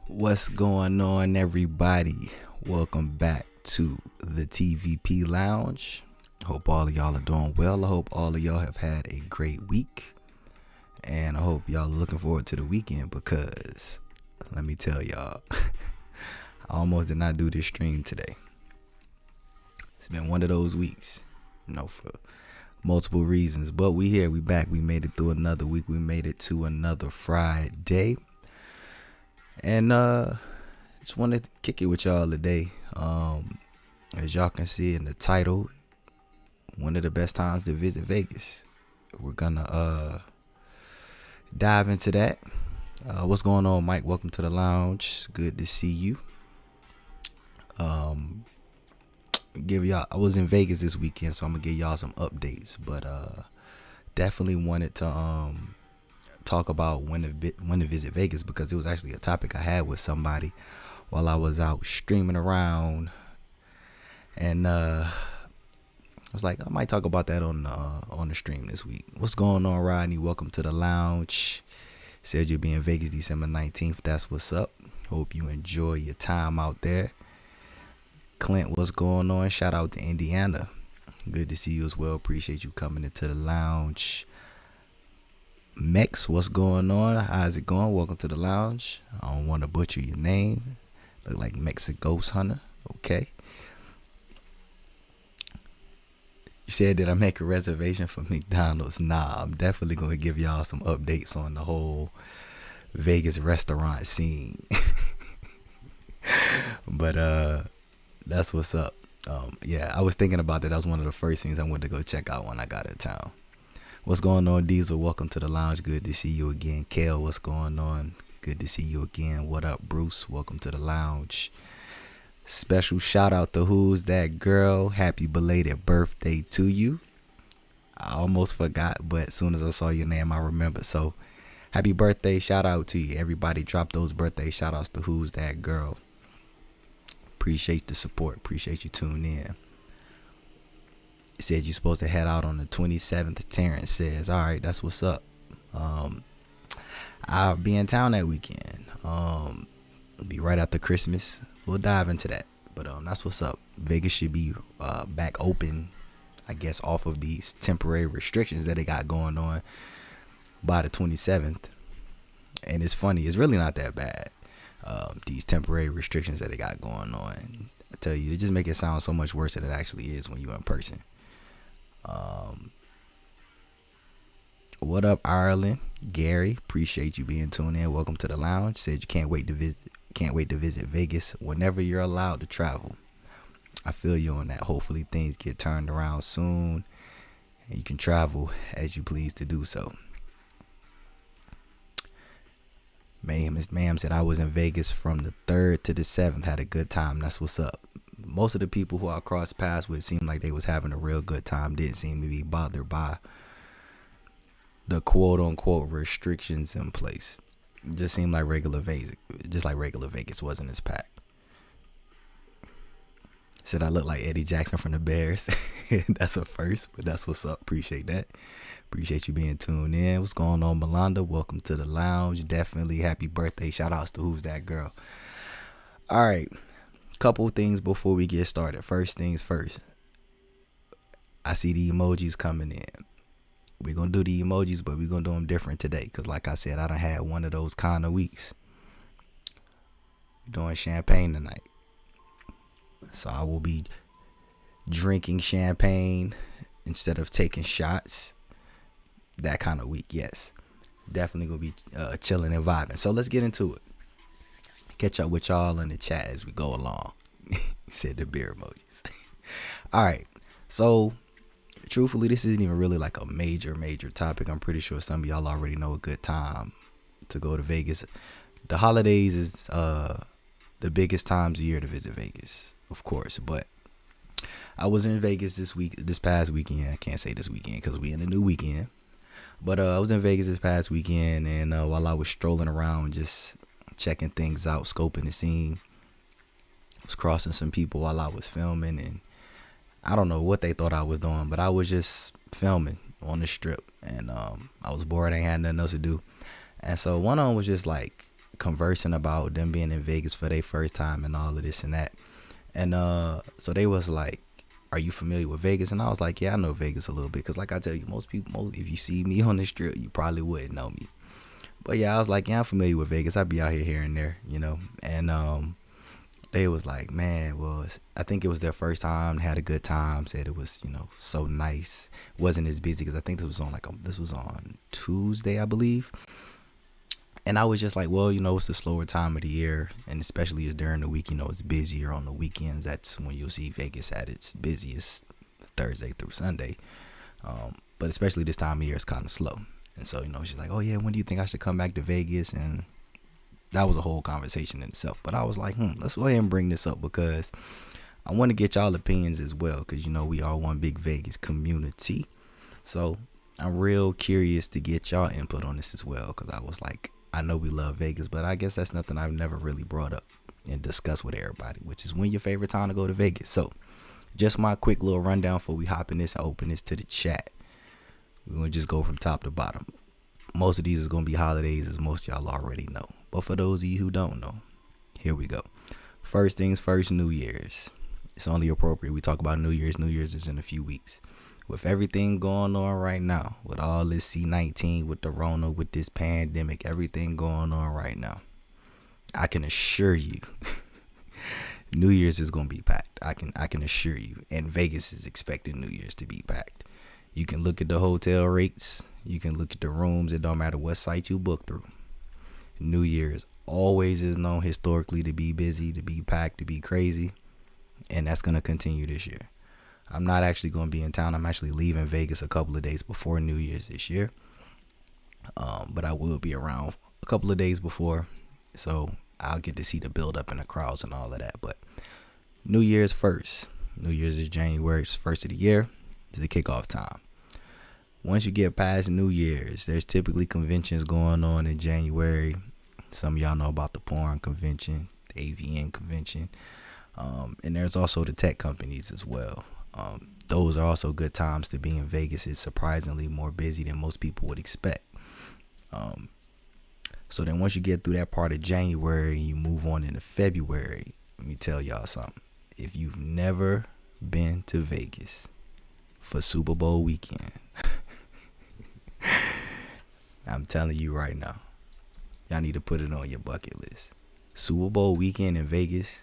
What's going on, everybody? Welcome back to the TVPLounge. Hope all of y'all are doing well. I hope all of y'all have had a great week. And I hope y'all are looking forward to the weekend because let me tell y'all, I almost did not do this stream today. It's been one of those weeks, for multiple reasons. But we here, we back. We made it through another week. We made it to another Friday. And just wanted to kick it with y'all today. As y'all can see in the title, one of the best times to visit Vegas. We're gonna dive into that. What's going on, Mike? Welcome to the lounge. Good to see you. I was in Vegas this weekend, so I'm gonna give y'all some updates. But definitely wanted to talk about when to visit Vegas because it was actually a topic I had with somebody while I was out streaming around, and I was like, I might talk about that on the stream this week. What's going on, Rodney? Welcome to the lounge. Said you'll be in Vegas December 19th. That's what's up. Hope you enjoy your time out there. Clint, what's going on? Shout out to Indiana. Good to see you as well. Appreciate you coming into the lounge. Mex, what's going on? How's it going? Welcome to the lounge. I don't want to butcher your name. Look like Mexican Ghost Hunter. Okay. You said that I make a reservation for McDonald's. Nah, I'm definitely going to give y'all some updates on the whole Vegas restaurant scene. But that's what's up. Yeah, I was thinking about that. That was one of the first things I wanted to go check out when I got in town. What's going on, Diesel? Welcome to the lounge. Good to see you again. Kale, what's going on? Good to see you again. What up, Bruce? Welcome to the lounge. Special shout out to Who's That Girl. Happy belated birthday to you. I almost forgot, but as soon as I saw your name, I remembered. So, happy birthday. Shout out to you. Everybody drop those birthday shout outs to Who's That Girl. Appreciate the support. Appreciate you tuning in. It said you're supposed to head out on the 27th. Terrence says, all right, that's what's up. I'll be in town that weekend. It'll be right after Christmas. We'll dive into that. But that's what's up. Vegas should be back open, I guess, off of these temporary restrictions that they got going on by the 27th. And it's funny. It's really not that bad. These temporary restrictions that they got going on. I tell you, they just make it sound so much worse than it actually is when you're in person. What up, Ireland? Gary, appreciate you being tuned in. Welcome to the lounge. Said you can't wait to visit Vegas whenever you're allowed to travel. I feel you on that. Hopefully things get turned around soon and you can travel as you please to do so. Ma'am said I was in Vegas from the 3rd to the 7th. Had a good time. That's what's up. Most of the people who I crossed paths with seemed like they was having a real good time. Didn't seem to be bothered by the quote unquote restrictions in place. It just seemed like regular Vegas wasn't as packed. Said I look like Eddie Jackson from the Bears. That's a first, but that's what's up. Appreciate that. Appreciate you being tuned in. What's going on, Melanda? Welcome to the lounge. Definitely happy birthday. Shout outs to Who's That Girl. All right. Couple things before we get started. First things first. I see the emojis coming in. We're going to do the emojis, but we're going to do them different today. Because like I said, I done had one of those kind of weeks. We're doing champagne tonight. So I will be drinking champagne instead of taking shots. That kind of week, yes. Definitely going to be chilling and vibing. So let's get into it. Catch up with y'all in the chat as we go along. Said the beer emojis. All right. So, truthfully, this isn't even really like a major topic. I'm pretty sure some of y'all already know a good time to go to Vegas. The holidays is the biggest times of year to visit Vegas, of course. But I was in Vegas this past weekend. I can't say this weekend because we in a new weekend. But I was in Vegas this past weekend, and while I was strolling around, just checking things out, scoping the scene, I was crossing some people while I was filming, and I don't know what they thought I was doing, but I was just filming on the strip, and I was bored. I ain't had nothing else to do, and so one of them was just like, conversing about them being in Vegas for their first time and all of this and that. And so they was like, "Are you familiar with Vegas?" And I was like, "Yeah, I know Vegas a little bit." Because like I tell you, most people, if you see me on the strip, you probably wouldn't know me. But yeah, I was like, "Yeah, I'm familiar with Vegas. I be out here and there, you know." And they was like, "Man, well, I think it was their first time. Had a good time. Said it was, so nice. Wasn't as busy because I think this was on Tuesday, I believe." And I was just like, well, it's the slower time of the year, and especially as during the week, it's busier on the weekends. That's when you'll see Vegas at its busiest, Thursday through Sunday. But especially this time of year, it's kind of slow. And so, she's like, "Oh yeah, when do you think I should come back to Vegas?" And that was a whole conversation in itself. But I was like, let's go ahead and bring this up because I want to get y'all opinions as well, because we are one big Vegas community. So I'm real curious to get y'all input on this as well, because I was like, I know we love Vegas, but I guess that's nothing I've never really brought up and discussed with everybody, which is when your favorite time to go to Vegas. So just my quick little rundown before we hop in this, I open this to the chat. We're going to just go from top to bottom. Most of these is going to be holidays, as most of y'all already know. But for those of you who don't know, here we go. First things first, New Year's. It's only appropriate we talk about New Year's. New Year's is in a few weeks. With everything going on right now, with all this C-19, with the Rona, with this pandemic, everything going on right now, I can assure you, New Year's is going to be packed. I can assure you. And Vegas is expecting New Year's to be packed. You can look at the hotel rates. You can look at the rooms. It don't matter what site you book through. New Year's always is known historically to be busy, to be packed, to be crazy. And that's going to continue this year. I'm not actually going to be in town. I'm actually leaving Vegas a couple of days before New Year's this year. But I will be around a couple of days before. So I'll get to see the build up in the crowds and all of that. But New Year's first. New Year's is January. It's first of the year. It's the kickoff time. Once you get past New Year's, there's typically conventions going on in January. Some of y'all know about the porn convention, the AVN convention. And there's also the tech companies as well. Those are also good times to be in Vegas. It's surprisingly more busy than most people would expect. So then once you get through that part of January, you move on into February. Let me tell y'all something. If you've never been to Vegas for Super Bowl weekend, I'm telling you right now, y'all need to put it on your bucket list. Super Bowl weekend in Vegas.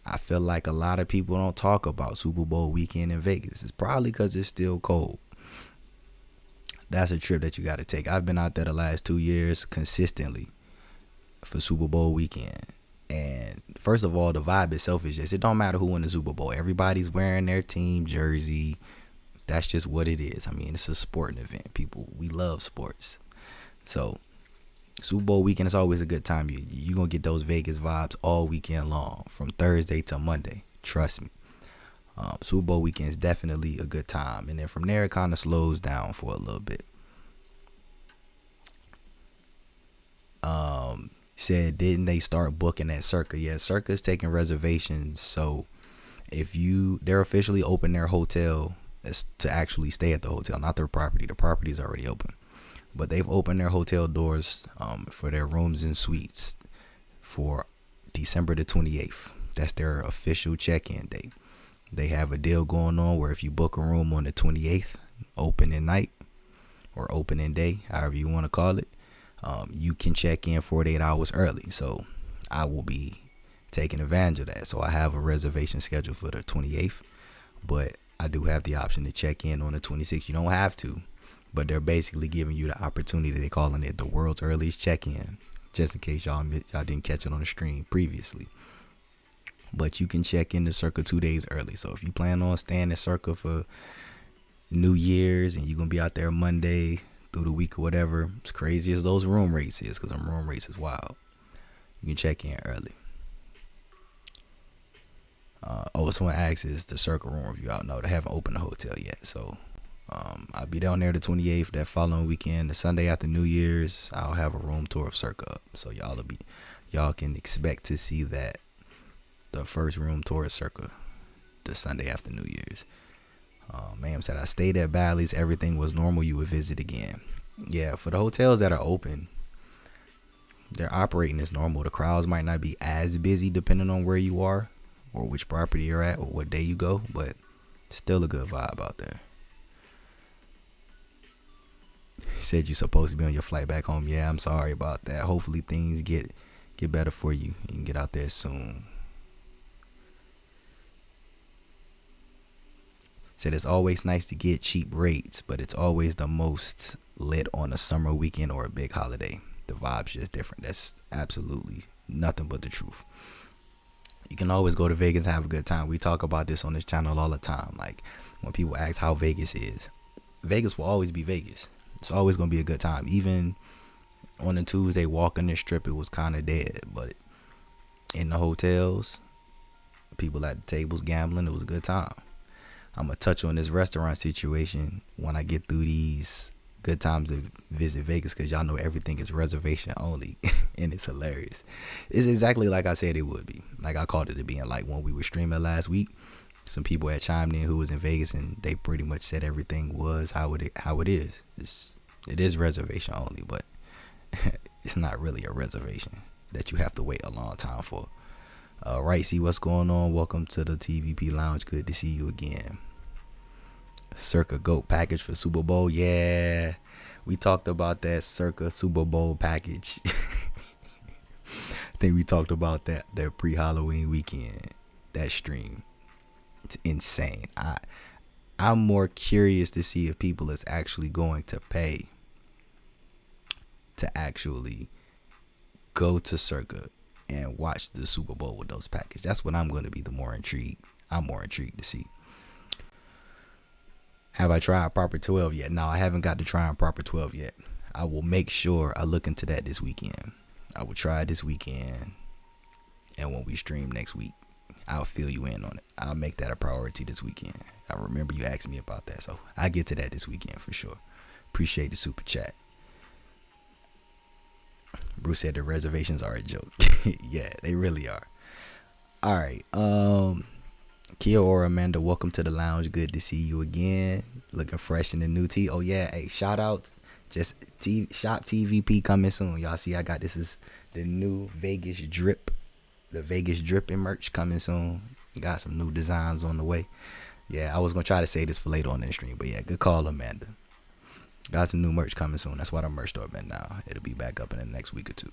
I feel like a lot of people don't talk about Super Bowl weekend in Vegas. It's probably because it's still cold. That's a trip that you got to take. I've been out there the last 2 years consistently for Super Bowl weekend. And first of all, the vibe itself is just, it don't matter who win the Super Bowl. Everybody's wearing their team jersey. That's just what it is. I mean, it's a sporting event. People, we love sports. So Super Bowl weekend is always a good time. You're going to get those Vegas vibes all weekend long, from Thursday to Monday. Trust me. Super Bowl weekend is definitely a good time. And then from there, it kind of slows down for a little bit. Said, didn't they start booking at Circa? Yeah, Circa's taking reservations. So they're officially open their hotel to actually stay at the hotel, not their property. The property is already open. But they've opened their hotel doors for their rooms and suites for December the 28th. That's their official check-in date. They have a deal going on where if you book a room on the 28th, opening night or opening day, however you want to call it, you can check in 48 hours early. So I will be taking advantage of that. So I have a reservation scheduled for the 28th, but I do have the option to check in on the 26th. You don't have to. But they're basically giving you the opportunity. They're calling it the world's earliest check-in, just in case y'all didn't catch it on the stream previously. But you can check in to Circa 2 days early. So if you plan on staying at Circa for New Year's and you're going to be out there Monday through the week or whatever, as crazy as those room rates is, because them room rates is wild, you can check in early. Someone asks, is the Circa room review out? No, they haven't opened the hotel yet. So I'll be down there the 28th. That following weekend, the Sunday after New Year's, I'll have a room tour of Circa up. So y'all can expect to see that, the first room tour of Circa, the Sunday after New Year's. Ma'am said, I stayed at Bally's. Everything was normal. You would visit again. Yeah, for the hotels that are open, they're operating as normal. The crowds might not be as busy depending on where you are or which property you're at or what day you go, but still a good vibe out there. He said you're supposed to be on your flight back home. Yeah, I'm sorry about that. Hopefully things get better for you. You can get out there soon. Said it's always nice to get cheap rates, but it's always the most lit on a summer weekend or a big holiday. The vibe's just different. That's absolutely nothing but the truth. You can always go to Vegas and have a good time. We talk about this on this channel all the time. Like when people ask how Vegas is, Vegas will always be Vegas. It's always going to be a good time. Even on a Tuesday, walking the strip, it was kind of dead. But in the hotels, people at the tables gambling, it was a good time. I'm going to touch on this restaurant situation when I get through these good times to visit Vegas, because y'all know everything is reservation only. And it's hilarious. It's exactly like I said it would be. Like I called it to being like when we were streaming last week. Some people had chimed in who was in Vegas, and they pretty much said everything was how it is. It is reservation only, but it's not really a reservation that you have to wait a long time for. Right, see what's going on. Welcome to the TVPLounge. Good to see you again. Circa GOAT package for Super Bowl. Yeah, we talked about that Circa Super Bowl package. I think we talked about that pre-Halloween weekend. That stream, it's insane. I'm more curious to see if people is actually going to pay to actually go to Circa and watch the Super Bowl with those packages. That's what I'm going to be more intrigued to see. Have I tried Proper 12 yet? No, I haven't got to try Proper 12 yet. I will make sure I look into that this weekend. I will try it this weekend, and when we stream next week, I'll fill you in on it. I'll make that a priority this weekend. I remember you asked me about that, so I'll get to that this weekend for sure. Appreciate the super chat. Bruce said the reservations are a joke. Yeah, they really are. All right. Kia or Amanda, welcome to the lounge. Good to see you again. Looking fresh in the new tee. Oh yeah, hey, shout out. Just shop TVP coming soon. Y'all see I got this is the new Vegas drip. The Vegas dripping merch coming soon. Got some new designs on the way. Yeah, I was gonna try to say this for later on in the stream, but yeah, good call, Amanda. Got some new merch coming soon. That's why the merch store been now. It'll be back up in the next week or two.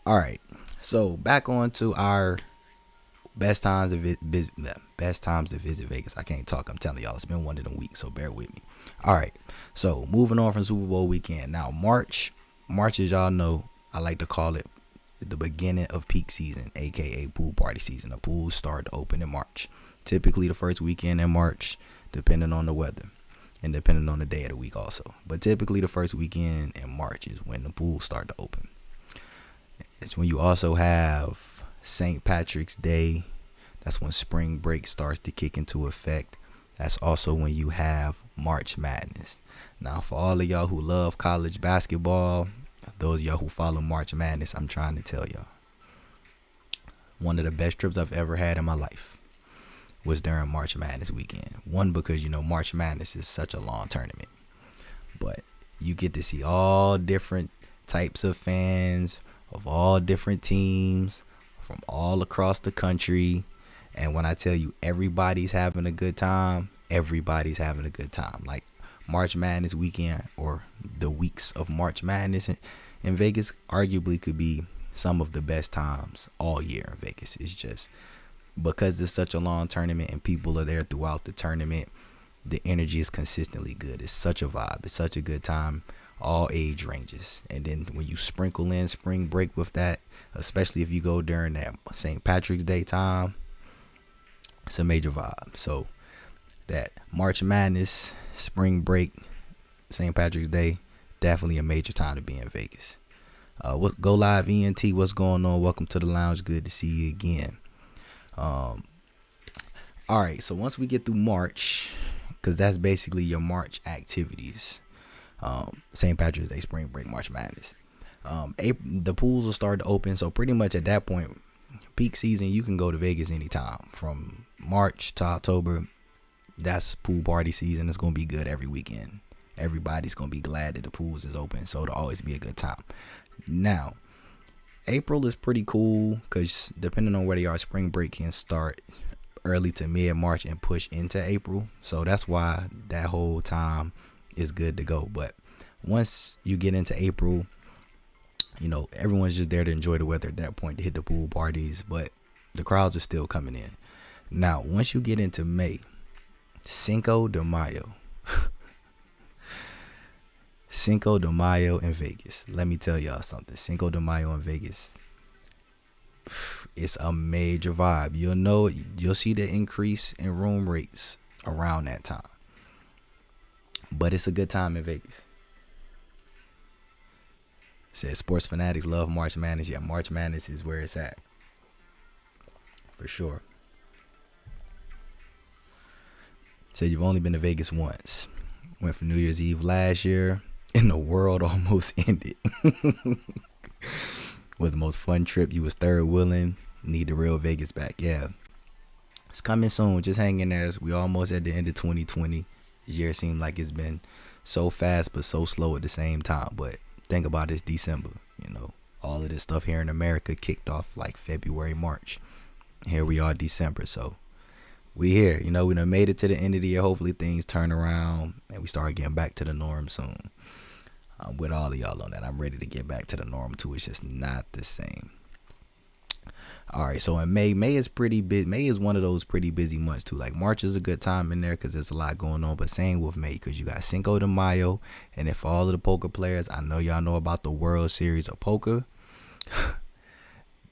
All right, so back on to our best times to visit Vegas. I can't talk. I'm telling y'all, it's been one of them weeks, so bear with me. All right, so moving on from Super Bowl weekend. Now, March, as y'all know, I like to call it the beginning of peak season, aka pool party season. The pools start to open in March. Typically the first weekend in March, depending on the weather and depending on the day of the week also. But typically the first weekend in March is when the pools start to open. It's when you also have St. Patrick's Day. That's when spring break starts to kick into effect. That's also when you have March Madness. Now, for all of y'all who love college basketball, those of y'all who follow March Madness, I'm trying to tell y'all, one of the best trips I've ever had in my life was during March Madness weekend. One, because, March Madness is such a long tournament. But you get to see all different types of fans of all different teams from all across the country. And when I tell you everybody's having a good time, everybody's having a good time. Like March Madness weekend, or the weeks of March Madness in Vegas, arguably could be some of the best times all year in Vegas. It's just because it's such a long tournament and people are there throughout the tournament, the energy is consistently good. It's such a vibe. It's such a good time, all age ranges. And then when you sprinkle in spring break with that, especially if you go during that St. Patrick's Day time, it's a major vibe. So that March Madness, spring break, St. Patrick's Day, definitely a major time to be in Vegas. Go live ENT, what's going on? Welcome to the lounge. Good to see you again. All right, so once we get through March, because that's basically your March activities, St. Patrick's Day, spring break, March Madness, the pools will start to open. So pretty much at that point, peak season, you can go to Vegas anytime from March to October. That's pool party season. It's gonna be good every weekend. everybody's gonna be glad that the pools is open, so it'll always be a good time. Now, April is pretty cool because depending on where they are, spring break can start early to mid-March and push into April, so that's why that whole time is good to go. But once you get into April, everyone's just there to enjoy the weather at that point, to hit the pool parties, but the crowds are still coming in. Now, once you get into May, Cinco de Mayo. Cinco de Mayo in Vegas. Let me tell y'all something. Cinco de Mayo in Vegas, it's a major vibe. You'll see the increase in room rates around that time. But it's a good time in Vegas. Says sports fanatics love March Madness. Yeah, March Madness is where it's at. For sure. So you've only been to Vegas once. Went for New Year's Eve last year, and the world almost ended. Was the most fun trip. You was third wheeling. Need the real Vegas back. Yeah. It's coming soon. Just hang in there. We almost at the end of 2020. This year seemed like it's been so fast but so slow at the same time. But think about it's December. All of this stuff here in America kicked off like February, March. Here we are, December. So we here. We done made it to the end of the year. Hopefully things turn around and we start getting back to the norm soon. I'm with all of y'all on that. I'm ready to get back to the norm too. It's just not the same. All right, so in May is pretty busy. May is one of those pretty busy months too. Like March is a good time in there because there's a lot going on. But same with May, because you got Cinco de Mayo, and if all of the poker players, I know y'all know about the World Series of Poker.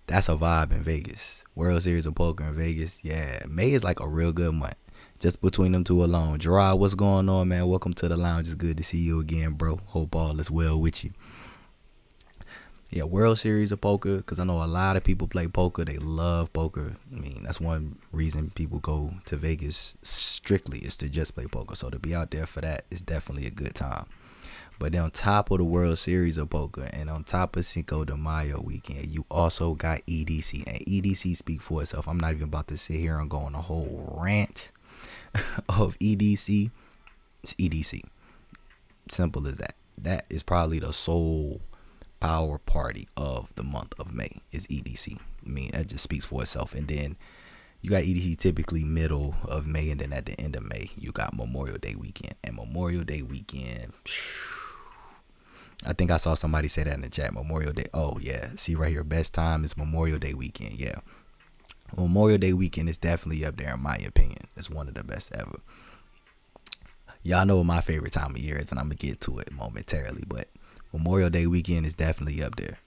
That's a vibe in Vegas. World Series of Poker in Vegas. Yeah, May is like a real good month. Just between them two alone. Gerard, what's going on, man? Welcome to the lounge. It's good to see you again, bro. Hope all is well with you. Yeah, World Series of Poker, because I know a lot of people play poker. They love poker. I mean, that's one reason people go to Vegas strictly, is to just play poker. So to be out there for that is definitely a good time. But then on top of the World Series of Poker and on top of Cinco de Mayo weekend, you also got EDC. And EDC speak for itself. I'm not even about to sit here and go on a whole rant of EDC. It's EDC. Simple as that. That is probably the sole power party of the month of May is EDC. I mean, that just speaks for itself. And then you got EDC typically middle of May, and then at the end of May, you got Memorial Day weekend. And Memorial Day weekend, I think I saw somebody say that in the chat. Memorial Day. Oh, yeah. See right here. Best time is Memorial Day weekend. Yeah. Memorial Day weekend is definitely up there in my opinion. It's one of the best ever. Y'all know what my favorite time of year is, and I'm going to get to it momentarily. But Memorial Day weekend is definitely up there.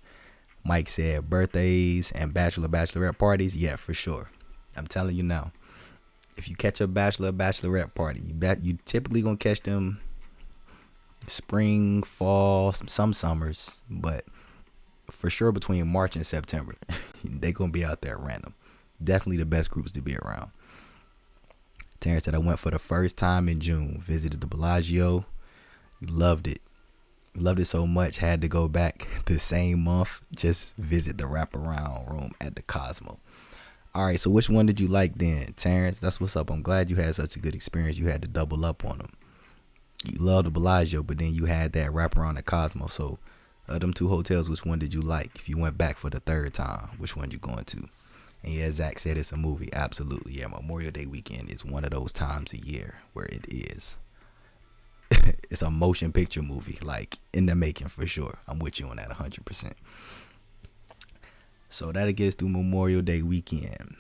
Mike said birthdays and bachelorette parties. Yeah, for sure. I'm telling you now. If you catch a bachelorette party, you typically going to catch them spring, fall, some summers, but for sure between March and September, they gonna be out there random. Definitely the best groups to be around. Terrence said I went for the first time in June, visited the Bellagio, loved it so much, had to go back the same month, just visit the wraparound room at the Cosmo. All right, so which one did you like then, Terrence? That's what's up. I'm glad you had such a good experience. You had to double up on them. You love the Bellagio, but then you had that wraparound at Cosmo. So, them two hotels, which one did you like? If you went back for the third time, which one you going to? And yeah, Zach said it's a movie. Absolutely, yeah. Memorial Day weekend is one of those times a year where it is. It's a motion picture movie, like in the making for sure. I'm with you on that 100%. So that'll get us through Memorial Day weekend.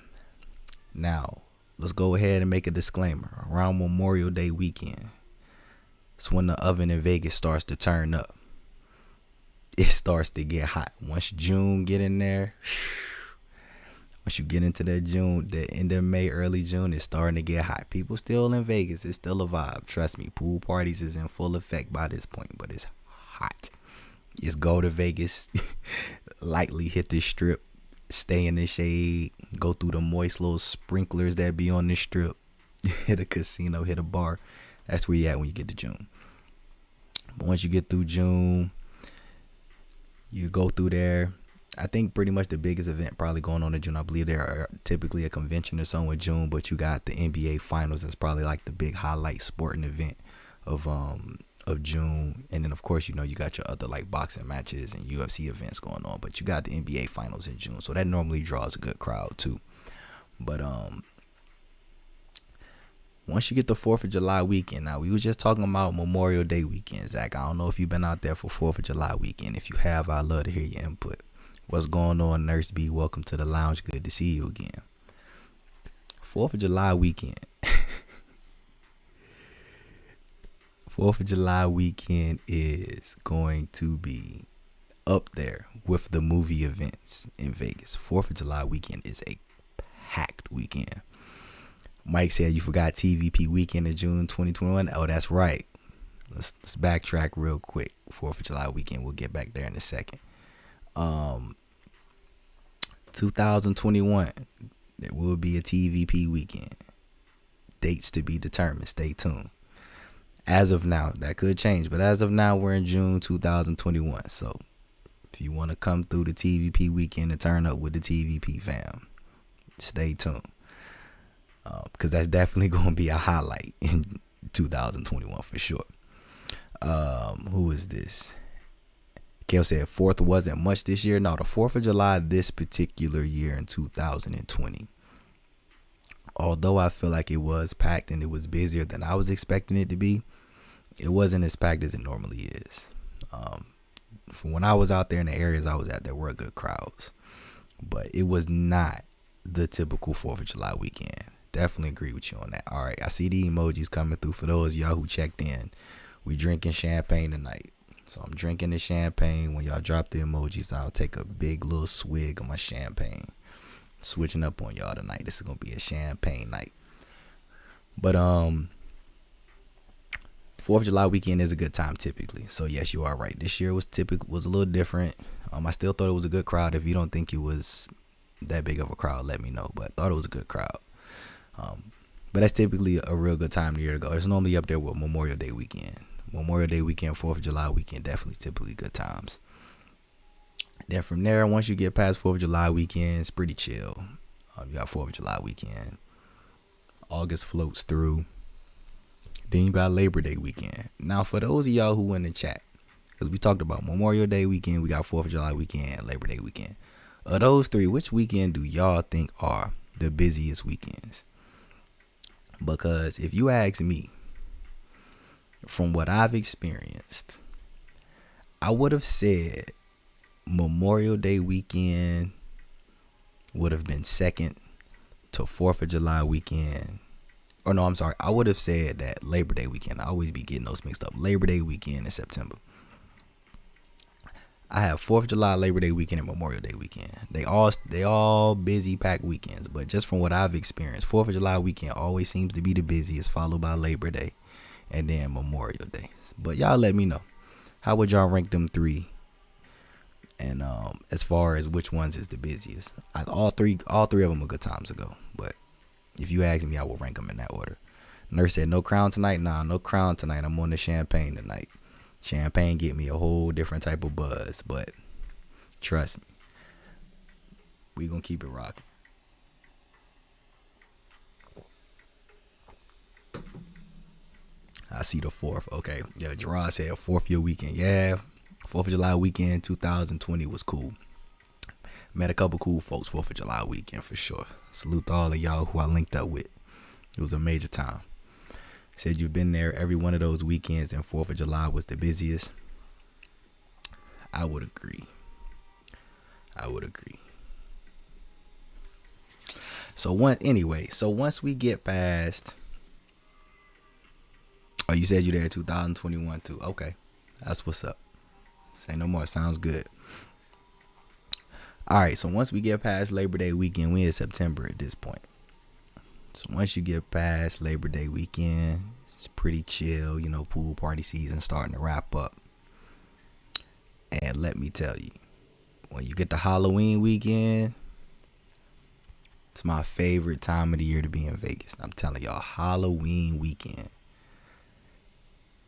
Now, let's go ahead and make a disclaimer. Around Memorial Day weekend, it's when the oven in Vegas starts to turn up. It starts to get hot. Once June get in there, once you get into that June, the end of May, early June, it's starting to get hot. People still in Vegas. It's still a vibe. Trust me, pool parties is in full effect by this point, but it's hot. Just go to Vegas, lightly hit the strip, stay in the shade, go through the moist little sprinklers that be on the strip, hit a casino, hit a bar. That's where you at when you get to June. But once you get through June, you go through there. I think pretty much the biggest event probably going on in June. I believe there are typically a convention or something in June, but you got the NBA Finals. That's probably like the big highlight sporting event of of June, and then of course you got your other like boxing matches and UFC events going on, but you got the NBA finals in June, so that normally draws a good crowd too. But once you get the 4th of July weekend, now we was just talking about Memorial Day weekend, Zach. I don't know if you've been out there for 4th of July weekend. If you have, I'd love to hear your input. What's going on, Nurse B? Welcome to the lounge. Good to see you again. 4th of July weekend. 4th of July weekend is going to be up there with the movie events in Vegas. 4th of July weekend is a packed weekend. Mike said you forgot TVP Weekend in June 2021. Oh, that's right. Let's backtrack real quick. 4th of July weekend. We'll get back there in a second. 2021, there will be a TVP Weekend. Dates to be determined. Stay tuned. As of now, that could change, but as of now, we're in June 2021. So if you want to come through the TVP Weekend and turn up with the TVP fam, stay tuned. Because that's definitely going to be a highlight in 2021 for sure. Who is this? Kale said 4th wasn't much this year. No, the 4th of July this particular year in 2020. Although I feel like it was packed and it was busier than I was expecting it to be, it wasn't as packed as it normally is. From when I was out there in the areas I was at, there were good crowds. But it was not the typical 4th of July weekend. Definitely agree with you on that. All right, I see the emojis coming through. For those of y'all who checked in, we drinking champagne tonight. So I'm drinking the champagne. When y'all drop the emojis, I'll take a big little swig of my champagne. Switching up on y'all tonight. This is going to be a champagne night. But 4th of July weekend is a good time typically. So yes, you are right. This year was a little different. I still thought it was a good crowd. If you don't think it was that big of a crowd, let me know. But I thought it was a good crowd. But that's typically a real good time of the year to go. It's normally up there with Memorial Day weekend. Memorial Day weekend, 4th of July weekend, definitely typically good times. Then from there, once you get past 4th of July weekend, it's pretty chill. You got 4th of July weekend. August floats through. Then you got Labor Day weekend. Now, for those of y'all who in the chat, because we talked about Memorial Day weekend, we got 4th of July weekend, and Labor Day weekend. Of those three, which weekend do y'all think are the busiest weekends? Because if you ask me, from what I've experienced, I would have said Memorial Day weekend would have been second to 4th of July weekend. Or no, I'm sorry. I would have said that Labor Day weekend. I always be getting those mixed up. Labor Day weekend in September. I have 4th of July, Labor Day weekend, and Memorial Day weekend. They all busy packed weekends. But just from what I've experienced, 4th of July weekend always seems to be the busiest, followed by Labor Day and then Memorial Day. But y'all let me know. How would y'all rank them three? And as far as which ones is the busiest, all three of them are good times to go. But if you ask me, I will rank them in that order. Nurse said no crown tonight. Nah, no crown tonight. I'm on the champagne tonight. Champagne get me a whole different type of buzz, but trust me, we gonna keep it rocking. I see the 4th. Okay, yeah. Gerard said 4th year weekend. Yeah, 4th of July weekend 2020 was cool. Met a couple cool folks 4th of July weekend for sure. Salute to all of y'all who I linked up with. It was a major time. Said you've been there every one of those weekends and 4th of July was the busiest. I would agree. So once we get past, oh, you said you there 2021 too. Okay, that's what's up. Say no more. Sounds good. All right, so once we get past Labor Day weekend, we in September at this point. So once you get past Labor Day weekend, it's pretty chill. Pool party season starting to wrap up. And let me tell you, when you get to Halloween weekend, it's my favorite time of the year to be in Vegas. I'm telling y'all, Halloween weekend,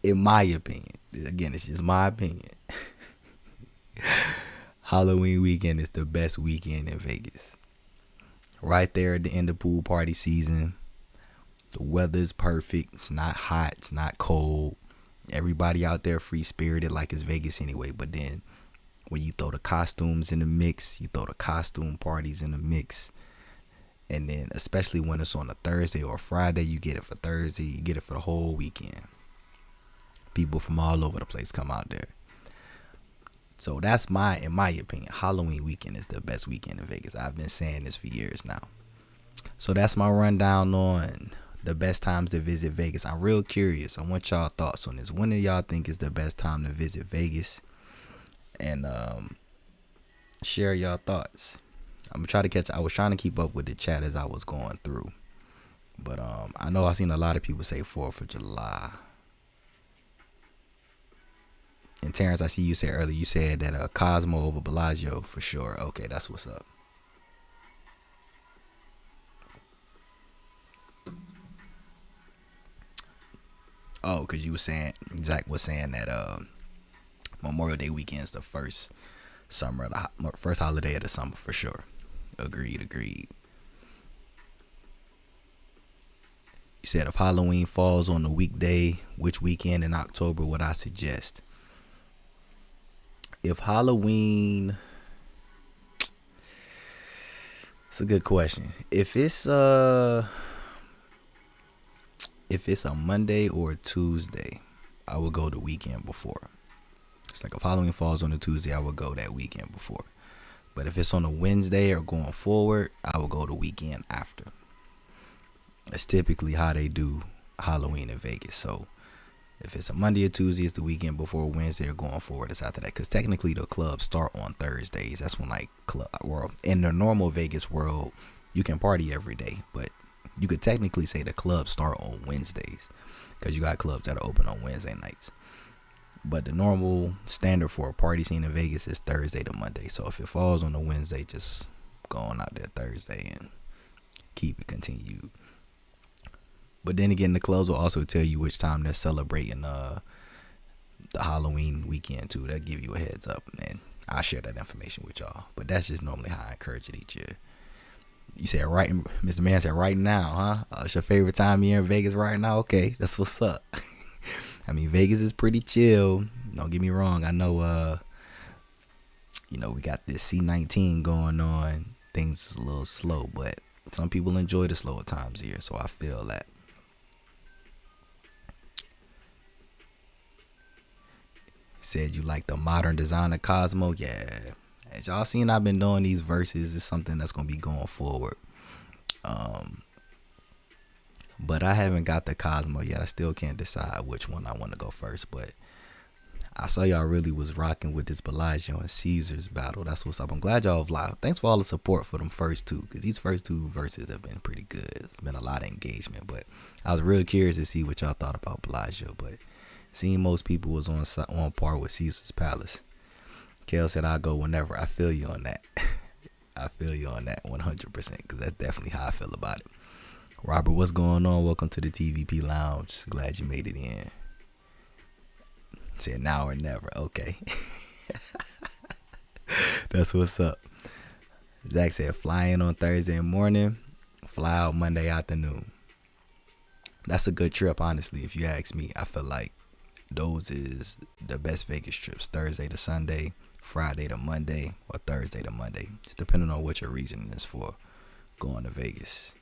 in my opinion, again, it's just my opinion, Halloween weekend is the best weekend in Vegas. Right there at the end of pool party season. The weather's perfect. It's not hot. It's not cold. Everybody out there free spirited like it's Vegas anyway. But then when you throw the costumes in the mix, you throw the costume parties in the mix, and then especially when it's on a Thursday or a Friday, you get it for Thursday, you get it for the whole weekend. People from all over the place come out there. So that's in my opinion, Halloween weekend is the best weekend in Vegas. I've been saying this for years now. So that's my rundown on the best times to visit Vegas. I'm real curious. I want y'all thoughts on this. When do y'all think is the best time to visit Vegas? And share y'all thoughts. I'm gonna try to catch. I was trying to keep up with the chat as I was going through, but I know I've seen a lot of people say 4th of July. And Terrence, I see you said earlier. You said that Cosmo over Bellagio for sure. Okay, that's what's up. Oh, because you were saying, Zach was saying that Memorial Day weekend is the first first holiday of the summer for sure. Agreed. You said if Halloween falls on a weekday, which weekend in October would I suggest? If Halloween, it's a good question. If it's a Monday or a Tuesday, I would go the weekend before. It's like if Halloween falls on a Tuesday, I would go that weekend before. But if it's on a Wednesday or going forward, I would go the weekend after. That's typically how they do Halloween in Vegas. So if it's a Monday or Tuesday, it's the weekend before. Wednesday or going forward, it's after that. Because technically the clubs start on Thursdays. That's when in the normal Vegas world, you can party every day. But you could technically say the clubs start on Wednesdays. Because you got clubs that are open on Wednesday nights. But the normal standard for a party scene in Vegas is Thursday to Monday. So if it falls on a Wednesday, just go on out there Thursday and keep it continued. But then again, the clubs will also tell you which time they're celebrating the Halloween weekend too. They'll give you a heads up, and I'll share that information with y'all. But that's just normally how I encourage it each year. You said right, Mr. Man said right now, huh? It's your favorite time of year in Vegas right now? Okay, that's what's up. I mean, Vegas is pretty chill. Don't get me wrong. I know, we got this C-19 going on. Things is a little slow, but some people enjoy the slower times here, so I feel that. Said you like the modern design of Cosmo. Yeah, as y'all seen, I've been doing these verses. It's something that's gonna be going forward. But I haven't got the Cosmo yet. I still can't decide which one I want to go first. But I saw y'all really was rocking with this Bellagio and Caesars battle. That's what's up. I'm glad y'all have live. Thanks for all the support for them first two, because these first two verses have been pretty good. It's been a lot of engagement. But I was real curious to see what y'all thought about Bellagio. But seeing most people was on par with Caesar's Palace. Kel said I'll go whenever. I feel you on that. I feel you on that 100%, because that's definitely how I feel about it. Robert, what's going on? Welcome to the TVP Lounge. Glad you made it in. Said now or never. Okay. That's what's up. Zach said fly in on Thursday morning, fly out Monday afternoon. That's a good trip, honestly, if you ask me. I feel like those is the best Vegas trips. Thursday to Sunday, Friday to Monday, or Thursday to Monday. Just depending on what your reason is for going to Vegas.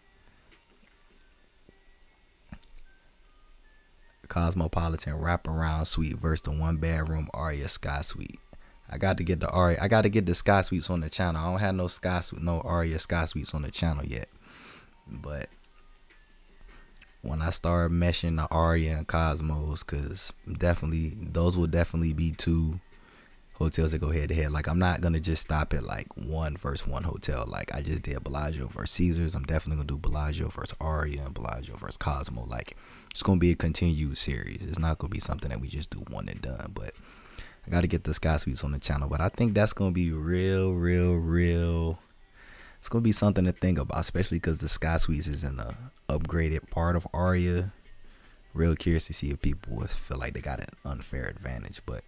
Cosmopolitan wraparound suite versus the one bedroom Aria Sky Suite. I got to get the Aria. I got to get the Sky Suites on the channel. I don't have no Aria Sky Suites on the channel yet. But when I start meshing the Aria and Cosmos, because those will definitely be two hotels that go head to head. Like, I'm not gonna just stop at like one versus one hotel. Like I just did Bellagio versus Caesars. I'm definitely gonna do Bellagio versus Aria and Bellagio versus Cosmo. Like, it's gonna be a continued series. It's not gonna be something that we just do one and done. But I gotta get the Sky Suites on the channel. But I think that's gonna be real. It's gonna be something to think about, especially because the Sky Suites is in the upgraded part of Aria. Real curious to see if people feel like they got an unfair advantage, but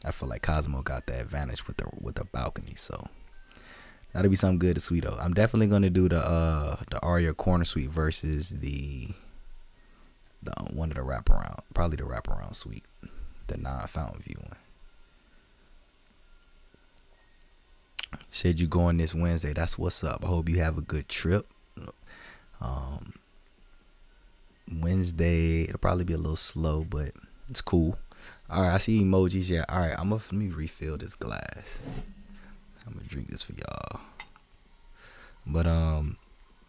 I feel like Cosmo got the advantage with the balcony, so that'll be something good to sweet though. I'm definitely gonna do the Aria Corner Suite versus the one of the wraparound, probably the wraparound suite. the non-fountain view one. Said you going this Wednesday. That's what's up. I hope you have a good trip. Wednesday, it'll probably be a little slow, but it's cool. All right, I see emojis. Yeah, all right, let me refill this glass. I'm gonna drink this for y'all. But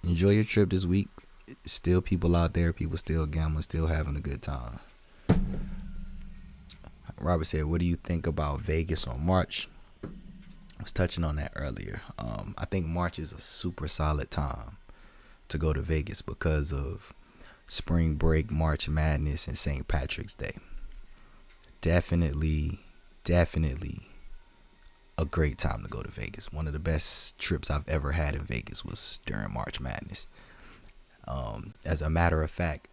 enjoy your trip this week. Still people out there, people still gambling, still having a good time. Robert said, what do you think about Vegas on March? I was touching on that earlier. I think March is a super solid time to go to Vegas because of spring break, March Madness, and St. Patrick's Day. Definitely a great time to go to Vegas. One of the best trips I've ever had in Vegas was during March Madness. As a matter of fact,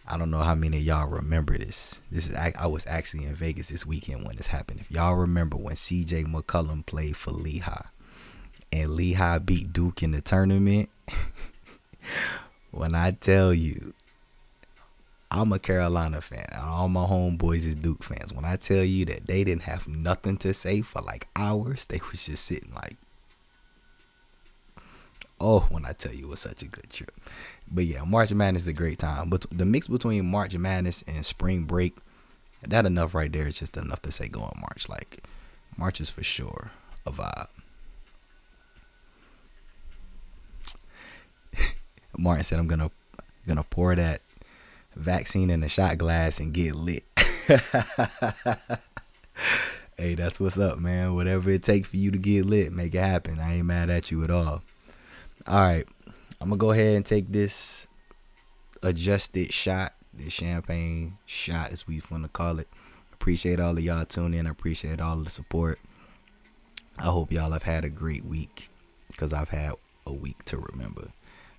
I don't know how many of y'all remember this. I was actually in Vegas this weekend when this happened. If y'all remember when CJ McCollum played for Lehigh and Lehigh beat Duke in the tournament, when I tell you, I'm a Carolina fan. All my homeboys is Duke fans. When I tell you that they didn't have nothing to say for like hours, they was just sitting like, oh, when I tell you it was such a good trip. But yeah, March Madness is a great time. But the mix between March Madness and spring break, that enough right there is just enough to say go on March. Like, March is for sure a vibe. Martin said, I'm gonna pour that vaccine in the shot glass and get lit. Hey, that's what's up, man. Whatever it takes for you to get lit, make it happen. I ain't mad at you at all. All right, I'm gonna go ahead and take this adjusted shot, this champagne shot, as we want to call it. Appreciate all of y'all tuning in. I appreciate all of the support. I hope y'all have had a great week, because I've had a week to remember.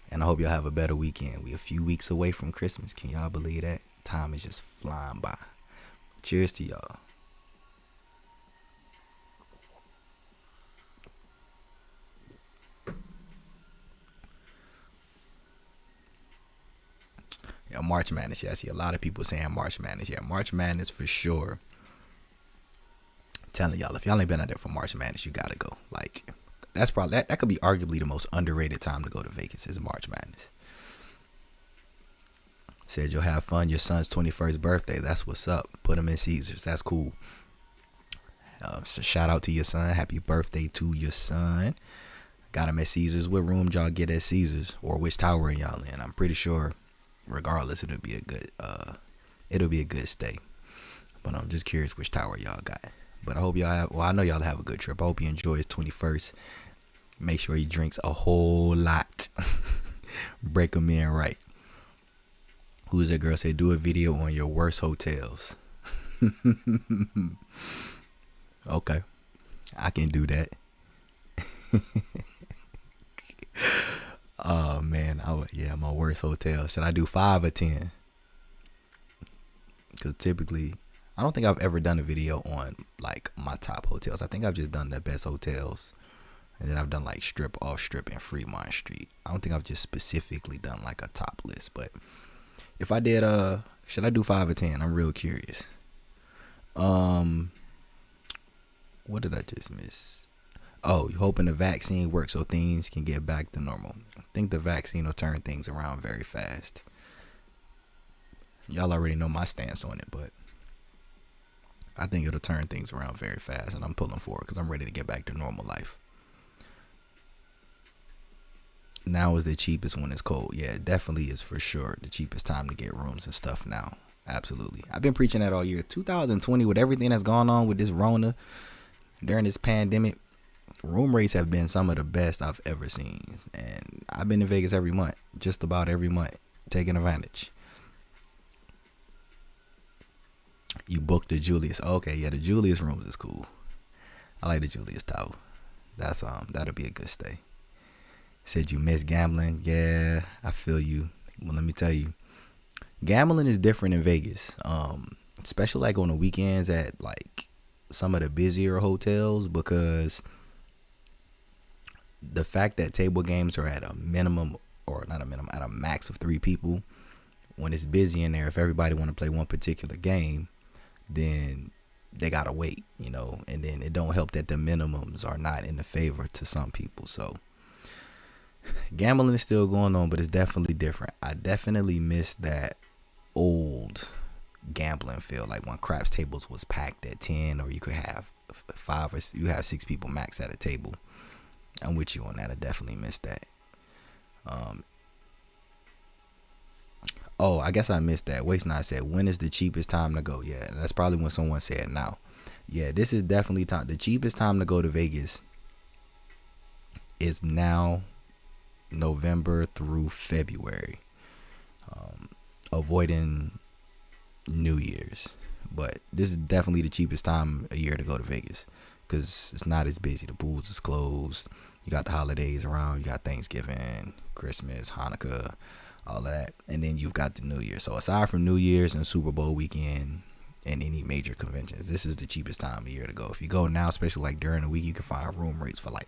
And I hope y'all have a better weekend. We a few weeks away from Christmas. Can y'all believe that? Time is just flying by. Cheers to y'all. Yeah, March Madness. Yeah, I see a lot of people saying March Madness. Yeah, March Madness for sure. I'm telling y'all, if y'all ain't been out there for March Madness, you gotta go. Like, that's probably that could be arguably the most underrated time to go to Vegas is March Madness. Said you'll have fun. Your son's 21st birthday. That's what's up. Put him in Caesars. That's cool. So shout out to your son. Happy birthday to your son. Got him at Caesars. What room y'all get at Caesars, or which tower y'all in? I'm pretty sure, regardless, it'll be a good stay. But I'm just curious which tower y'all got. But I hope y'all have. Well, I know y'all have a good trip. I hope you enjoy his 21st. Make sure he drinks a whole lot. Break him in right. Who's that girl? Say do a video on your worst hotels. Okay, I can do that. Oh man, my worst hotel. Should I do 5 or 10? Because typically, I don't think I've ever done a video on like my top hotels. I think I've just done the best hotels, and then I've done like strip, off strip, and Fremont Street. I don't think I've just specifically done like a top list. But if I did, should I do 5 or 10? I'm real curious. What did I just miss? Oh, you hoping the vaccine works so things can get back to normal. I think the vaccine will turn things around very fast. Y'all already know my stance on it, but I think it'll turn things around very fast, and I'm pulling for it because I'm ready to get back to normal life. Now is the cheapest when it's cold. Yeah, it definitely is for sure the cheapest time to get rooms and stuff now. Absolutely. I've been preaching that all year. 2020, with everything that's gone on with this Rona during this pandemic, room rates have been some of the best I've ever seen. And I've been to Vegas every month, just about every month, taking advantage. You booked the Julius. Okay, yeah, the Julius rooms is cool. I like the Julius Tower. That'll be a good stay. Said you miss gambling. Yeah, I feel you. Well, let me tell you, gambling is different in Vegas. Especially like on the weekends at like some of the busier hotels, because the fact that table games are at a minimum, or not a minimum, at a max of 3 people, when it's busy in there, if everybody want to play one particular game, then they gotta wait, and then it don't help that the minimums are not in the favor to some people. So gambling is still going on, but it's definitely different. I definitely miss that old gambling feel, like when craps tables was packed at 10, or you could have 5 or you have 6 people max at a table. I'm with you on that. I definitely miss that. Oh, I guess I missed that. Waste Not said, when is the cheapest time to go? Yeah, that's probably when someone said now. Yeah, this is definitely time. The cheapest time to go to Vegas is now, November through February, avoiding New Year's. But this is definitely the cheapest time a year to go to Vegas, because it's not as busy. The pools is closed. You got the holidays around. You got Thanksgiving, Christmas, Hanukkah, all of that. And then you've got the New Year. So aside from New Year's and Super Bowl weekend and any major conventions, this is the cheapest time of year to go. If you go now, especially like during the week, you can find room rates for like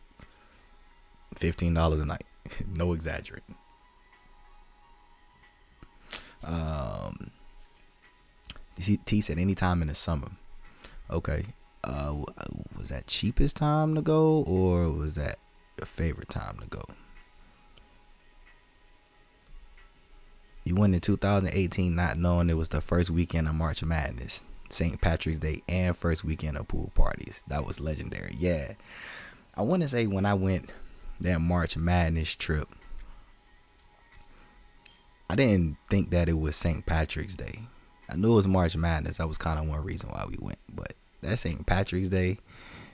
$15 a night. No exaggerating. T said anytime in the summer. Okay. Was that cheapest time to go, or was that your favorite time to go? You went in 2018 not knowing it was the first weekend of March Madness, St. Patrick's Day, and first weekend of pool parties. That was legendary. Yeah. I want to say when I went that March Madness trip, I didn't think that it was St. Patrick's Day. I knew it was March Madness. That was kind of one reason why we went. But that St. Patrick's Day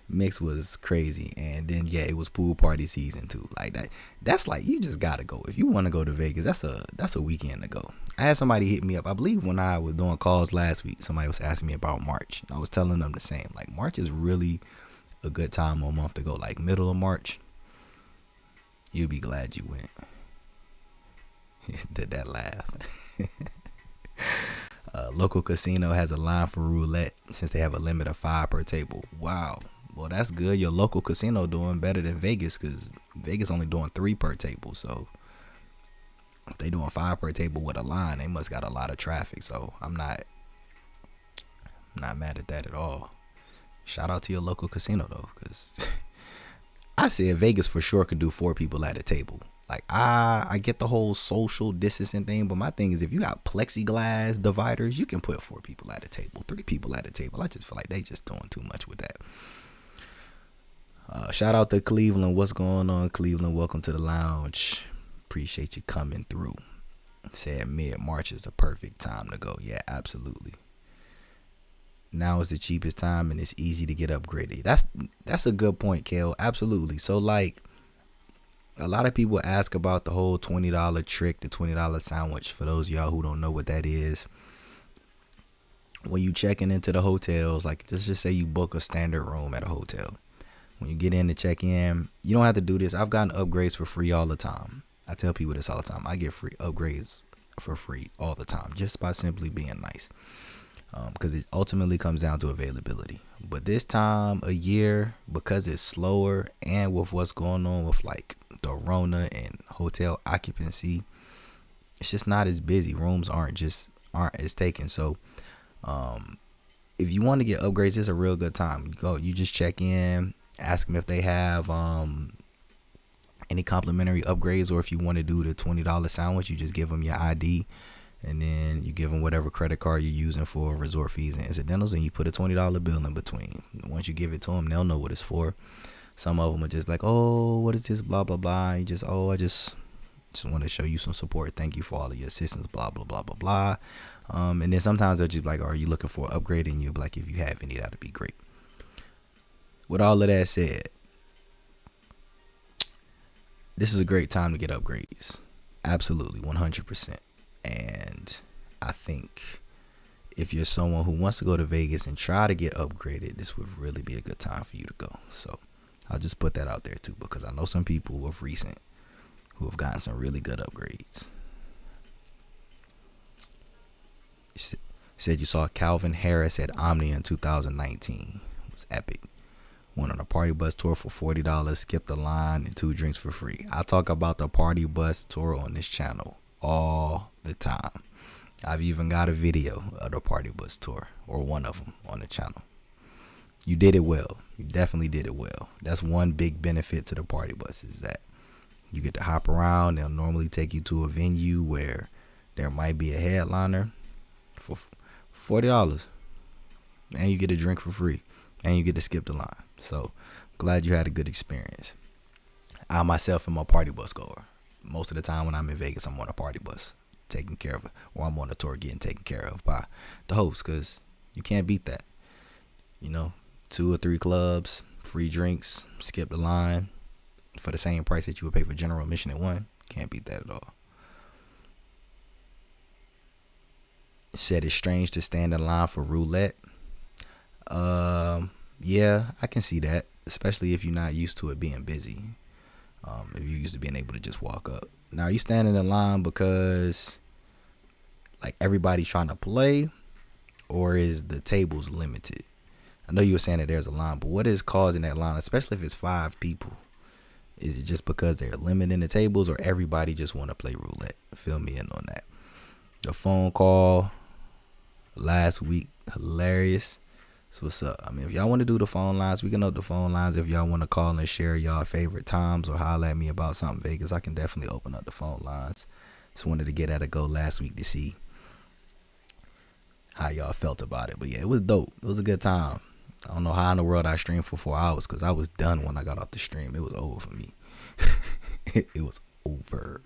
mix was crazy. And then, yeah, it was pool party season too. Like that's like, you just got to go. If you want to go to Vegas, that's a weekend to go. I had somebody hit me up. I believe when I was doing calls last week, somebody was asking me about March. And I was telling them the same. Like, March is really a good time or month to go. Like, middle of March, you'll be glad you went. Did that laugh. Local casino has a line for roulette since they have a limit of 5 per table. Wow. Well, that's good. Your local casino doing better than Vegas, because Vegas only doing 3 per table. So if they doing 5 per table with a line, they must got a lot of traffic. So I'm not mad at that at all. Shout out to your local casino though, because I said Vegas for sure could do 4 people at a table. Like, I get the whole social distancing thing, but my thing is, if you got plexiglass dividers, you can put 4 people at a table, 3 people at a table. I just feel like they just doing too much with that. Shout out to Cleveland. What's going on, Cleveland? Welcome to the lounge. Appreciate you coming through. Said mid-March is the perfect time to go. Yeah, absolutely. Now is the cheapest time, and it's easy to get upgraded. That's a good point, Kale. Absolutely. So, like, a lot of people ask about the whole $20 trick, the $20 sandwich. For those of y'all who don't know what that is, when you checking into the hotels, like, let's just say you book a standard room at a hotel. When you get in to check in, you don't have to do this. I've gotten upgrades for free all the time. I tell people this all the time. I get free upgrades for free all the time, just by simply being nice. Because it ultimately comes down to availability. But this time of year, because it's slower, and with what's going on with like the Rona and hotel occupancy, it's just not as busy. Rooms aren't as taken. So if you want to get upgrades, it's a real good time. You just check in, ask them if they have any complimentary upgrades, or if you want to do the $20 sandwich, you just give them your ID. And then you give them whatever credit card you're using for resort fees and incidentals, and you put a $20 bill in between. Once you give it to them, they'll know what it's for. Some of them are just like, oh, what is this, blah, blah, blah. You just, I just want to show you some support. Thank you for all of your assistance, blah, blah, blah, blah, blah. And then sometimes they'll just be like, are you looking for an upgrade? And you'll be like, if you have any, that'd be great. With all of that said, this is a great time to get upgrades. Absolutely, 100%. And I think if you're someone who wants to go to Vegas and try to get upgraded, this would really be a good time for you to go. So I'll just put that out there too, because I know some people of recent who have gotten some really good upgrades. You said you saw Calvin Harris at Omni in 2019. It was epic. Went on a party bus tour for $40, skipped the line, and 2 drinks for free. I talk about the party bus tour on this channel all the time. I've even got a video of the party bus tour, or one of them, on the channel. You did it well. You definitely did it well. That's one big benefit to the party bus is that you get to hop around. They'll normally take you to a venue where there might be a headliner for $40, and you get a drink for free, and you get to skip the line. So glad you had a good experience. I myself am a party bus goer. Most of the time when I'm in Vegas, I'm on a party bus taken care of, or I'm on a tour getting taken care of by the host, because you can't beat that. 2 or 3 clubs, free drinks, skip the line for the same price that you would pay for general admission at one. Can't beat that at all. Said it's strange to stand in line for roulette. Yeah, I can see that, especially if you're not used to it being busy. If you're used to being able to just walk up. Now, are you standing in line because like everybody's trying to play, or is the tables limited? I know you were saying that there's a line, but what is causing that line, especially if it's 5 people? Is it just because they're limiting the tables, or everybody just want to play roulette? Fill me in on that. The phone call last week, hilarious. So what's up? I mean, if y'all want to do the phone lines, we can up the phone lines. If y'all want to call and share y'all favorite times or holler at me about something Vegas, I can definitely open up the phone lines. Just wanted to get at a go last week to see how y'all felt about it. But yeah, it was dope. It was a good time. I don't know how in the world I streamed for 4 hours, because I was done when I got off the stream. It was over for me. It was over.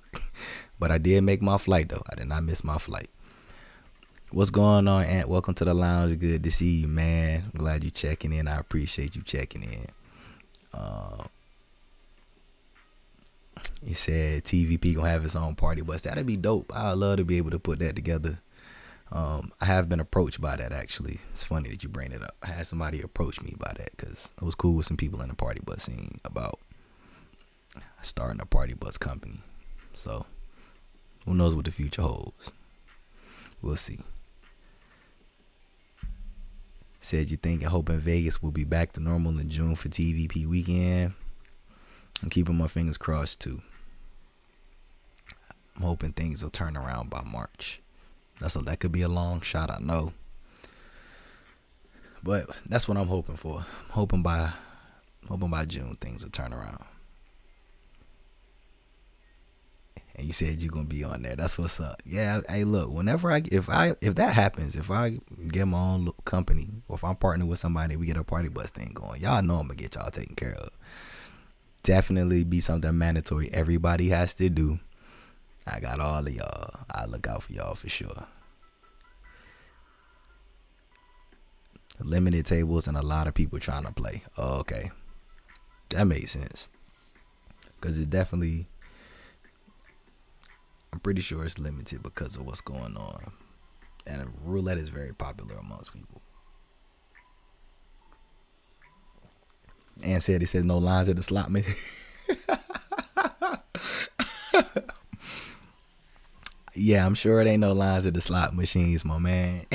But I did make my flight, though. I did not miss my flight. What's going on, Ant? Welcome to the lounge. Good to see you, man. I'm glad you checking in. I appreciate you checking in. He said TVP gonna have his own party bus. That'd be dope. I'd love to be able to put that together. I have been approached by that, actually. It's funny that you bring it up. I had somebody approach me by that because I was cool with some people in the party bus scene about starting a party bus company. So who knows what the future holds? We'll see. Said you think and hoping Vegas will be back to normal in June for TVP Weekend. I'm keeping my fingers crossed too. I'm hoping things will turn around by March. That could be a long shot, I know. But that's what I'm hoping for. I'm hoping by June things will turn around. And you said you're gonna be on there. That's what's up. Yeah. Hey, look. Whenever if that happens, if I get my own company, or if I'm partnering with somebody, we get a party bus thing going. Y'all know I'm gonna get y'all taken care of. Definitely be something mandatory. Everybody has to do. I got all of y'all. I look out for y'all for sure. Limited tables and a lot of people trying to play. Oh, okay, that makes sense. Cause it definitely. I'm pretty sure it's limited because of what's going on. And roulette is very popular amongst people. And said he said no lines at the slot machine. Yeah, I'm sure it ain't no lines at the slot machines, my man.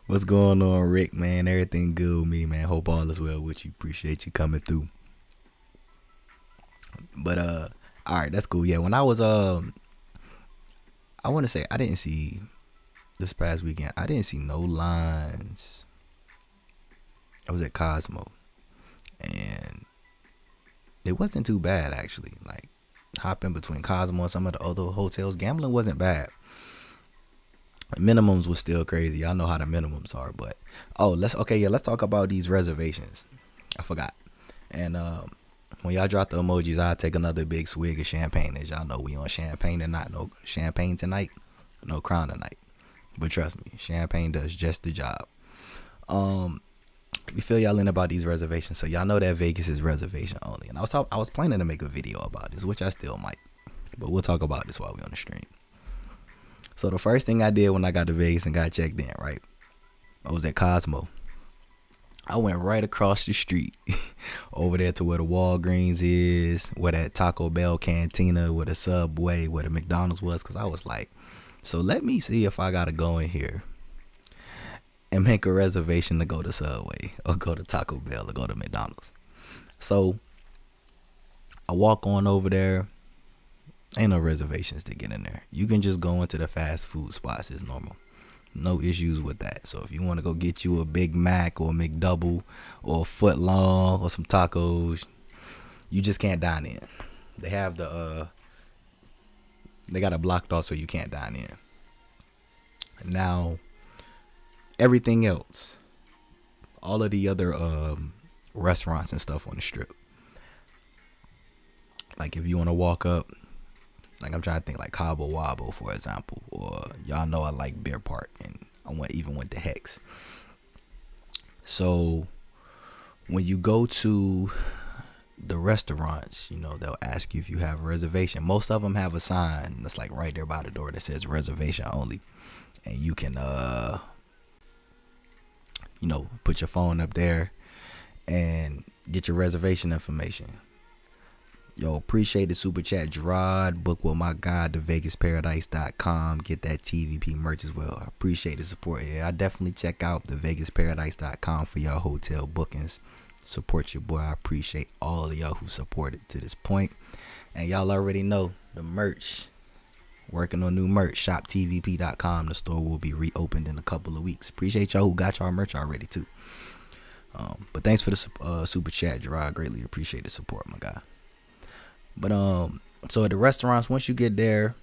What's going on, Rick, man? Everything good with me, man. Hope all is well with you. Appreciate you coming through. But all right, that's cool. Yeah, when I was I want to say I didn't see this past weekend. I didn't see no lines. I was at Cosmo, and it wasn't too bad actually. Like hopping between Cosmo and some of the other hotels, gambling wasn't bad. Minimums was still crazy. Y'all know how the minimums are, but let's talk about these reservations. I forgot. And when y'all drop the emojis, I'll take another big swig of champagne. As y'all know, we on champagne tonight. No champagne tonight, no crown tonight. But trust me, champagne does just the job. We fill y'all in about these reservations, so y'all know that Vegas is reservation only. And I was planning to make a video about this, which I still might, but we'll talk about this while we on the stream. So the first thing I did when I got to Vegas and got checked in, right, I was at Cosmo. I went right across the street over there to where the Walgreens is, where that Taco Bell cantina, where the Subway, where the McDonald's was, because I was like, so let me see if I got to go in here and make a reservation to go to Subway or go to Taco Bell or go to McDonald's. So I walk on over there. Ain't no reservations to get in there. You can just go into the fast food spots as normal. No issues with that. So if you want to go get you a Big Mac or a McDouble or a foot long or some tacos, you just can't dine in. They have they got it blocked off so you can't dine in. Now, everything else, all of the other restaurants and stuff on the strip, like if you want to walk up, like I'm trying to think, like Cabo Wabo, for example, or y'all know I like Bear Park, and I went to Hex. So when you go to the restaurants, they'll ask you if you have a reservation. Most of them have a sign that's like right there by the door that says reservation only, and you can put your phone up there and get your reservation information. Yo, appreciate the super chat, Gerard. Book with my guy, thevegasparadise.com. Get that TVP merch as well. I appreciate the support. Yeah, I definitely check out thevegasparadise.com for y'all hotel bookings. Support your boy. I appreciate all of y'all who supported to this point. And y'all already know the merch. Working on new merch. ShopTVP.com. The store will be reopened in a couple of weeks. Appreciate y'all who got y'all merch already too. But thanks for the super chat, Gerard. Greatly appreciate the support, my guy. But so at the restaurants, once you get there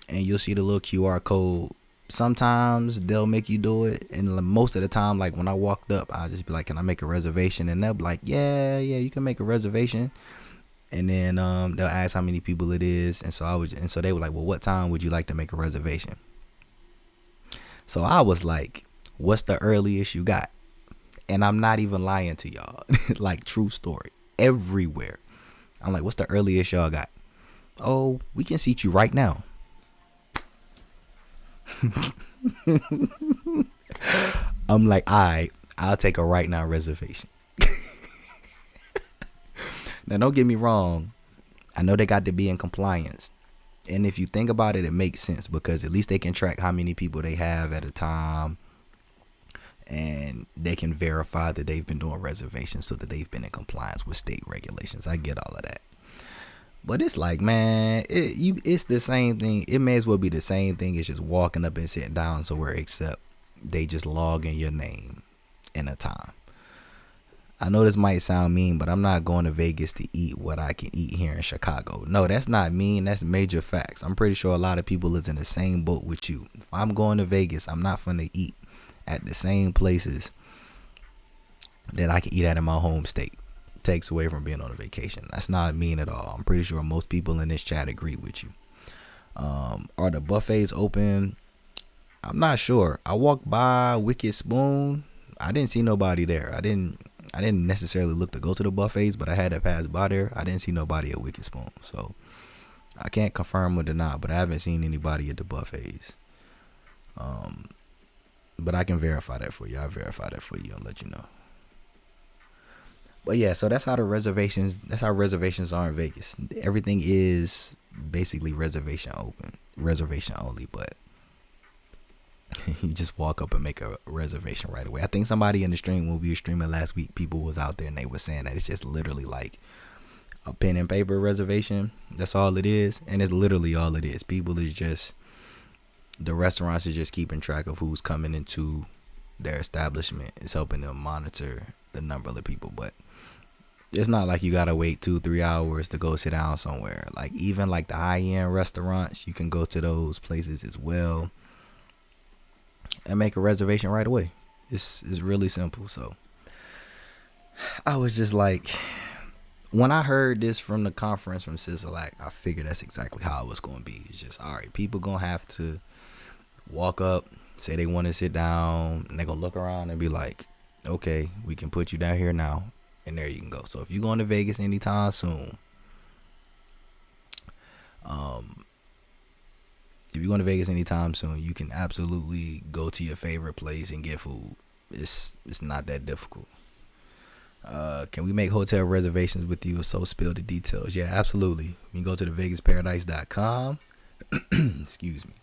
and you'll see the little QR code, sometimes they'll make you do it, and most of the time, like when I walked up, I'll just be like, can I make a reservation? And they'll be like, yeah, you can make a reservation. And then they'll ask how many people it is, and so they were like, well, what time would you like to make a reservation? So I was like, what's the earliest you got? And I'm not even lying to y'all. Like, true story. Everywhere. I'm like, what's the earliest y'all got? Oh, we can seat you right now. I'm like, all right, I'll take a right now reservation. Now, don't get me wrong. I know they got to be in compliance. And if you think about it, it makes sense, because at least they can track how many people they have at a time. And they can verify that they've been doing reservations so that they've been in compliance with state regulations. I get all of that. But it's like, man, it's the same thing. It may as well be the same thing as just walking up and sitting down somewhere, except they just log in your name and a time. I know this might sound mean, but I'm not going to Vegas to eat what I can eat here in Chicago. No, that's not mean. That's major facts. I'm pretty sure a lot of people is in the same boat with you. If I'm going to Vegas, I'm not going to eat at the same places that I can eat at in my home state. It takes away from being on a vacation. That's not mean at all. I'm pretty sure most people in this chat agree with you. Are the buffets open? I'm not sure. I walked by Wicked Spoon. I didn't see nobody there. I didn't necessarily look to go to the buffets, but I had to pass by there. I didn't see nobody at Wicked Spoon, so I can't confirm or deny, but I haven't seen anybody at the buffets. But I can verify that for you. I'll verify that for you and let you know. But yeah, so that's how reservations are in Vegas. Everything is basically reservation only, but you just walk up and make a reservation right away. I think somebody in the stream, when we were streaming last week, people was out there and they were saying that it's just literally like a pen and paper reservation. That's all it is. And it's literally all it is. The restaurants is just keeping track of who's coming into their establishment. It's helping them monitor the number of people, but it's not like you gotta wait 2-3 hours to go sit down somewhere. Like, even like the high-end restaurants, you can go to those places as well and make a reservation right away. It's really simple. So I was just like, when I heard this from the conference from Sizzlack, I figured that's exactly how it was going to be. It's just, all right, people going to have to walk up, say they want to sit down, and they're going to look around and be like, okay, we can put you down here now, and there you can go. So if you're going to Vegas anytime soon, you can absolutely go to your favorite place and get food. It's not that difficult. Can we make hotel reservations with you? So spill the details. Yeah, absolutely. You can go to thevegasparadise.com. Excuse me.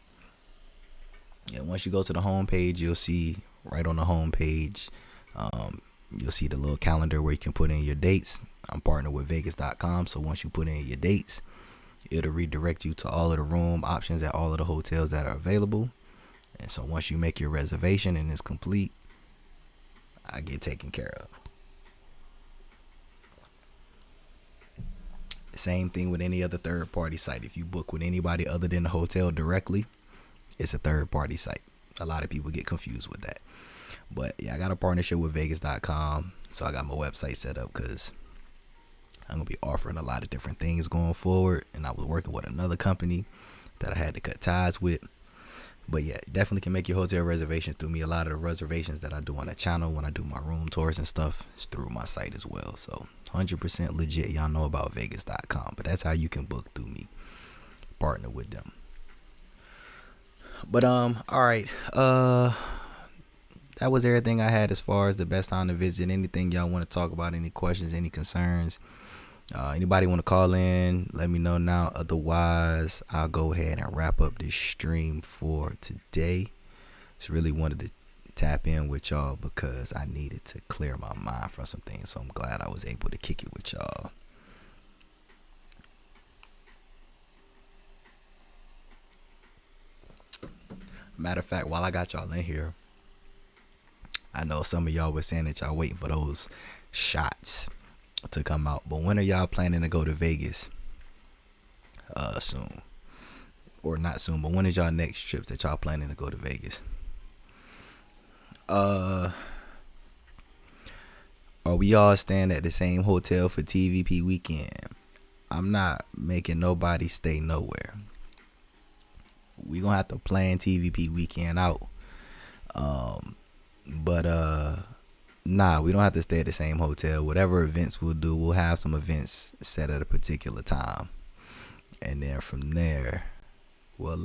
Yeah, once you go to the home page, you'll see right on the home page, you'll see the little calendar where you can put in your dates. I'm partnered with Vegas.com, so once you put in your dates, it'll redirect you to all of the room options at all of the hotels that are available. And so once you make your reservation and it's complete, I get taken care of. Same thing with any other third party site. If you book with anybody other than the hotel directly, it's a third party site. A lot of people get confused with that. But yeah, I got a partnership with Vegas.com. So I got my website set up because I'm going to be offering a lot of different things going forward. And I was working with another company that I had to cut ties with. But yeah, definitely can make your hotel reservations through me. A lot of the reservations that I do on the channel when I do my room tours and stuff is through my site as well. So 100% legit. Y'all know about Vegas.com. But that's how you can book through me. Partner with them. But all right. That was everything I had as far as the best time to visit. Anything y'all want to talk about? Any questions? Any concerns? Anybody want to call in? Let me know now. Otherwise, I'll go ahead and wrap up this stream for today. Just really wanted to tap in with y'all because I needed to clear my mind from some things. So I'm glad I was able to kick it with y'all. Matter of fact, while I got y'all in here, I know some of y'all were saying that y'all waiting for those shots to come out. But when are y'all planning to go to Vegas? Soon. Or not soon, but when is y'all next trip that y'all planning to go to Vegas? Are we all staying at the same hotel for TVP Weekend? I'm not making nobody stay nowhere. We gonna have to plan TVP Weekend out. But nah, we don't have to stay at the same hotel. Whatever events we'll do, we'll have some events set at a particular time, and then from there, we'll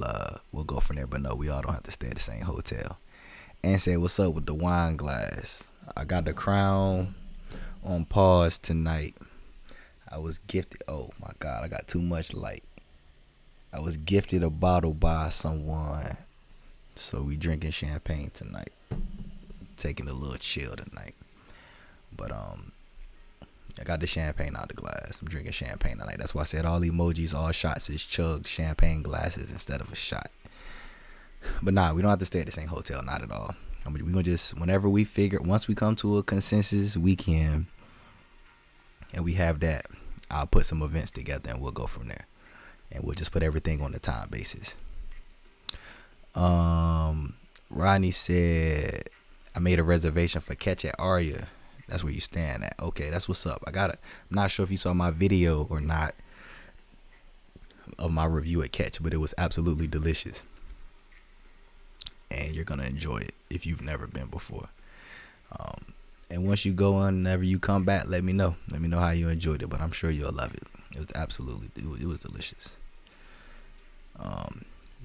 go from there. But no, we all don't have to stay at the same hotel. And say what's up with the wine glass. I got the Crown on pause tonight. I was gifted. Oh my God, I got too much light. I was gifted a bottle by someone, so we drinking champagne tonight. Taking a little chill tonight. But I got the champagne out the glass. I'm drinking champagne tonight. That's why I said all emojis, all shots is chug champagne glasses instead of a shot. But nah, we don't have to stay at the same hotel, not at all. I mean, we're gonna just, whenever we figure, once we come to a consensus weekend and we have that, I'll put some events together and we'll go from there. And we'll just put everything on the time basis. Rodney said, I made a reservation for Catch at Aria. That's where you stand at. Okay, that's what's up. I'm not sure if you saw my video or not of my review at Catch, but it was absolutely delicious. And you're going to enjoy it if you've never been before. And once you go on, whenever you come back, let me know. Let me know how you enjoyed it, but I'm sure you'll love it. It was absolutely, it was delicious.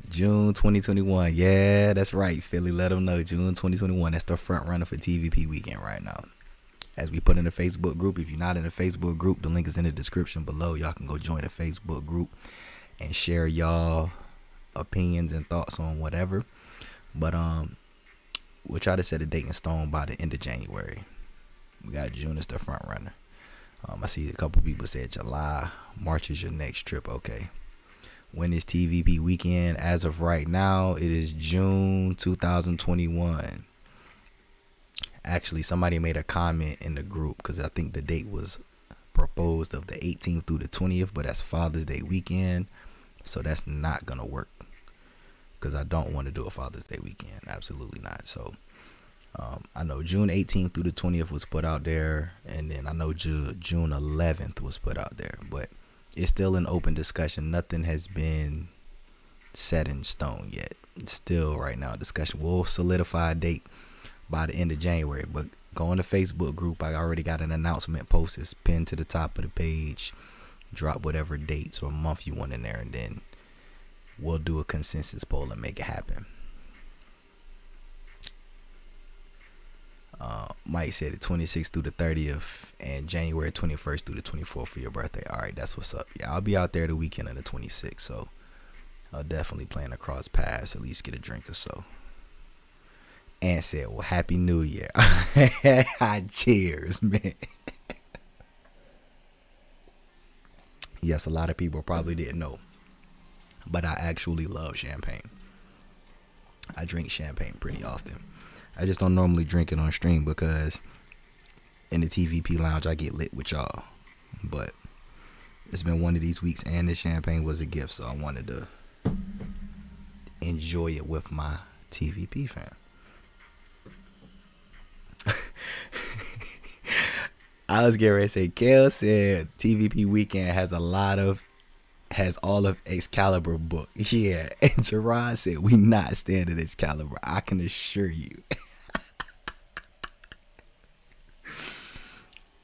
June 2021. Yeah, that's right. Philly, let them know. June 2021. That's the front runner for TVP Weekend right now. As we put in the Facebook group. If you're not in the Facebook group, the link is in the description below. Y'all can go join the Facebook group and share y'all opinions and thoughts on whatever. But we'll try to set a date in stone by the end of January. We got June as the front runner. I see a couple people said July. March is your next trip. Okay. When is TVP Weekend? As of right now, it is June 2021. Actually, somebody made a comment in the group because I think the date was proposed of the 18th through the 20th, but that's Father's Day weekend. So that's not going to work because I don't want to do a Father's Day weekend. Absolutely not. So I know June 18th through the 20th was put out there. And then I know June 11th was put out there. But it's still an open discussion. Nothing has been set in stone yet. It's still right now a discussion. We'll solidify a date by the end of January. But go on the Facebook group. I already got an announcement post. It's pinned to the top of the page. Drop whatever dates or month you want in there. And then we'll do a consensus poll and make it happen. Mike said the 26th through the 30th and January 21st through the 24th for your birthday. All right, that's what's up. Yeah, I'll be out there the weekend of the 26th, so I'll definitely plan to cross paths, at least get a drink or so. And said, well, Happy New Year. Cheers, man. Yes, a lot of people probably didn't know, but I actually love champagne. I drink champagne pretty often. I just don't normally drink it on stream because in the TVP lounge I get lit with y'all. But it's been one of these weeks and the champagne was a gift, so I wanted to enjoy it with my TVP fam. I was getting ready to say, Kel said TVP Weekend has all of Excalibur book. Yeah, and Gerard said we not standing Excalibur. I can assure you.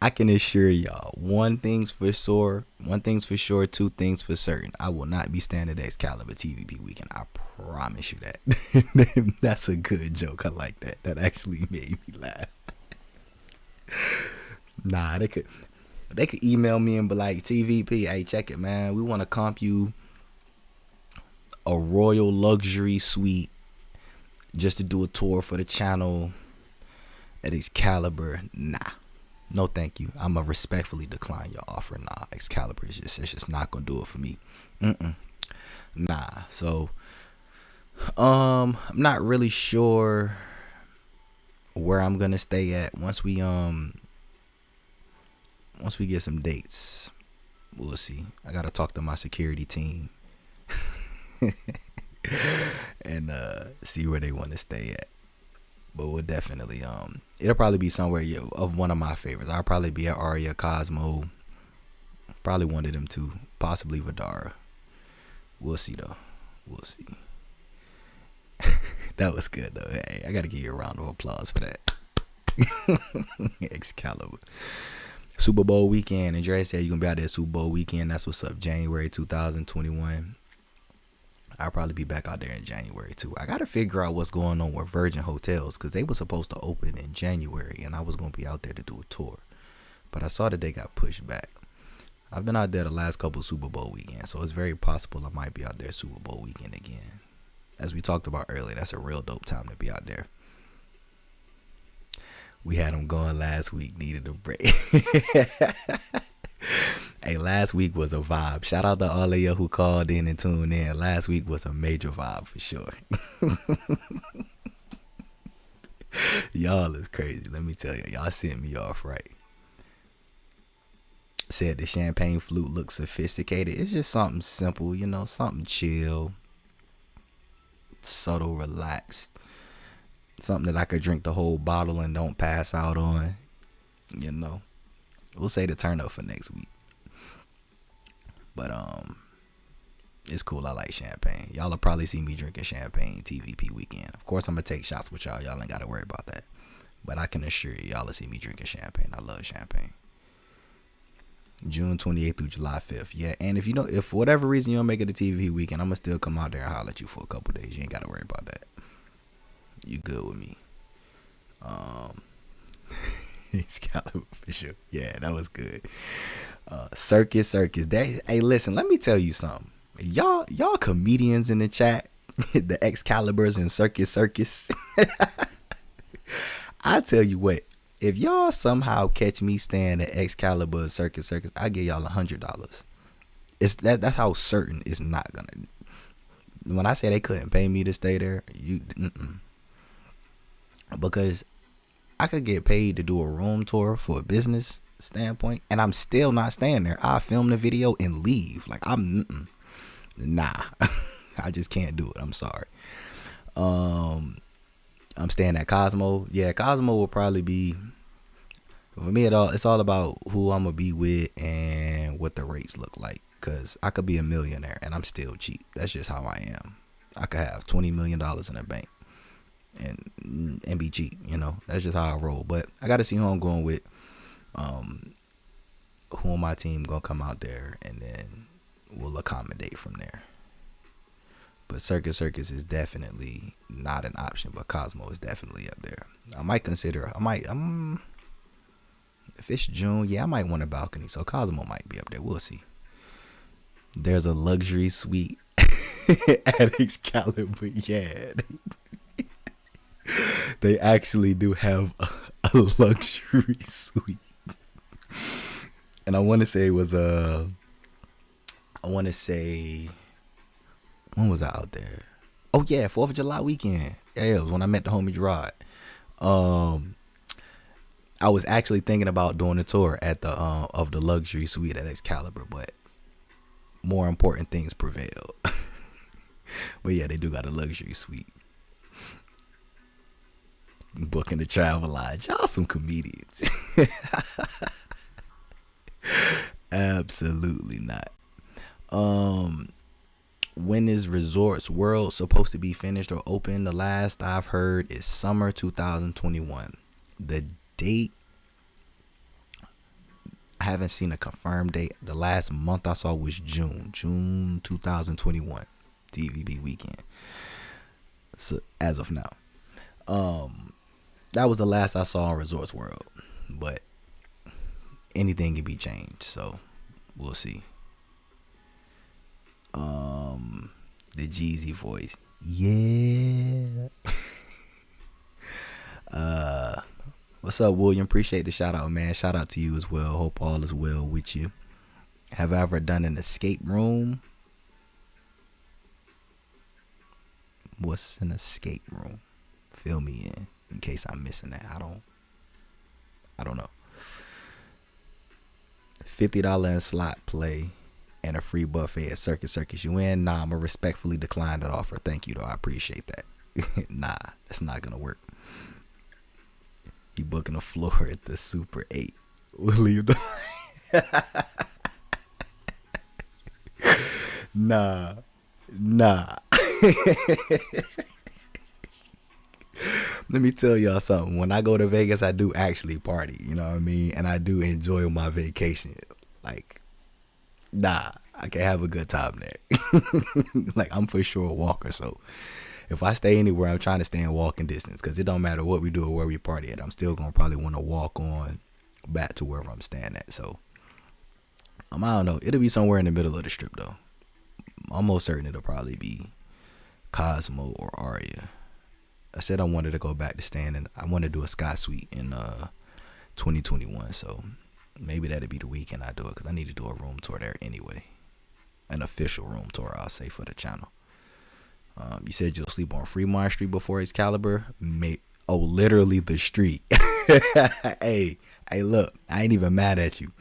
I can assure y'all, one thing's for sure, two things for certain. I will not be standing Excalibur TVP Weekend. I promise you that. That's a good joke. I like that. That actually made me laugh. Nah, they could email me and be like, TVP, hey, check it, man. We want to comp you a royal luxury suite just to do a tour for the channel at Excalibur. Nah, no thank you. I'm gonna respectfully decline your offer. Nah, Excalibur is just not gonna do it for me. Nah. So I'm not really sure where I'm gonna stay at once we get some dates. We'll see. I gotta talk to my security team and see where they want to stay at. But we'll definitely it'll probably be somewhere of one of my favorites. I'll probably be at Aria, Cosmo, probably one of them two, possibly Vidara. We'll see though. We'll see. That was good though. Hey, I gotta give you a round of applause for that. Excalibur. Super Bowl weekend. And Dre said you're gonna be out there Super Bowl weekend. That's what's up. January 2021. I'll probably be back out there in January too. I gotta figure out what's going on with Virgin Hotels because they were supposed to open in January and I was gonna be out there to do a tour, but I saw that they got pushed back. I've been out there the last couple Super Bowl weekends, so it's very possible I might be out there Super Bowl weekend again. As we talked about earlier, that's a real dope time to be out there. We had them going last week, needed a break. Hey, last week was a vibe. Shout out to all of you who called in and tuned in. Last week was a major vibe for sure. Y'all is crazy. Let me tell you, y'all sent me off right. Said the champagne flute looks sophisticated. It's just something simple, something chill, subtle, relaxed. Something that I could drink the whole bottle and don't pass out on. We'll say the turn up for next week. But it's cool. I like champagne. Y'all will probably see me drinking champagne TVP weekend. Of course, I'm gonna take shots with y'all. Y'all ain't gotta worry about that. But I can assure you, y'all will see me drinking champagne. I love champagne. June 28th through July 5th. Yeah, and if for whatever reason you don't make it to TVP weekend, I'm gonna still come out there and holler at you for a couple days. You ain't gotta worry about that. You good with me? Excalibur for sure. Yeah, that was good. Circus. Hey, listen, let me tell you something. Y'all comedians in the chat, the Excaliburs and Circus. I tell you what, if y'all somehow catch me staying at Excalibur Circus, I give y'all $100. That's how certain it's not gonna. When I say they couldn't pay me to stay there, because I could get paid to do a room tour for a business standpoint, and I'm still not staying there. I film the video and leave. Like nah. I just can't do it. I'm sorry. I'm staying at Cosmo. Yeah, Cosmo will probably be, for me, it's all about who I'm gonna be with and what the rates look like. Cause I could be a millionaire and I'm still cheap. That's just how I am. I could have $20 million in the bank and be cheap. That's just how I roll. But I got to see who I'm going with. Who on my team gonna come out there, and then we'll accommodate from there. But Circus is definitely not an option, but Cosmo is definitely up there. I might consider. If it's June, yeah, I might want a balcony, so Cosmo might be up there. We'll see. There's a luxury suite at Excalibur. Yeah, they actually do have a luxury suite. And I want to say it was when was I out there? Oh yeah, 4th of July weekend. Yeah, it was when I met the homie Gerard. I was actually thinking about doing a tour at the of the luxury suite at Excalibur, but more important things prevailed. But yeah, they do got a luxury suite. Booking the travel lodge. Y'all some comedians. Absolutely not. When is Resorts World supposed to be finished or open? The last I've heard is summer 2021. The date, I haven't seen a confirmed date. The last month I saw was June 2021. TVP Weekend. So as of now, that was the last I saw on Resorts World, but anything can be changed, so we'll see. The Jeezy voice, yeah. What's up, William? Appreciate the shout out, man. Shout out to you as well. Hope all is well with you. Have I ever done an escape room? What's an escape room? Fill me in case I'm missing that. I don't know. $50 in slot play and a free buffet at Circus You in? Nah, I'ma respectfully decline that offer. Thank you though. I appreciate that. Nah, that's not gonna work. You booking a floor at the Super 8. We'll leave the Nah. Let me tell y'all something. When I go to Vegas, I do actually party, you know what I mean? And I do enjoy my vacation. Like, nah, I can have a good time there. Like, I'm for sure a walker, so if I stay anywhere, I'm trying to stay in walking distance, because it don't matter what we do or where we party at. I'm still going to probably want to walk on back to wherever I'm staying at. So, I don't know. It'll be somewhere in the middle of the strip, though. I'm almost certain it'll probably be Cosmo or Aria. I said I wanted to go back to staying in. I want to do a Sky Suite in 2021. So maybe that'll be the weekend I do it, because I need to do a room tour there anyway. An official room tour, I'll say, for the channel. You said you'll sleep on Fremont Street before Excalibur. Literally the street. Hey, look, I ain't even mad at you.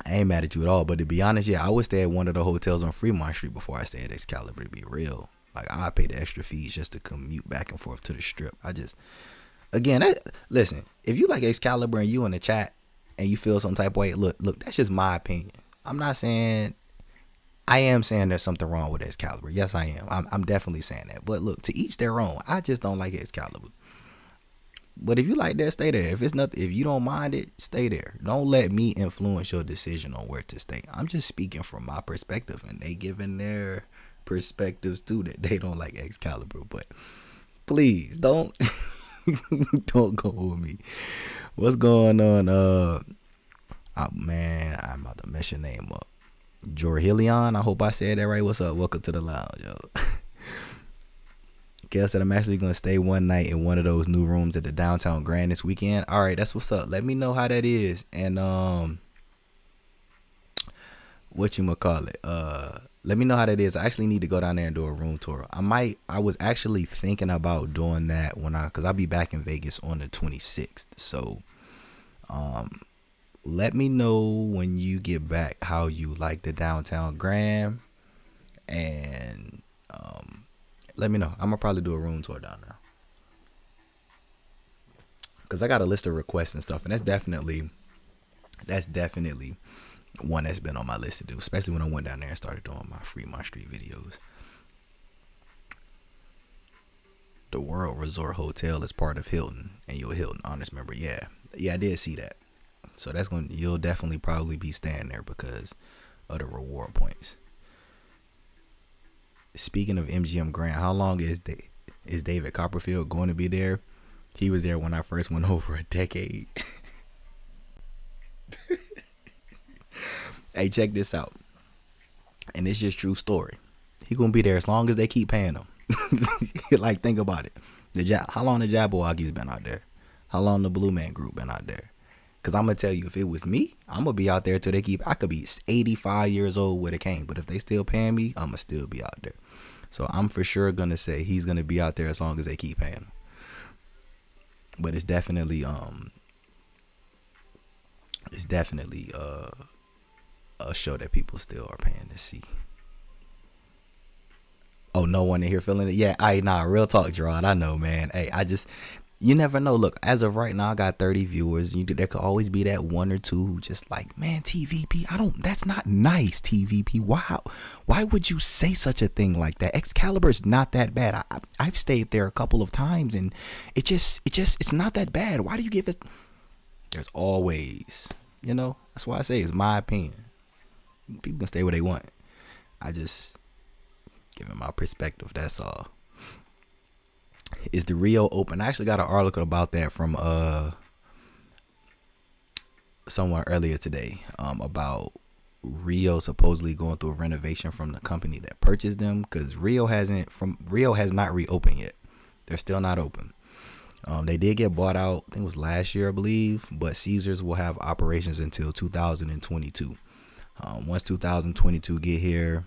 I ain't mad at you at all. But to be honest, yeah, I would stay at one of the hotels on Fremont Street before I stay at Excalibur, to be real. Like, I pay the extra fees just to commute back and forth to the strip. Listen, if you like Excalibur and you in the chat and you feel some type of way, look, that's just my opinion. I am saying there's something wrong with Excalibur. Yes, I am. I'm definitely saying that. But look, to each their own. I just don't like Excalibur. But if you like that, stay there. If you don't mind it, stay there. Don't let me influence your decision on where to stay. I'm just speaking from my perspective, and they giving their perspectives too, that they don't like Excalibur. But please don't don't go with me. What's going on? Man, I'm about to mess your name up. Jorhilion, I hope I said that right. What's up? Welcome to the lounge, yo. Gail said I'm actually gonna stay one night in one of those new rooms at the Downtown Grand this weekend. All right, that's what's up. Let me know how that is, and let me know how that is. I actually need to go down there and do a room tour. I was actually thinking about doing that because I'll be back in Vegas on the 26th. So, let me know when you get back how you like the Downtown Grand, and let me know. I'm gonna probably do a room tour down there, because I got a list of requests and stuff, and that's definitely one that's been on my list to do, especially when I went down there and started doing my Fremont Street videos. The World Resort Hotel is part of Hilton, and you're a Hilton Honors member. Yeah, I did see that. So you'll definitely probably be staying there because of the reward points. Speaking of MGM Grand, how long is David Copperfield going to be there? He was there when I first went over a decade. Hey, check this out. And it's just true story. He gonna be there as long as they keep paying him. Like, think about it. How long the Jabberwockies been out there? How long the Blue Man Group been out there? Because I'm going to tell you, if it was me, I'm going to be out there till I could be 85 years old with a cane. But if they still paying me, I'm going to still be out there. So I'm for sure gonna say he's gonna be out there as long as they keep paying him. But it's definitely a show that people still are paying to see. Oh, no one in here feeling it? Yeah, real talk, Gerard. I know, man. Hey, you never know. Look, as of right now, I got 30 viewers. There could always be that one or two who just like, man, TVP, that's not nice, TVP. Wow. Why would you say such a thing like that? Excalibur is not that bad. I've stayed there a couple of times and it's not that bad. Why do you give it? There's always, that's why I say it's my opinion. People can stay where they want. I just giving my perspective. That's all. Is the Rio Open? I actually got an article about that from someone earlier today about Rio supposedly going through a renovation from the company that purchased them, because Rio has not reopened yet. They're still not open. They did get bought out, I think it was last year, I believe, but Caesars will have operations until 2022. Once 2022 get here,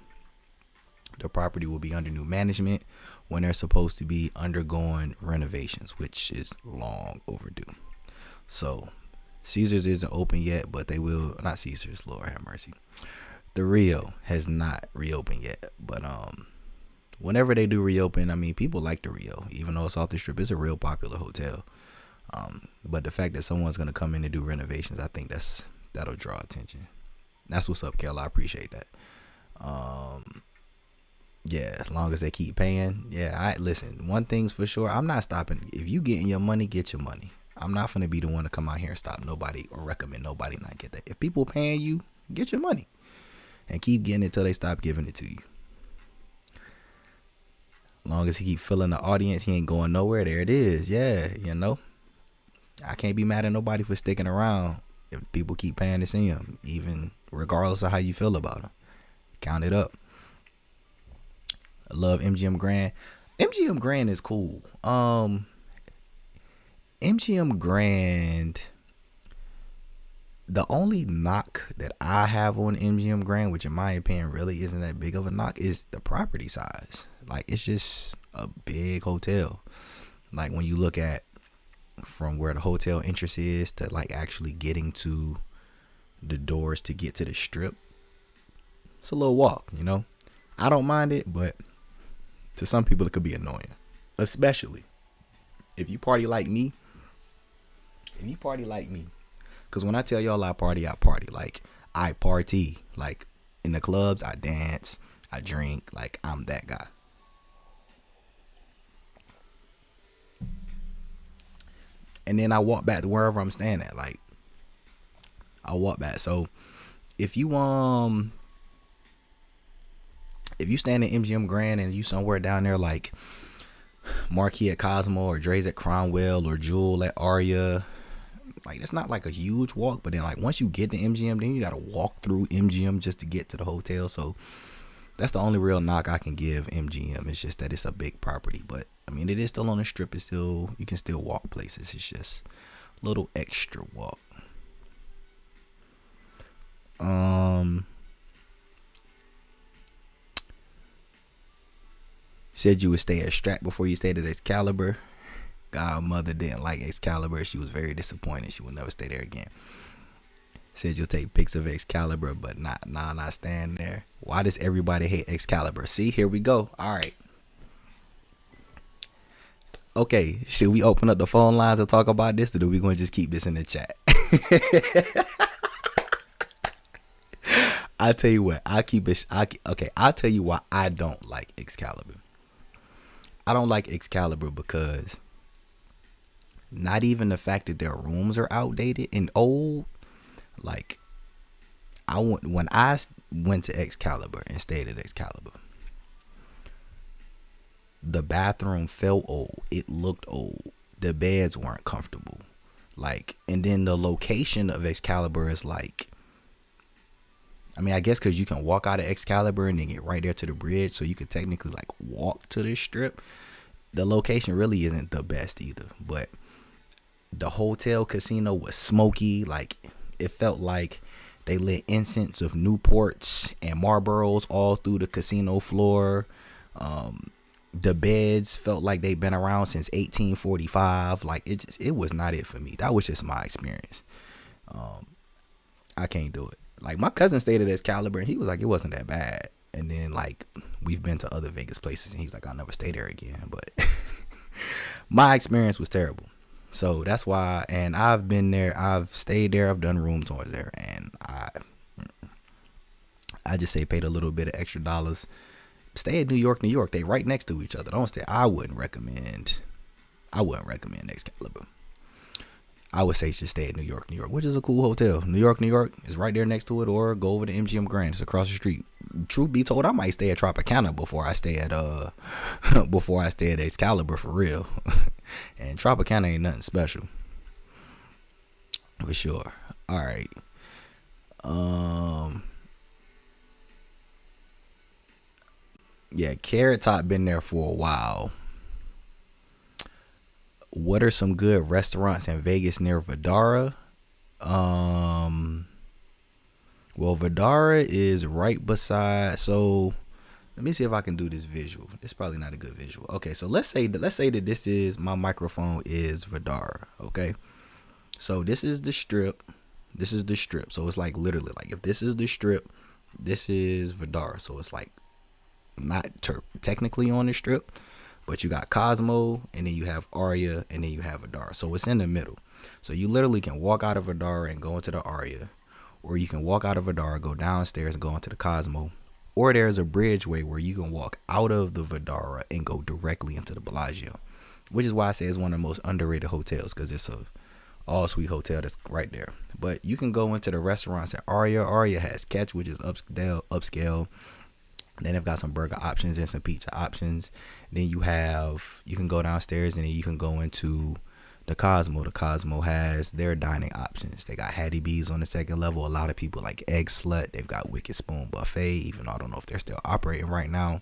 the property will be under new management when they're supposed to be undergoing renovations, which is long overdue. So Caesars isn't open yet, but they will. Not Caesars, Lord have mercy. The Rio has not reopened yet, but whenever they do reopen, I mean, people like the Rio, even though it's off the strip. It's a real popular hotel. But the fact that someone's gonna come in and do renovations, I think that'll draw attention. That's what's up, Kel. I appreciate that. Yeah, as long as they keep paying. Yeah, listen, one thing's for sure, I'm not stopping. If you getting your money, get your money. I'm not gonna be the one to come out here and stop nobody or recommend nobody not get that. If people paying you, get your money and keep getting it till they stop giving it to you. As long as he keep filling the audience, he ain't going nowhere. There it is. Yeah, I can't be mad at nobody for sticking around if people keep paying to see him, even regardless of how you feel about him. Count it up. I love MGM Grand. MGM Grand is cool. MGM Grand, the only knock that I have on MGM Grand, which in my opinion really isn't that big of a knock, is the property size. Like, it's just a big hotel. Like, when you look at from where the hotel entrance is to like actually getting to the doors to get to the strip, it's a little walk, I don't mind it, but to some people it could be annoying, especially if you party like me. Because when I tell y'all I party. Like, I party. Like, in the clubs, I dance, I drink. Like, I'm that guy. And then I walk back to wherever I'm staying at. Like, I walk back. So if you stand in MGM Grand and you somewhere down there like Marquee at Cosmo or Dre's at Cromwell or Jewel at Aria, like, it's not like a huge walk, but then like once you get to MGM, then you gotta walk through MGM just to get to the hotel. So that's the only real knock I can give MGM. It's just that it's a big property, but I mean, it is still on the strip. It's still, you can still walk places. It's just a little extra walk. Said you would stay at Strat before you stayed at Excalibur. Godmother didn't like Excalibur. She was very disappointed. She will never stay there again. Said you'll take pics of Excalibur, but not staying there. Why does everybody hate Excalibur? See, here we go. All right. Okay, should we open up the phone lines and talk about this, or are we going to just keep this in the chat? I'll tell you what. I'll tell you why I don't like Excalibur. I don't like Excalibur because not even the fact that their rooms are outdated and old. Like, when I went to Excalibur and stayed at Excalibur, the bathroom felt old. It looked old. The beds weren't comfortable. Like, and then the location of Excalibur is like, I mean, I guess because you can walk out of Excalibur and then get right there to the bridge, so you could technically like walk to the strip. The location really isn't the best either, but the hotel casino was smoky. Like, it felt like they lit incense of Newports and Marlboros all through the casino floor. The beds felt like they've been around since 1845. Like it was not it for me. That was just my experience. I can't do it. Like my cousin stayed at Excalibur and he was like, it wasn't that bad. And then like we've been to other Vegas places and he's like, I'll never stay there again. But my experience was terrible. So that's why, and I've been there, I've stayed there, I've done room tours there, and I just say paid a little bit of extra dollars. Stay at New York, New York. They right next to each other. Don't stay. I wouldn't recommend Excalibur. I would say just stay at New York, New York, which is a cool hotel. New York, New York is right there next to it, or go over to MGM Grand. It's across the street. Truth be told, I might stay at Tropicana before I stay at Excalibur for real. And Tropicana ain't nothing special. For sure. All right. Yeah, Carrot Top been there for a while. What are some good restaurants in Vegas near Vidara? Well, Vidara is right beside. So let me see if I can do this visual. It's probably not a good visual. Okay, so let's say that this is my microphone is Vidara. Okay, so this is the strip. This is the strip. So it's like literally like if this is the strip, this is Vidara. So it's like not technically on the strip. But you got Cosmo, and then you have Aria, and then you have Vidara. So it's in the middle. So you literally can walk out of Vidara and go into the Aria. Or you can walk out of Vidara, go downstairs, and go into the Cosmo. Or there's a bridgeway where you can walk out of the Vidara and go directly into the Bellagio. Which is why I say it's one of the most underrated hotels. Because it's a all-suite hotel that's right there. But you can go into the restaurants at Aria. Aria has Catch, which is upscale. Then they've got some burger options and some pizza options. Then you can go downstairs and then you can go into the Cosmo. The Cosmo has their dining options. They got Hattie B's on the second level. A lot of people like Egg Slut. They've got Wicked Spoon Buffet, even though I don't know if they're still operating right now.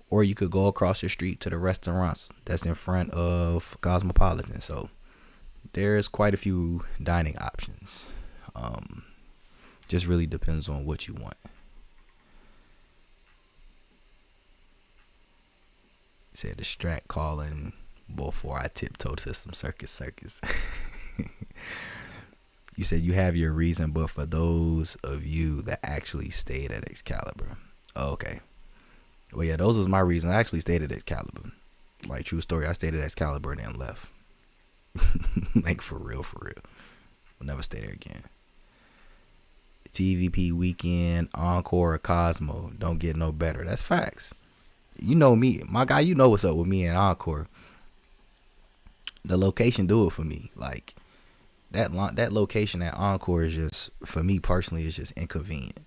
Or you could go across the street to the restaurants that's in front of Cosmopolitan. So there's quite a few dining options. Just really depends on what you want. Said distract calling before I tiptoe to some circus. You said you have your reason, but for those of you that actually stayed at Excalibur. Oh, okay. Well, yeah, those was my reason. I actually stayed at Excalibur. Like, true story, I stayed at Excalibur and then left. Like, for real. We'll never stay there again. TVP Weekend, Encore, Cosmo. Don't get no better. That's facts. You know me, my guy, you know what's up with me and Encore. The location do it for me. Like that location at Encore is just, for me personally, is just inconvenient.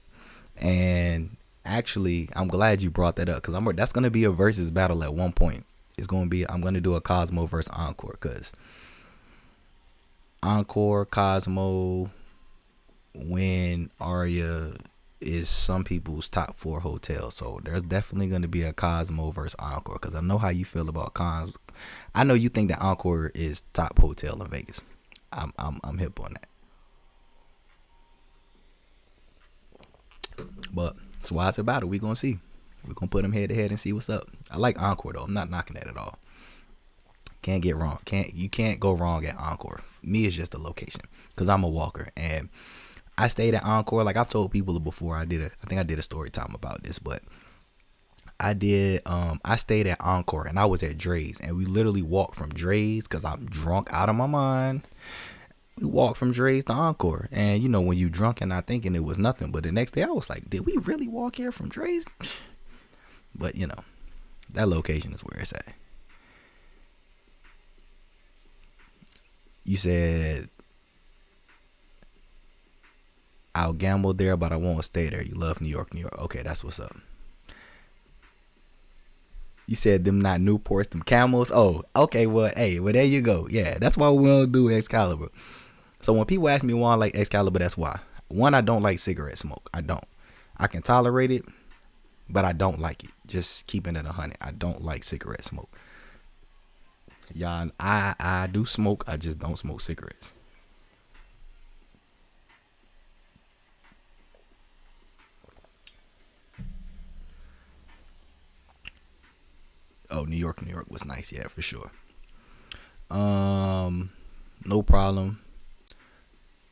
And actually, I'm glad you brought that up because that's gonna be a versus battle at one point. I'm gonna do a Cosmo versus Encore because Encore, Cosmo, when Aria is some people's top 4 hotels. So there's definitely going to be a Cosmo versus Encore because I know how you feel about Cosmo. I know you think that Encore is top hotel in Vegas. I'm hip on that. But that's why it's about it. We're going to see. We're going to put them head to head and see what's up. I like Encore though. I'm not knocking that at all. Can't get wrong. You can't go wrong at Encore. Me, it's just the location because I'm a walker and I stayed at Encore. Like I've told people before, I think I did a story time about this, but I stayed at Encore and I was at Dre's and we literally walked from Dre's because I'm drunk out of my mind. We walked from Dre's to Encore. And you know, when you drunk and not thinking it was nothing, but the next day I was like, did we really walk here from Dre's? But you know, that location is where it's at. You said, I'll gamble there, but I won't stay there. You love New York, New York. Okay, that's what's up. You said them not Newports, them Camels. Oh, okay. Well, hey, well, there you go. Yeah, that's why we don't do Excalibur. So when people ask me why I like Excalibur, that's why. One, I don't like cigarette smoke. I don't. I can tolerate it, but I don't like it. Just keeping it 100. I don't like cigarette smoke. Y'all, I do smoke. I just don't smoke cigarettes. Oh, New York was nice. Yeah, for sure. No problem.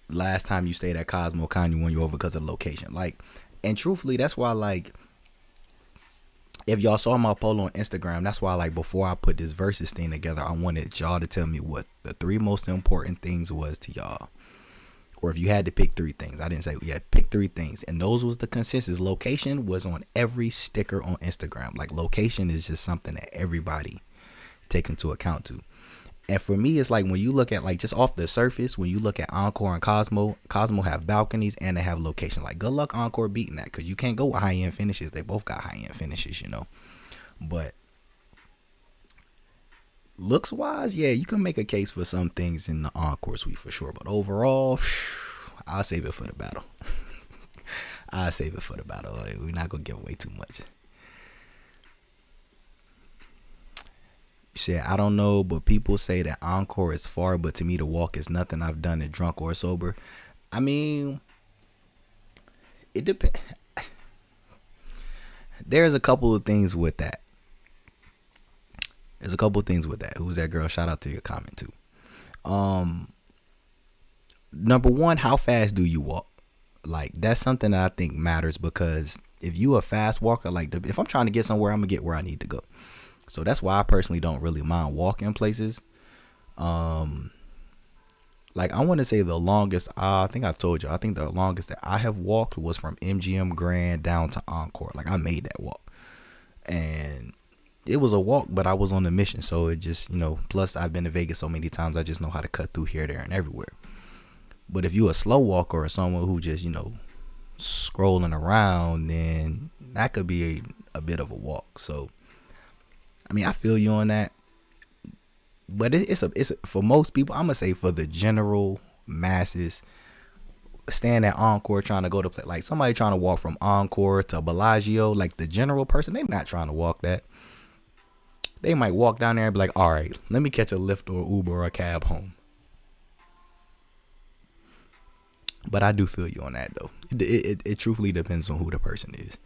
Last time you stayed at Cosmo Kanye won you over because of the location. Like, and truthfully, that's why, like, if y'all saw my poll on Instagram, that's why, like, before I put this versus thing together, I wanted y'all to tell me what the 3 most important things was to y'all. Or if you had to pick 3 things. I didn't say, yeah, pick 3 things. And those was the consensus. Location was on every sticker on Instagram. Like, location is just something that everybody takes into account too. And for me, it's like when you look at, like, just off the surface, when you look at Encore and Cosmo have balconies and they have location. Like, good luck Encore beating that, because you can't go with high-end finishes. They both got high-end finishes, you know. But looks-wise, yeah, you can make a case for some things in the Encore suite for sure. But overall, I'll save it for the battle. I'll save it for the battle. Like, we're not going to give away too much. Shit, I don't know, but people say that Encore is far, but to me the walk is nothing. I've done it drunk or sober. I mean, it depends. There's a couple of things with that. Who's that girl? Shout out to your comment too. Number one, how fast do you walk? Like, that's something that I think matters, because if you a fast walker, like, if I'm trying to get somewhere, I'm gonna get where I need to go. So that's why I personally don't really mind walking places. Like, I want to say the longest, I think I've told you, I think the longest that I have walked was from MGM Grand down to Encore. Like, I made that walk. And it was a walk, but I was on a mission. So it just, you know, plus I've been to Vegas so many times, I just know how to cut through here, there, and everywhere. But if you a slow walker or someone who just, you know, scrolling around, then that could be a bit of a walk. So, I mean, I feel you on that, but it's for most people. I'm gonna say for the general masses, staying at Encore trying to go to play, like somebody trying to walk from Encore to Bellagio, like the general person, they not trying to walk that. They might walk down there and be like, all right, let me catch a Lyft or Uber or a cab home. But I do feel you on that though. It truthfully depends on who the person is.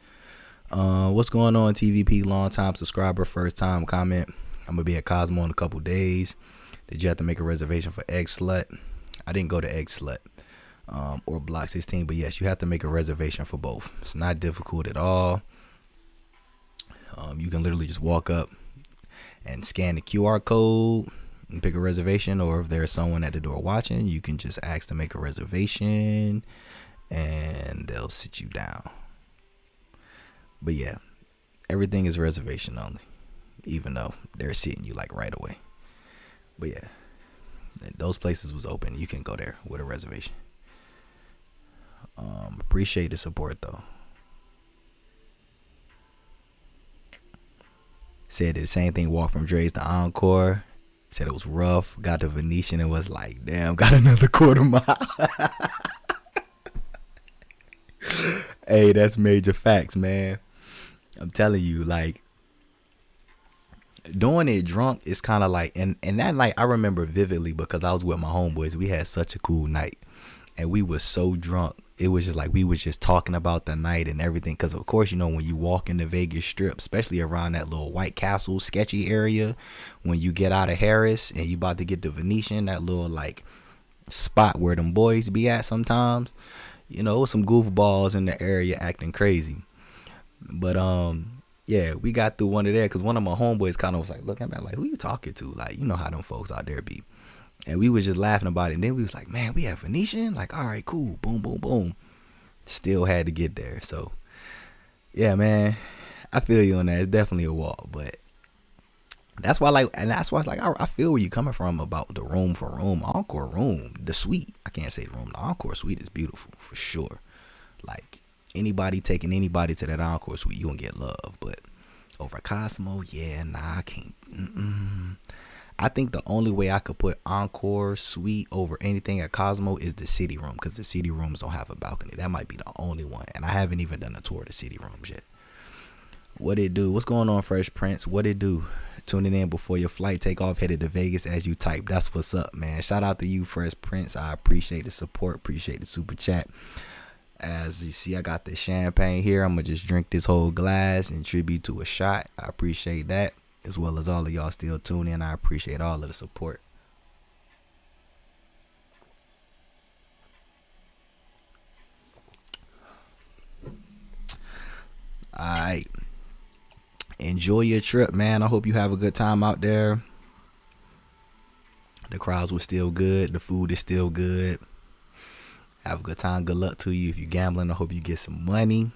What's going on, TVP? Long time subscriber, first time comment. I'm gonna be at Cosmo in a couple days. Did you have to make a reservation for Egg Slut? I didn't go to Egg Slut or Block 16, but yes, you have to make a reservation for both. It's not difficult at all. You can literally just walk up and scan the QR code and pick a reservation, or if there's someone at the door watching, you can just ask to make a reservation and they'll sit you down. But yeah, everything is reservation only, even though they're seating you like right away. But yeah, those places was open. You can go there with a reservation. Appreciate the support though. Said the same thing, walked from Dre's to Encore. Said it was rough. Got to Venetian and was like, damn, got another quarter mile. Hey, that's major facts, man. I'm telling you, like, doing it drunk is kind of like, and that night I remember vividly because I was with my homeboys. We had such a cool night and we were so drunk. It was just like we was just talking about the night and everything. Because, of course, you know, when you walk in the Vegas Strip, especially around that little White Castle sketchy area, when you get out of Harris and you about to get to Venetian, that little, like, spot where them boys be at sometimes, you know, some goofballs in the area acting crazy. But, yeah, we got through one of there because one of my homeboys kind of was like, looking back, like, who you talking to? Like, you know how them folks out there be. And we was just laughing about it. And then we was like, man, we have Venetian? Like, all right, cool. Boom, boom, boom. Still had to get there. So, yeah, man, I feel you on that. It's definitely a walk. But that's why, like, and that's why it's like, I feel where you coming from about the room for room. Encore room, the suite. I can't say the room. The Encore suite is beautiful for sure. Like, anybody taking anybody to that Encore suite, you gonna get love. But over Cosmo, yeah, nah, I can't. I think the only way I could put Encore suite over anything at Cosmo is the city room, because the city rooms don't have a balcony. That might be the only one, and I haven't even done a tour of the city rooms yet. What it do? What's going on, Fresh Prince? What it do? Tuning in before your flight take off, headed to Vegas as you type. That's what's up, man. Shout out to you, Fresh Prince. I appreciate the support. Appreciate the super chat. As you see, I got the champagne here. I'm going to just drink this whole glass in tribute to a shot. I appreciate that. as well as all of y'all still tune in. I appreciate all of the support. Alright. Enjoy your trip, man. I hope you have a good time out there. The crowds were still good. The food is still good. Have a good time. Good luck to you. If you're gambling, I hope you get some money.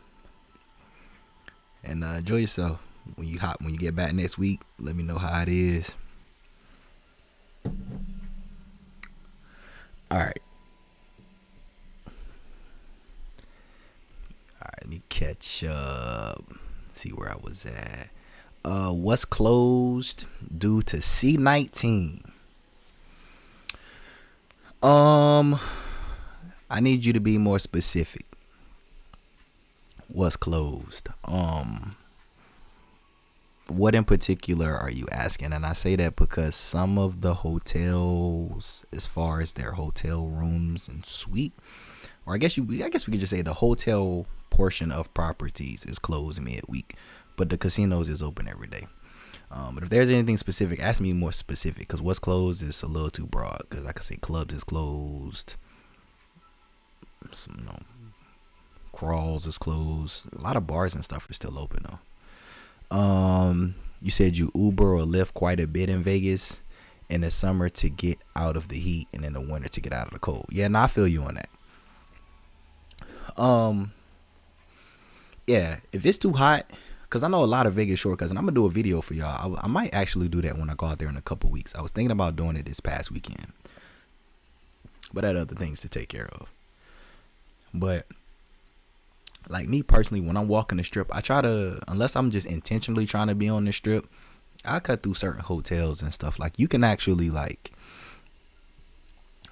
And enjoy yourself. When you get back next week, let me know how it is. Alright. Let me catch up. See where I was at. What's closed due to C-19? I need you to be more specific. What's closed? What in particular are you asking? And I say that because some of the hotels, as far as their hotel rooms and suite, or I guess we could just say the hotel portion of properties is closed midweek, but the casinos is open every day. But if there's anything specific, ask me more specific, because what's closed is a little too broad. Because I could say clubs is closed, crawls is closed. A lot of bars and stuff are still open though. You said you Uber or Lyft quite a bit in Vegas in the summer to get out of the heat, and in the winter to get out of the cold. Yeah, I feel you on that. Yeah, if it's too hot, because I know a lot of Vegas shortcuts, and I'm gonna do a video for y'all. I might actually do that when I go out there in a couple weeks. I was thinking about doing it this past weekend, but I had other things to take care of. But like me personally, when I'm walking the strip, I try to, unless I'm just intentionally trying to be on the strip, I cut through certain hotels and stuff. Like you can actually, like,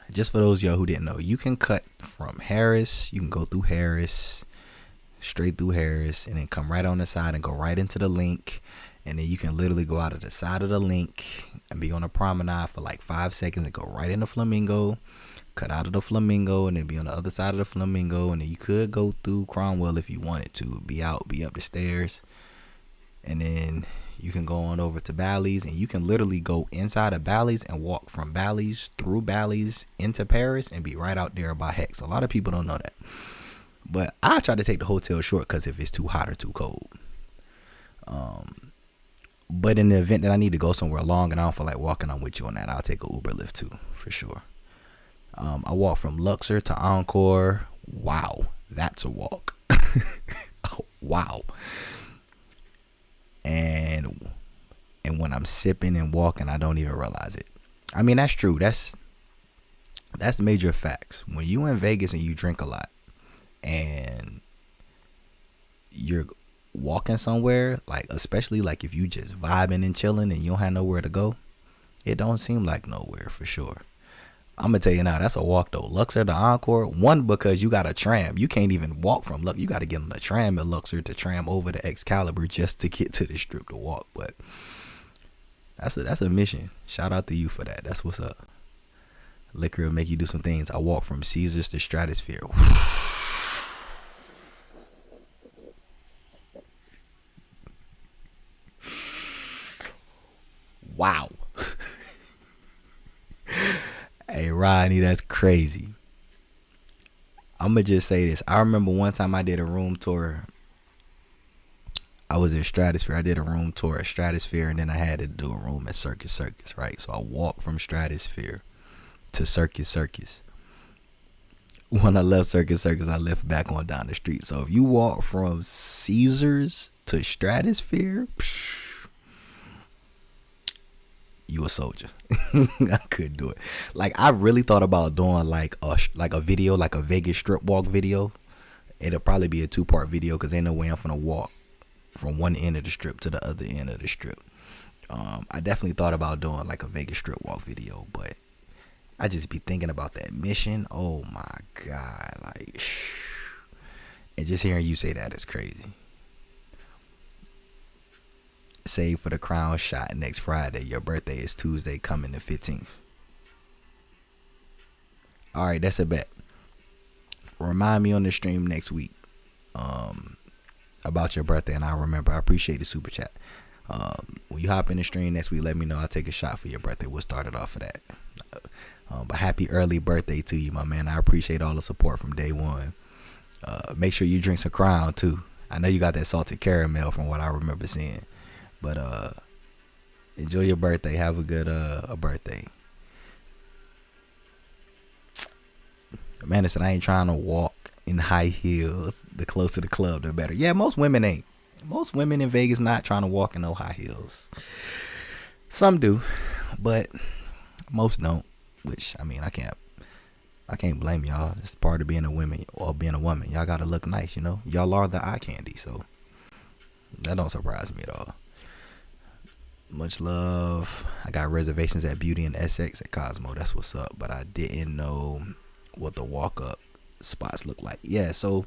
just for those of y'all who didn't know, you can cut from Harris. You can go through Harris, straight through Harris, and then come right on the side and go right into the link. And then you can literally go out of the side of the link and be on a promenade for like 5 seconds and go right into Flamingo, cut out of the Flamingo, and then be on the other side of the Flamingo. And then you could go through Cromwell if you wanted to, be up the stairs. And then you can go on over to Bally's, and you can literally go inside of Bally's and walk from Bally's through Bally's into Paris and be right out there by Hex. A lot of people don't know that. But I try to take the hotel shortcuts if it's too hot or too cold. But in the event that I need to go somewhere long and I don't feel like walking, I'm with you on that. I'll take a Uber Lyft too, for sure. I walk from Luxor to Encore. Wow, that's a walk. Wow. And when I'm sipping and walking, I don't even realize it. I mean, that's true. That's major facts. When you in Vegas and you drink a lot, and you're walking somewhere, like especially like if you just vibing and chilling and you don't have nowhere to go, it don't seem like nowhere, for sure. I'm gonna tell you now, that's a walk though. Luxor to Encore, one, because you got a tram. You can't even walk from Luxor. You got to get on the tram at Luxor to tram over to Excalibur just to get to the strip to walk. But that's a mission. Shout out to you for that. That's what's up. Liquor will make you do some things. I walk from Caesars to Stratosphere. Wow. Hey, Rodney, that's crazy. I'm going to just say this. I remember one time I did a room tour. I was at Stratosphere. I did a room tour at Stratosphere, and then I had to do a room at Circus, right? So I walked from Stratosphere to Circus. When I left Circus, I left back on down the street. So if you walk from Caesars to Stratosphere, you a soldier. I couldn't do it. Like, I really thought about doing like a video, like a Vegas strip walk video. It'll probably be a 2-part video, because ain't no way I'm finna walk from one end of the strip to the other end of the strip. I definitely thought about doing like a Vegas strip walk video, but I just be thinking about that mission. Oh my God. Like, and just hearing you say that is crazy. Save for the crown shot next Friday. Your birthday is Tuesday, coming the 15th. All right, that's a bet. Remind me on the stream next week about your birthday, and I'll remember. I appreciate the super chat. When you hop in the stream next week, let me know. I'll take a shot for your birthday. We'll start it off of that. But happy early birthday to you, my man. I appreciate all the support from day one. Make sure you drink some Crown too. I know you got that salted caramel from what I remember seeing. But enjoy your birthday. Have a good birthday. Man, said I ain't trying to walk in high heels. The closer the club, the better. Yeah, most women ain't. Most women in Vegas not trying to walk in no high heels. Some do, but most don't. Which, I mean, I can't blame y'all. It's part of being a woman or being a woman. Y'all gotta look nice, you know. Y'all are the eye candy, so that don't surprise me at all. Much love. I got reservations at Beauty and Essex at Cosmo. That's what's up. But I didn't know what the walk up spots look like. Yeah, so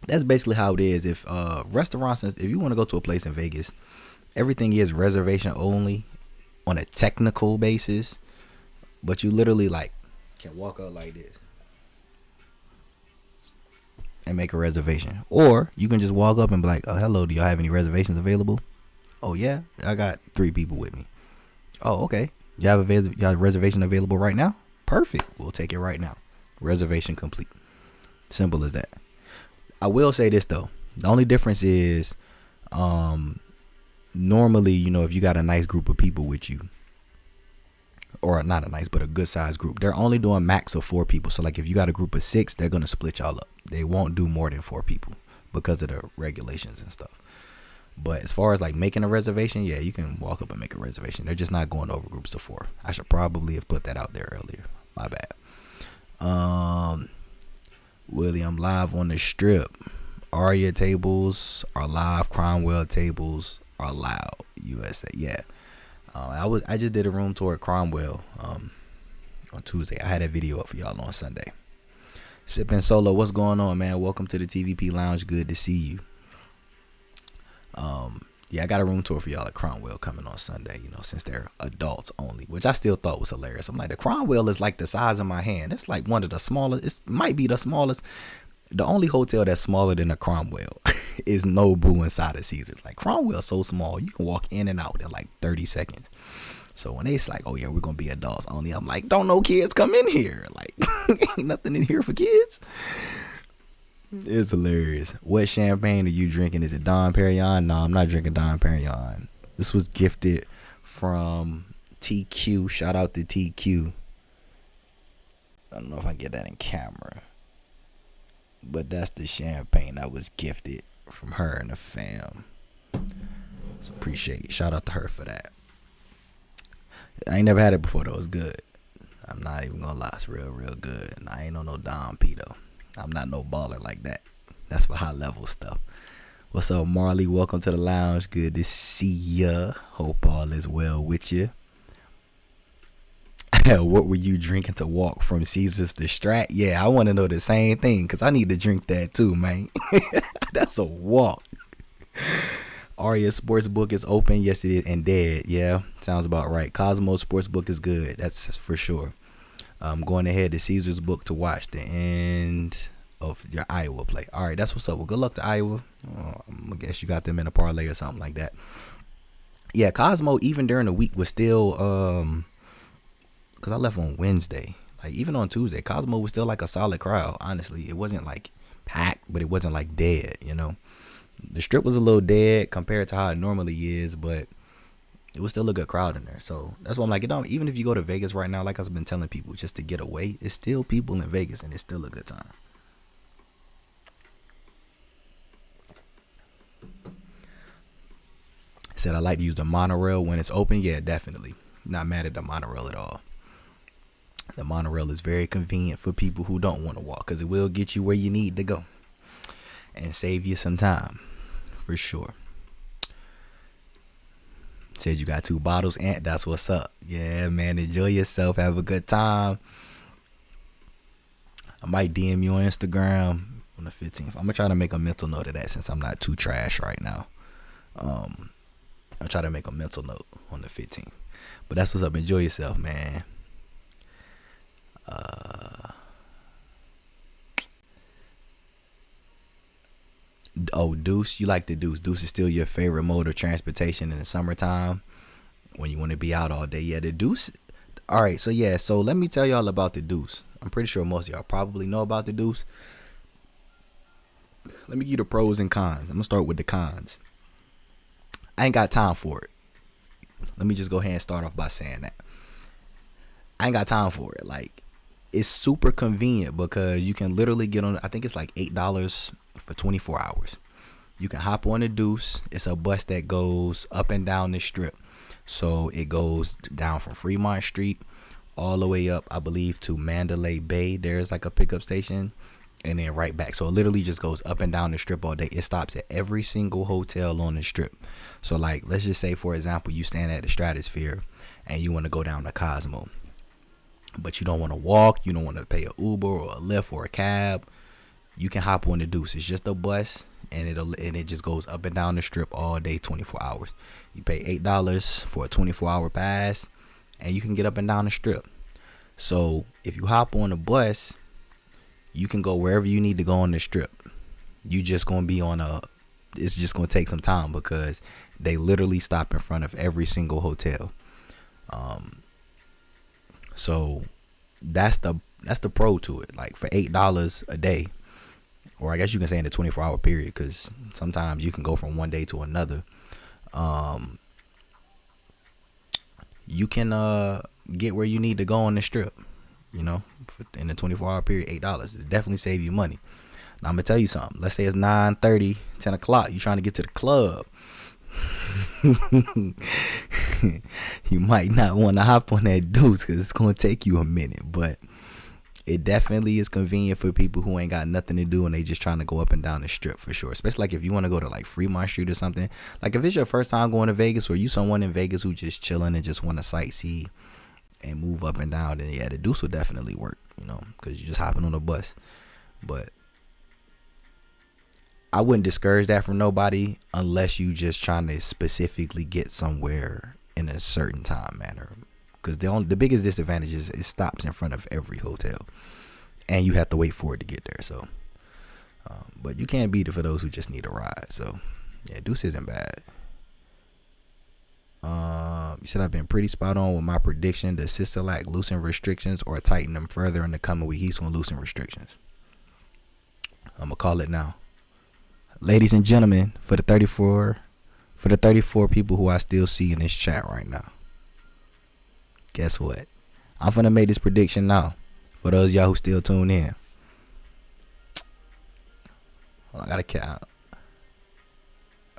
that's basically how it is. If restaurants, if you want to go to a place in Vegas, everything is reservation only on a technical basis, but you literally like can walk up like this and make a reservation, or you can just walk up and be like, oh, hello, do y'all have any reservations available? Oh yeah, I got 3 people with me. Oh, okay, y'all have a reservation available right now? Perfect. We'll take it right now. Reservation complete. Simple as that. I will say this though. The only difference is normally, you know, if you got a nice group of people with you, or not a nice, but a good sized group, they're only doing max of 4 people. So like if you got a group of 6, they're going to split y'all up. They won't do more than 4 people because of the regulations and stuff. But as far as like making a reservation, yeah, you can walk up and make a reservation. They're just not going over groups of 4. I should probably have put that out there earlier. My bad. William, live on the strip. Aria tables are live. Cromwell tables are loud. USA. Yeah. I just did a room tour at Cromwell on Tuesday. I had a video up for y'all on Sunday. Sipping Solo, what's going on, man? Welcome to the TVP Lounge. Good to see you. Yeah, I got a room tour for y'all at Cromwell coming on Sunday, you know, since they're adults only, which I still thought was hilarious. I'm like, the Cromwell is like the size of my hand. It's like one of the smallest. It might be the smallest. The only hotel that's smaller than a Cromwell is Nobu inside of Caesars. Like, Cromwell's so small, you can walk in and out in like 30 seconds. So when it's like, oh yeah, we're going to be adults only, I'm like, don't no kids come in here. Like, ain't nothing in here for kids. It's hilarious. What champagne are you drinking? Is it Dom Perignon? No, I'm not drinking Dom Perignon. This was gifted from TQ. Shout out to TQ. I don't know if I get that in camera, but that's the champagne that was gifted from her and the fam. So appreciate it. Shout out to her for that. I ain't never had it before though. It's good. I'm not even gonna lie. It's real good. And I ain't on no Dom P though. I'm not no baller like that. That's for high level stuff. What's up, Marley? Welcome to the lounge. Good to see ya. Hope all is well with you. What were you drinking to walk from Caesars to Strat? Yeah, I want to know the same thing because I need to drink that too, man. That's a walk. Aria Sportsbook is open. Yes, it is. And dead. Yeah, sounds about right. Cosmo Sportsbook is good. That's for sure. I'm going ahead to Caesars Book to watch the end of your Iowa play. All right, that's what's up. Well, good luck to Iowa. I guess you got them in a parlay or something like that. Yeah, Cosmo, even during the week, was still, because I left on Wednesday. Like, even on Tuesday, Cosmo was still like a solid crowd, honestly. It wasn't like packed, but it wasn't like dead, you know. The strip was a little dead compared to how it normally is, but it was still a good crowd in there. So that's why I'm like, even if you go to Vegas right now, like I've been telling people, just to get away, it's still people in Vegas and it's still a good time. Said I like to use the monorail when it's open. Yeah, definitely. Not mad at the monorail at all. The monorail is very convenient for people who don't want to walk because it will get you where you need to go and save you some time for sure. Said you got 2 bottles, and that's what's up. Yeah, man, enjoy yourself. Have a good time. I might DM you on Instagram on the 15th. I'm gonna try to make a mental note of that since I'm not too trash right now. I'll try to make a mental note on the 15th. But that's what's up. Enjoy yourself, man. Oh, Deuce, you like the Deuce. Deuce is still your favorite mode of transportation in the summertime when you want to be out all day. Yeah, the Deuce. All right, so yeah, so let me tell y'all about the Deuce. I'm pretty sure most of y'all probably know about the Deuce. Let me give you the pros and cons. I'm gonna start with the cons. I ain't got time for it. Let me just go ahead and start off by saying that. I ain't got time for it. Like, it's super convenient because you can literally get on, I think it's like $8 for 24 hours. You can hop on the Deuce. It's a bus that goes up and down the strip. So it goes down from Fremont Street all the way up, I believe, to Mandalay Bay. There's like a pickup station, and then right back. So it literally just goes up and down the strip all day. It stops at every single hotel on the strip. So like, let's just say, for example, you stand at the Stratosphere and you want to go down to Cosmo, but you don't want to walk, you don't want to pay a Uber or a Lyft or a cab. You can hop on the Deuce. It's just a bus, and it just goes up and down the strip all day, 24 hours. You pay $8 for a 24-hour pass, and you can get up and down the strip. So if you hop on the bus, you can go wherever you need to go on the strip. You just gonna be it's just gonna take some time because they literally stop in front of every single hotel. So that's the pro to it. Like, for $8 a day, or I guess you can say in the 24-hour period, because sometimes you can go from one day to another. You can get where you need to go on the strip. You know, in the 24-hour period, $8. It definitely save you money. Now I'm gonna tell you something. Let's say it's 9:30, 10 o'clock. You trying to get to the club. You might not want to hop on that Deuce because it's gonna take you a minute, but it definitely is convenient for people who ain't got nothing to do and they just trying to go up and down the strip, for sure. Especially like if you want to go to like Fremont Street or something. Like if it's your first time going to Vegas, or you someone in Vegas who just chilling and just want to sightsee and move up and down, then yeah, the Deuce will definitely work, you know, because you're just hopping on a bus. But I wouldn't discourage that from nobody unless you just trying to specifically get somewhere in a certain time manner. Because the biggest disadvantage is it stops in front of every hotel, and you have to wait for it to get there. So, but you can't beat it for those who just need a ride. So, yeah, Deuce isn't bad. You said I've been pretty spot on with my prediction. Does Sister-Lac loosen restrictions or tighten them further in the coming week? He's gonna loosen restrictions. I'm gonna call it now, ladies and gentlemen. For the 34 people who I still see in this chat right now, guess what? I'm finna make this prediction now. For those of y'all who still tune in, I gotta count.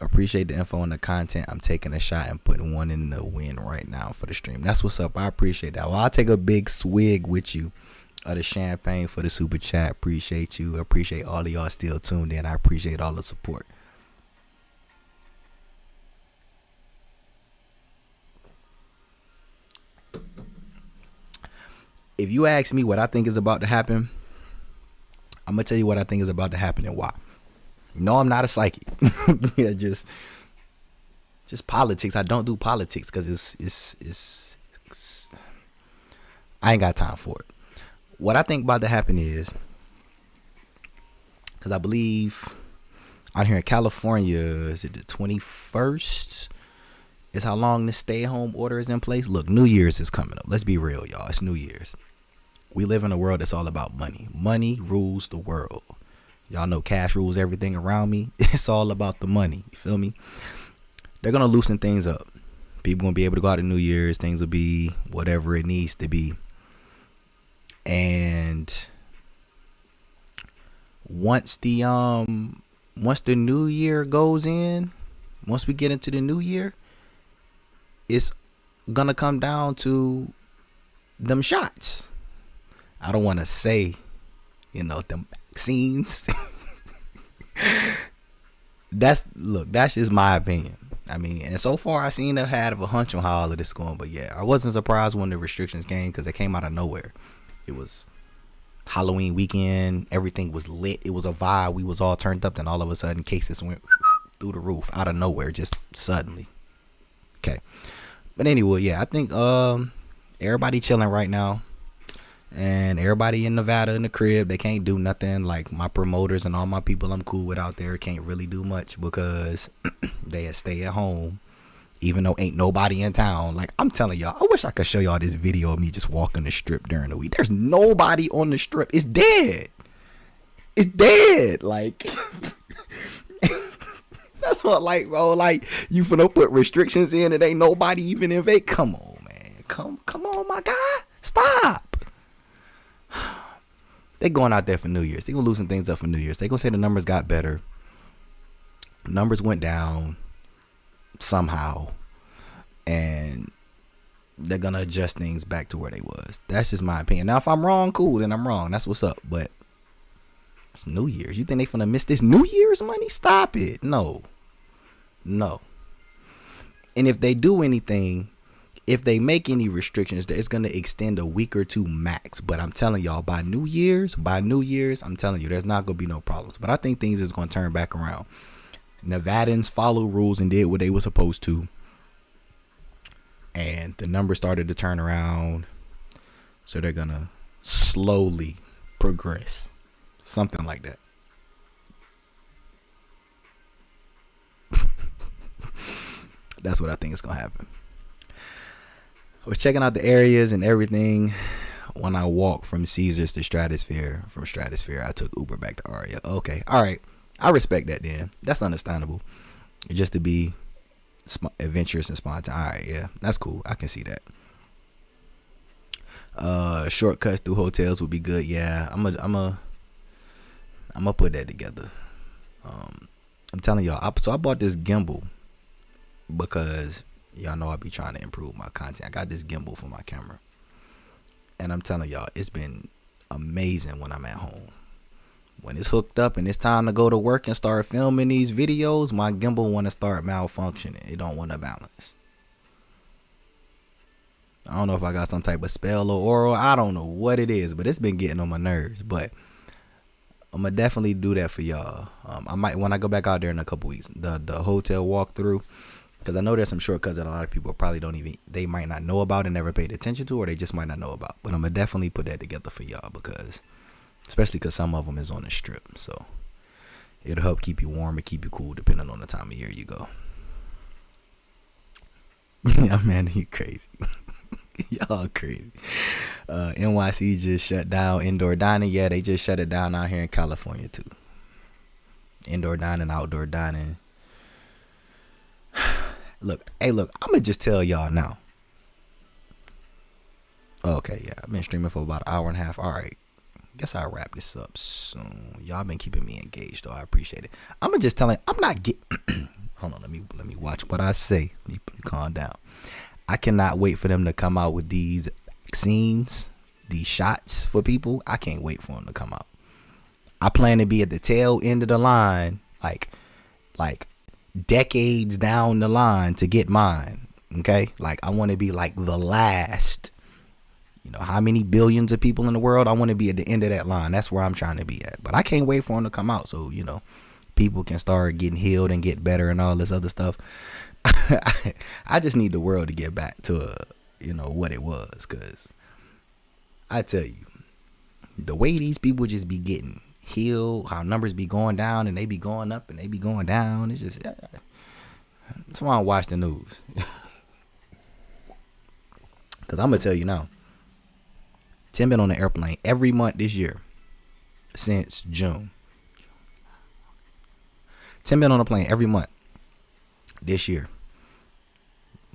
Appreciate the info and the content. I'm taking a shot and putting one in the win right now for the stream. That's what's up. I appreciate that. Well, I'll take a big swig with you of the champagne for the super chat. Appreciate you. Appreciate all of y'all still tuned in. I appreciate all the support. If you ask me what I think is about to happen, I'm gonna tell you what I think is about to happen and why. No, I'm not a psychic. Yeah, just politics. I don't do politics because it's I ain't got time for it. What I think about to happen is, because I believe out here in California, is it the 21st? Is how long the stay-home order is in place. Look, New Year's is coming up. Let's be real, y'all. It's New Year's. We live in a world that's all about money. Money rules the world. Y'all know cash rules everything around me. It's all about the money. You feel me? They're going to loosen things up. People going to be able to go out to New Year's. Things will be whatever it needs to be. And once the new year goes in, once we get into the new year, it's going to come down to them shots. I don't want to say, them vaccines. That's just my opinion. I mean, and so far I seen have had of a hunch on how all of this is going, but yeah, I wasn't surprised when the restrictions came because they came out of nowhere. It was Halloween weekend, everything was lit, it was a vibe, we was all turned up, then all of a sudden cases went through the roof out of nowhere, just suddenly. Okay, but anyway, yeah, I think everybody chilling right now. And everybody in Nevada in the crib, they can't do nothing. Like my promoters and all my people I'm cool with out there can't really do much because they stay at home, even though ain't nobody in town. Like I'm telling y'all, I wish I could show y'all this video of me just walking the strip during the week. There's nobody on the strip. It's dead. It's dead. Like that's what, like, bro, like you finna put restrictions in and ain't nobody even in vape. Come on, man. Come on, my guy. Stop. They going out there for New Year's. They gonna loosen things up for New Year's. They gonna say the numbers got better. Numbers went down somehow, and they're gonna adjust things back to where they was. That's just my opinion. Now, if I'm wrong, cool, then I'm wrong. That's what's up. But it's New Year's. You think they finna miss this New Year's money? Stop it. No. And if they do anything, if they make any restrictions, it's going to extend a week or two max. But I'm telling y'all, by New Year's, I'm telling you, there's not going to be no problems. But I think things is going to turn back around. Nevadans follow rules and did what they were supposed to. And the numbers started to turn around. So they're going to slowly progress. Something like that. That's what I think is going to happen. I was checking out the areas and everything when I walked from Caesars to Stratosphere. From Stratosphere, I took Uber back to Aria. Okay, all right. I respect that then. That's understandable. Just to be adventurous and spontaneous. All right, yeah, that's cool. I can see that. Shortcuts through hotels would be good. Yeah, I'm gonna put that together. I'm telling y'all. So I bought this gimbal because y'all know I be trying to improve my content. I got this gimbal for my camera. And I'm telling y'all, it's been amazing when I'm at home. When it's hooked up and it's time to go to work and start filming these videos, my gimbal want to start malfunctioning. It don't want to balance. I don't know if I got some type of spell or oral. I don't know what it is, but it's been getting on my nerves. But I'm going to definitely do that for y'all. I might, when I go back out there in a couple weeks, the hotel walkthrough. Because I know there's some shortcuts that a lot of people probably don't even, they might not know about and never paid attention to, or they just might not know about. But I'm going to definitely put that together for y'all because, especially because some of them is on the strip. So it'll help keep you warm and keep you cool depending on the time of year you go. Yeah, man, you crazy. Y'all crazy. NYC just shut down indoor dining. Yeah, they just shut it down out here in California too. Indoor dining, outdoor dining. Look, I'm gonna just tell y'all now. Okay, yeah, I've been streaming for about an hour and a half. All right, guess I'll wrap this up soon. Y'all been keeping me engaged, though. I appreciate it. I'm gonna just tell you, I'm not get. Hold on, let me watch what I say. Let me calm down. I cannot wait for them to come out with these vaccines, these shots for people. I can't wait for them to come out. I plan to be at the tail end of the line, like decades down the line to get mine. Okay, like I want to be like the last. You know how many billions of people in the world? I want to be at the end of that line. That's where I'm trying to be at. But I can't wait for them to come out so people can start getting healed and get better and all this other stuff. I just need the world to get back to what it was, because I tell you, the way these people just be getting healed, how numbers be going down and they be going up and they be going down, it's just that's why I watch the news. Because I'm gonna tell you now, Tim been on the airplane every month this year since June. Tim been on a plane every month this year.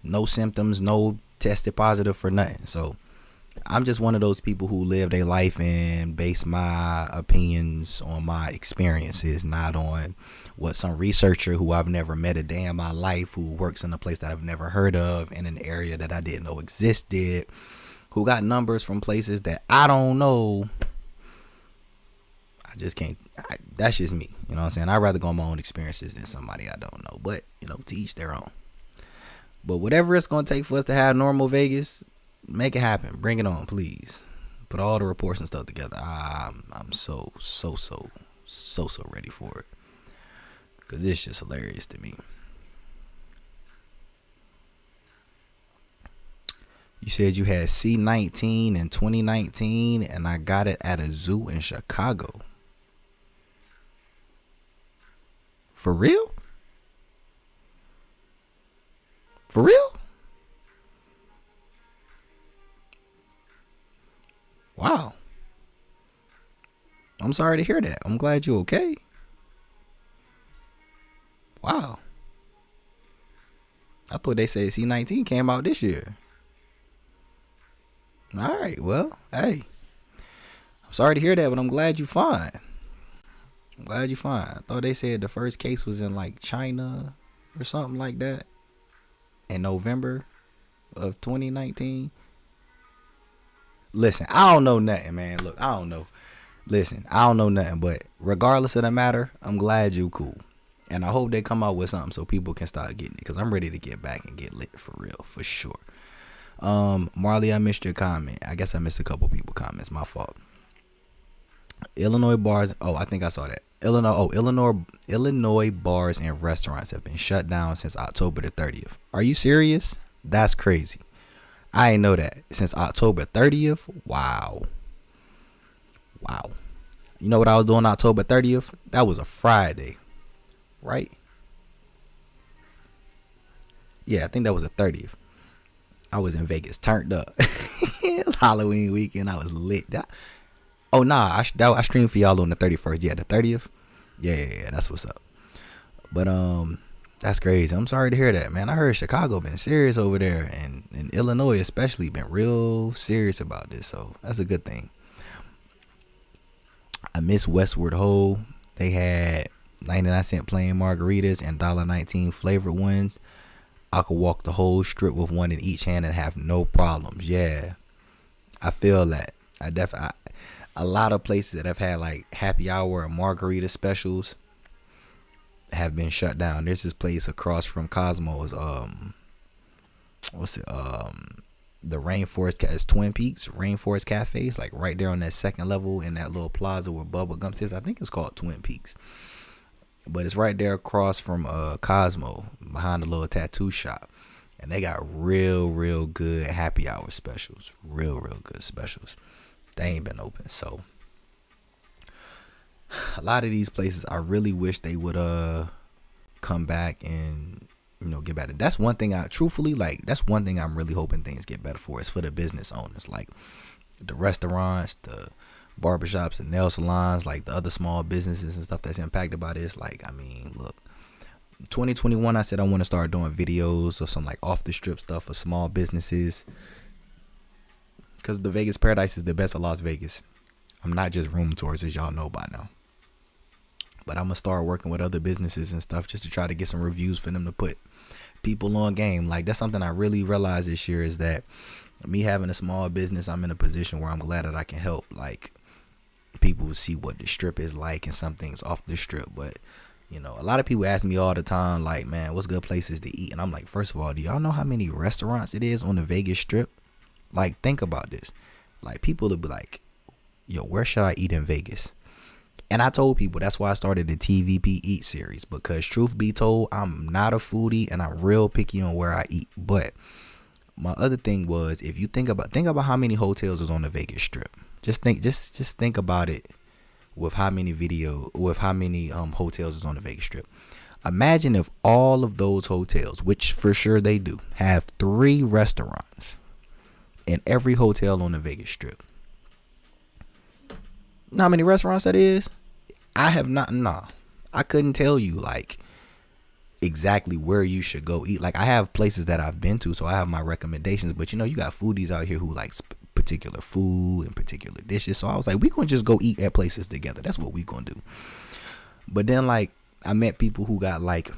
No symptoms, no tested positive for nothing. So I'm just one of those people who live their life and base my opinions on my experiences, not on what some researcher who I've never met a day in my life, who works in a place that I've never heard of, in an area that I didn't know existed, who got numbers from places that I don't know. I just can't. That's just me. You know what I'm saying? I'd rather go on my own experiences than somebody I don't know. But, to each their own. But whatever it's going to take for us to have normal Vegas, make it happen. Bring it on, please. Put all the reports and stuff together. I'm so ready for it. Because it's just hilarious to me. You said you had C19 in 2019, and I got it at a zoo in Chicago. For real? For real? Wow. I'm sorry to hear that. I'm glad you're okay. Wow. I thought they said C19 came out this year. All right. Well, hey. I'm sorry to hear that, but I'm glad you're fine. I'm glad you're fine. I thought they said the first case was in like China or something like that in November of 2019. Listen, I don't know nothing, man. Look, I don't know. Listen, I don't know nothing, but regardless of the matter, I'm glad you cool. And I hope they come out with something so people can start getting it, because I'm ready to get back and get lit for real, for sure. Marley, I missed your comment. I guess I missed a couple people comments. My fault. Illinois bars. Oh, I think I saw that. Illinois bars and restaurants have been shut down since October the 30th. Are you serious? That's crazy. I ain't know that. Since October 30th? Wow. You know what I was doing October 30th? That was a Friday. Right? Yeah, I think that was the 30th. I was in Vegas, turned up. It was Halloween weekend. I was lit. I streamed for y'all on the 31st. Yeah, the 30th. Yeah, that's what's up. But that's crazy. I'm sorry to hear that, man. I heard Chicago been serious over there, and Illinois especially been real serious about this. So that's a good thing. I miss Westward Ho. They had 99-cent plain margaritas and $1.19 flavored ones. I could walk the whole strip with one in each hand and have no problems. Yeah, I feel that. A lot of places that have had like happy hour and margarita specials have been shut down. There's this place across from Cosmo's. The Rainforest. It's Twin Peaks Rainforest Cafe. It's like right there on that second level in that little plaza where Bubba Gum sits. I think it's called Twin Peaks. But it's right there across from Cosmo, behind the little tattoo shop. And they got real good happy hour specials. Real good specials. They ain't been open. So a lot of these places, I really wish they would come back and get better. That's one thing that's one thing I'm really hoping things get better for, is for the business owners, like the restaurants, the barbershops and nail salons, like the other small businesses and stuff that's impacted by this. Like, I mean, look, 2021, I said I want to start doing videos or some like off the strip stuff for small businesses, because the Vegas Paradise is the best of Las Vegas. I'm not just room tours, as y'all know by now. But I'm going to start working with other businesses and stuff just to try to get some reviews for them to put people on game. Like, that's something I really realized this year, is that me having a small business, I'm in a position where I'm glad that I can help, like, people see what the strip is like and some things off the strip. But, a lot of people ask me all the time, like, man, what's good places to eat? And I'm like, first of all, do y'all know how many restaurants it is on the Vegas Strip? Like, think about this. Like, people will be like, yo, where should I eat in Vegas? And I told people that's why I started the TVP Eat series, because truth be told, I'm not a foodie and I'm real picky on where I eat. But my other thing was, if you think about how many hotels is on the Vegas Strip. Just think about it with how many hotels is on the Vegas Strip. Imagine if all of those hotels, which for sure they do, have 3 restaurants in every hotel on the Vegas Strip. You know how many restaurants that is? I couldn't tell you like exactly where you should go eat. Like, I have places that I've been to, so I have my recommendations, but you got foodies out here who like particular food and particular dishes. So I was like, we gonna just go eat at places together. That's what we gonna do. But then, like, I met people who got like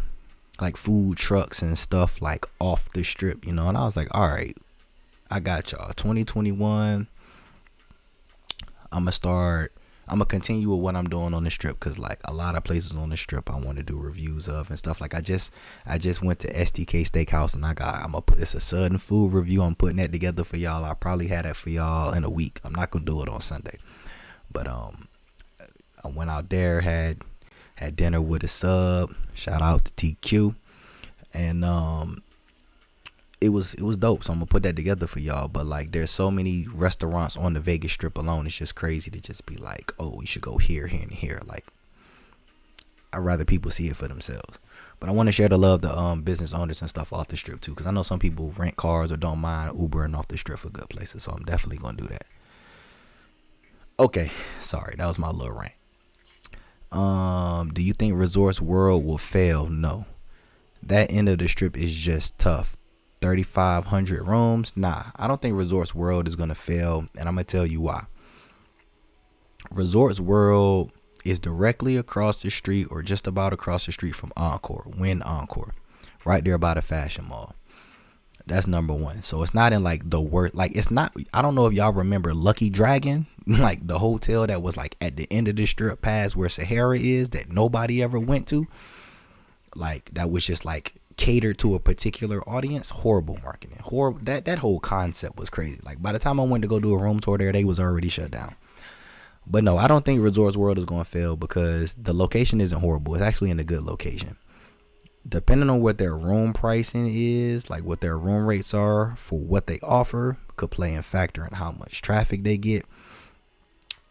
food trucks and stuff like off the strip, and I was like, all right, I got y'all. 2021, I'm gonna continue with what I'm doing on the strip, because like a lot of places on the strip I want to do reviews of and stuff. Like, I just went to STK Steakhouse, and it's a sudden food review. I'm putting that together for y'all. I'll probably have that for y'all in a week. I'm not gonna do it on Sunday, but I went out there, had dinner with a sub. Shout out to TQ, and it was dope. So I'm gonna put that together for y'all. But like, there's so many restaurants on the Vegas Strip alone. It's just crazy to just be like, oh, you should go here, here, and here. Like, I'd rather people see it for themselves. But I want to share the love to business owners and stuff off the strip too, because I know some people rent cars or don't mind Ubering off the strip for good places. So I'm definitely gonna do that. Okay, sorry, that was my little rant. Do you think Resorts World will fail? No. That end of the strip is just tough. 3,500 rooms. Nah, I don't think Resorts World is gonna fail, and I'm gonna tell you why. Resorts World is directly across the street or just about across the street from Encore, Wynn Encore, right there by the Fashion Mall. That's number one. So it's not in like the worst, like it's not, I don't know if y'all remember Lucky Dragon, like the hotel that was like at the end of the strip past where Sahara is that nobody ever went to. Like that was just like catered to a particular audience. Horrible marketing. Horrible. That whole concept was crazy. Like by the time I went to go do a room tour there, they was already shut down. But no, I don't think Resorts World is going to fail because the location isn't horrible. It's actually in a good location. Depending on what their room pricing is, like what their room rates are for what they offer, could play and factor in how much traffic they get.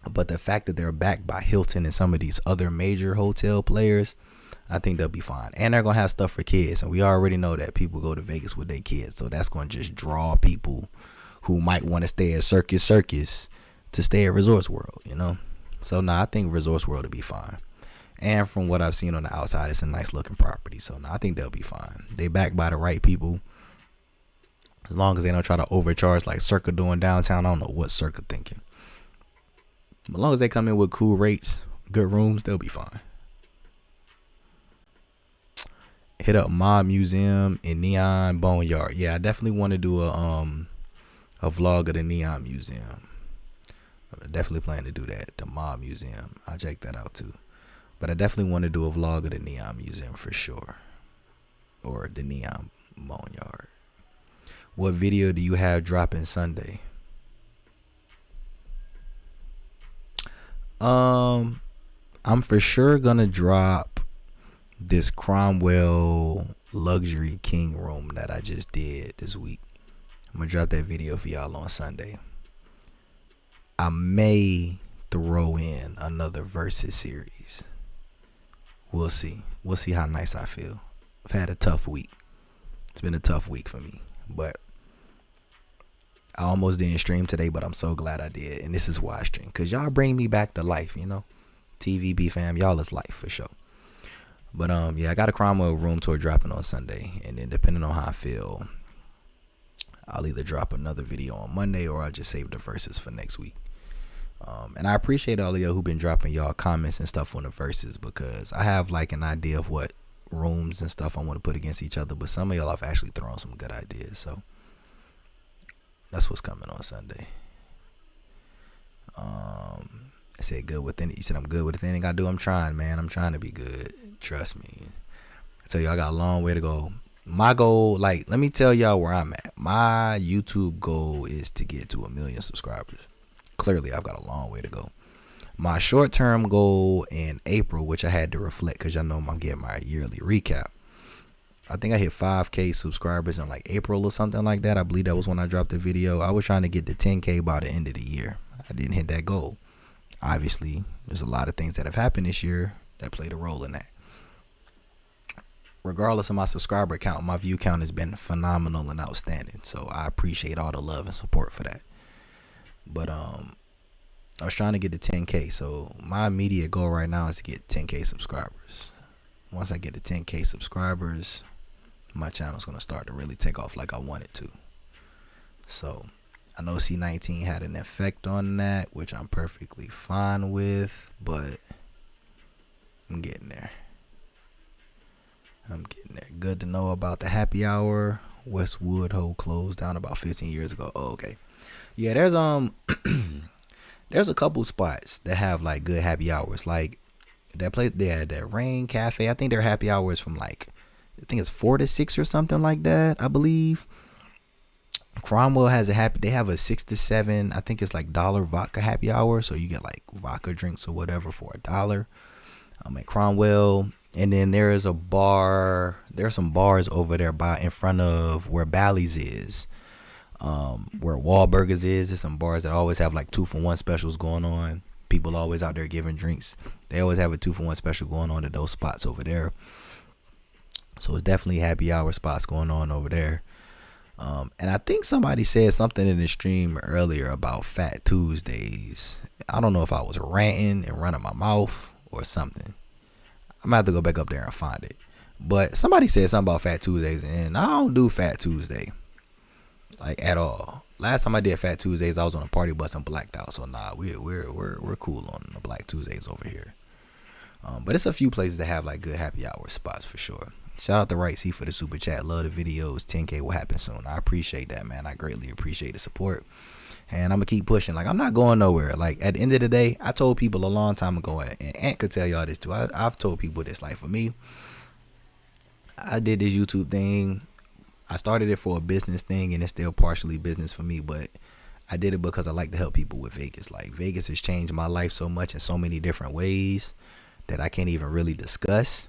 But the fact that they're backed by Hilton and some of these other major hotel players, I think they'll be fine. And they're going to have stuff for kids. And we already know that people go to Vegas with their kids. So that's going to just draw people who might want to stay at Circus to stay at Resorts World, you know. So nah, I think Resorts World will be fine. And from what I've seen on the outside, it's a nice looking property. So nah, I think they'll be fine. They backed by the right people. As long as they don't try to overcharge like Circa doing downtown. I don't know what Circa thinking. As long as they come in with cool rates, good rooms, they'll be fine. Hit up Mob Museum in Neon Boneyard. Yeah, I definitely want to do a vlog of the Neon Museum. I definitely plan to do that. The Mob Museum. I'll check that out too. But I definitely want to do a vlog of the Neon Museum for sure. Or the Neon Boneyard. What video do you have dropping Sunday? I'm for sure gonna drop this Cromwell luxury king room that I just did this week. I'm gonna drop that video for y'all on Sunday. I may throw in another versus series. We'll see. We'll see how nice I feel. I've had a tough week. It's been a tough week for me. But I almost didn't stream today, but I'm so glad I did. And this is why I stream. Because y'all bring me back to life, you know. TVB fam, y'all is life for sure. But yeah, I got a Cromwell room tour dropping on Sunday. And then depending on how I feel, I'll either drop another video on Monday or I'll just save the verses for next week. And I appreciate all of y'all who've been dropping y'all comments and stuff on the verses, because I have like an idea of what rooms and stuff I want to put against each other, but some of y'all have actually thrown some good ideas. So that's what's coming on Sunday. I said good with anything. You said I'm good with anything I do. I'm trying, man. I'm trying to be good. Trust me. I tell you, I got a long way to go. My goal, like, let me tell y'all where I'm at. My YouTube goal is to get to 1 million subscribers. Clearly, I've got a long way to go. My short-term goal in April, which I had to reflect because y'all know I'm getting my yearly recap. I think I hit 5K subscribers in like April or something like that. I believe that was when I dropped the video. I was trying to get to 10K by the end of the year. I didn't hit that goal. Obviously, there's a lot of things that have happened this year that played a role in that. Regardless of my subscriber count, my view count has been phenomenal and outstanding. So I appreciate all the love and support for that. But I was trying to get to 10K. So my immediate goal right now is to get 10K subscribers. Once I get to 10K subscribers, my channel's going to start to really take off like I want it to. So I know C19 had an effect on that, which I'm perfectly fine with, but I'm getting there. Good to know about the happy hour. Westwood Ho closed down about 15 years ago. Oh, okay. Yeah, there's there's a couple spots that have like good happy hours. Like that place, they had that Rain Cafe. I think their happy hours from like, I think it's 4 to 6 or something like that, I believe. Cromwell has they have a 6 to 7, I think it's like $1 vodka happy hour. So you get like vodka drinks or whatever for $1. At Cromwell. And then there is a bar. There are some bars over there by in front of where Bally's is, where Wahlburgers is. There's some bars that always have like 2-for-1 specials going on. People always out there giving drinks. They always have a 2-for-1 special going on at those spots over there. So it's definitely happy hour spots going on over there. And I think somebody said something in the stream earlier about Fat Tuesdays. I don't know if I was ranting and running my mouth or something. I'm gonna have to go back up there and find it. But somebody said something about Fat Tuesdays, and I don't do Fat Tuesday like at all. Last time I did Fat Tuesdays, I was on a party bus and blacked out. So nah, we're cool on the Black Tuesdays over here. But it's a few places that have like good happy hour spots for sure. Shout out to Right C for the super chat. Love the videos. 10K will happen soon. I appreciate that, man. I greatly appreciate the support. And I'm going to keep pushing. Like, I'm not going nowhere. Like, at the end of the day, I told people a long time ago, and Ant could tell y'all this too. I've told people this. Like, for me, I did this YouTube thing. I started it for a business thing, and it's still partially business for me. But I did it because I like to help people with Vegas. Like, Vegas has changed my life so much in so many different ways that I can't even really discuss.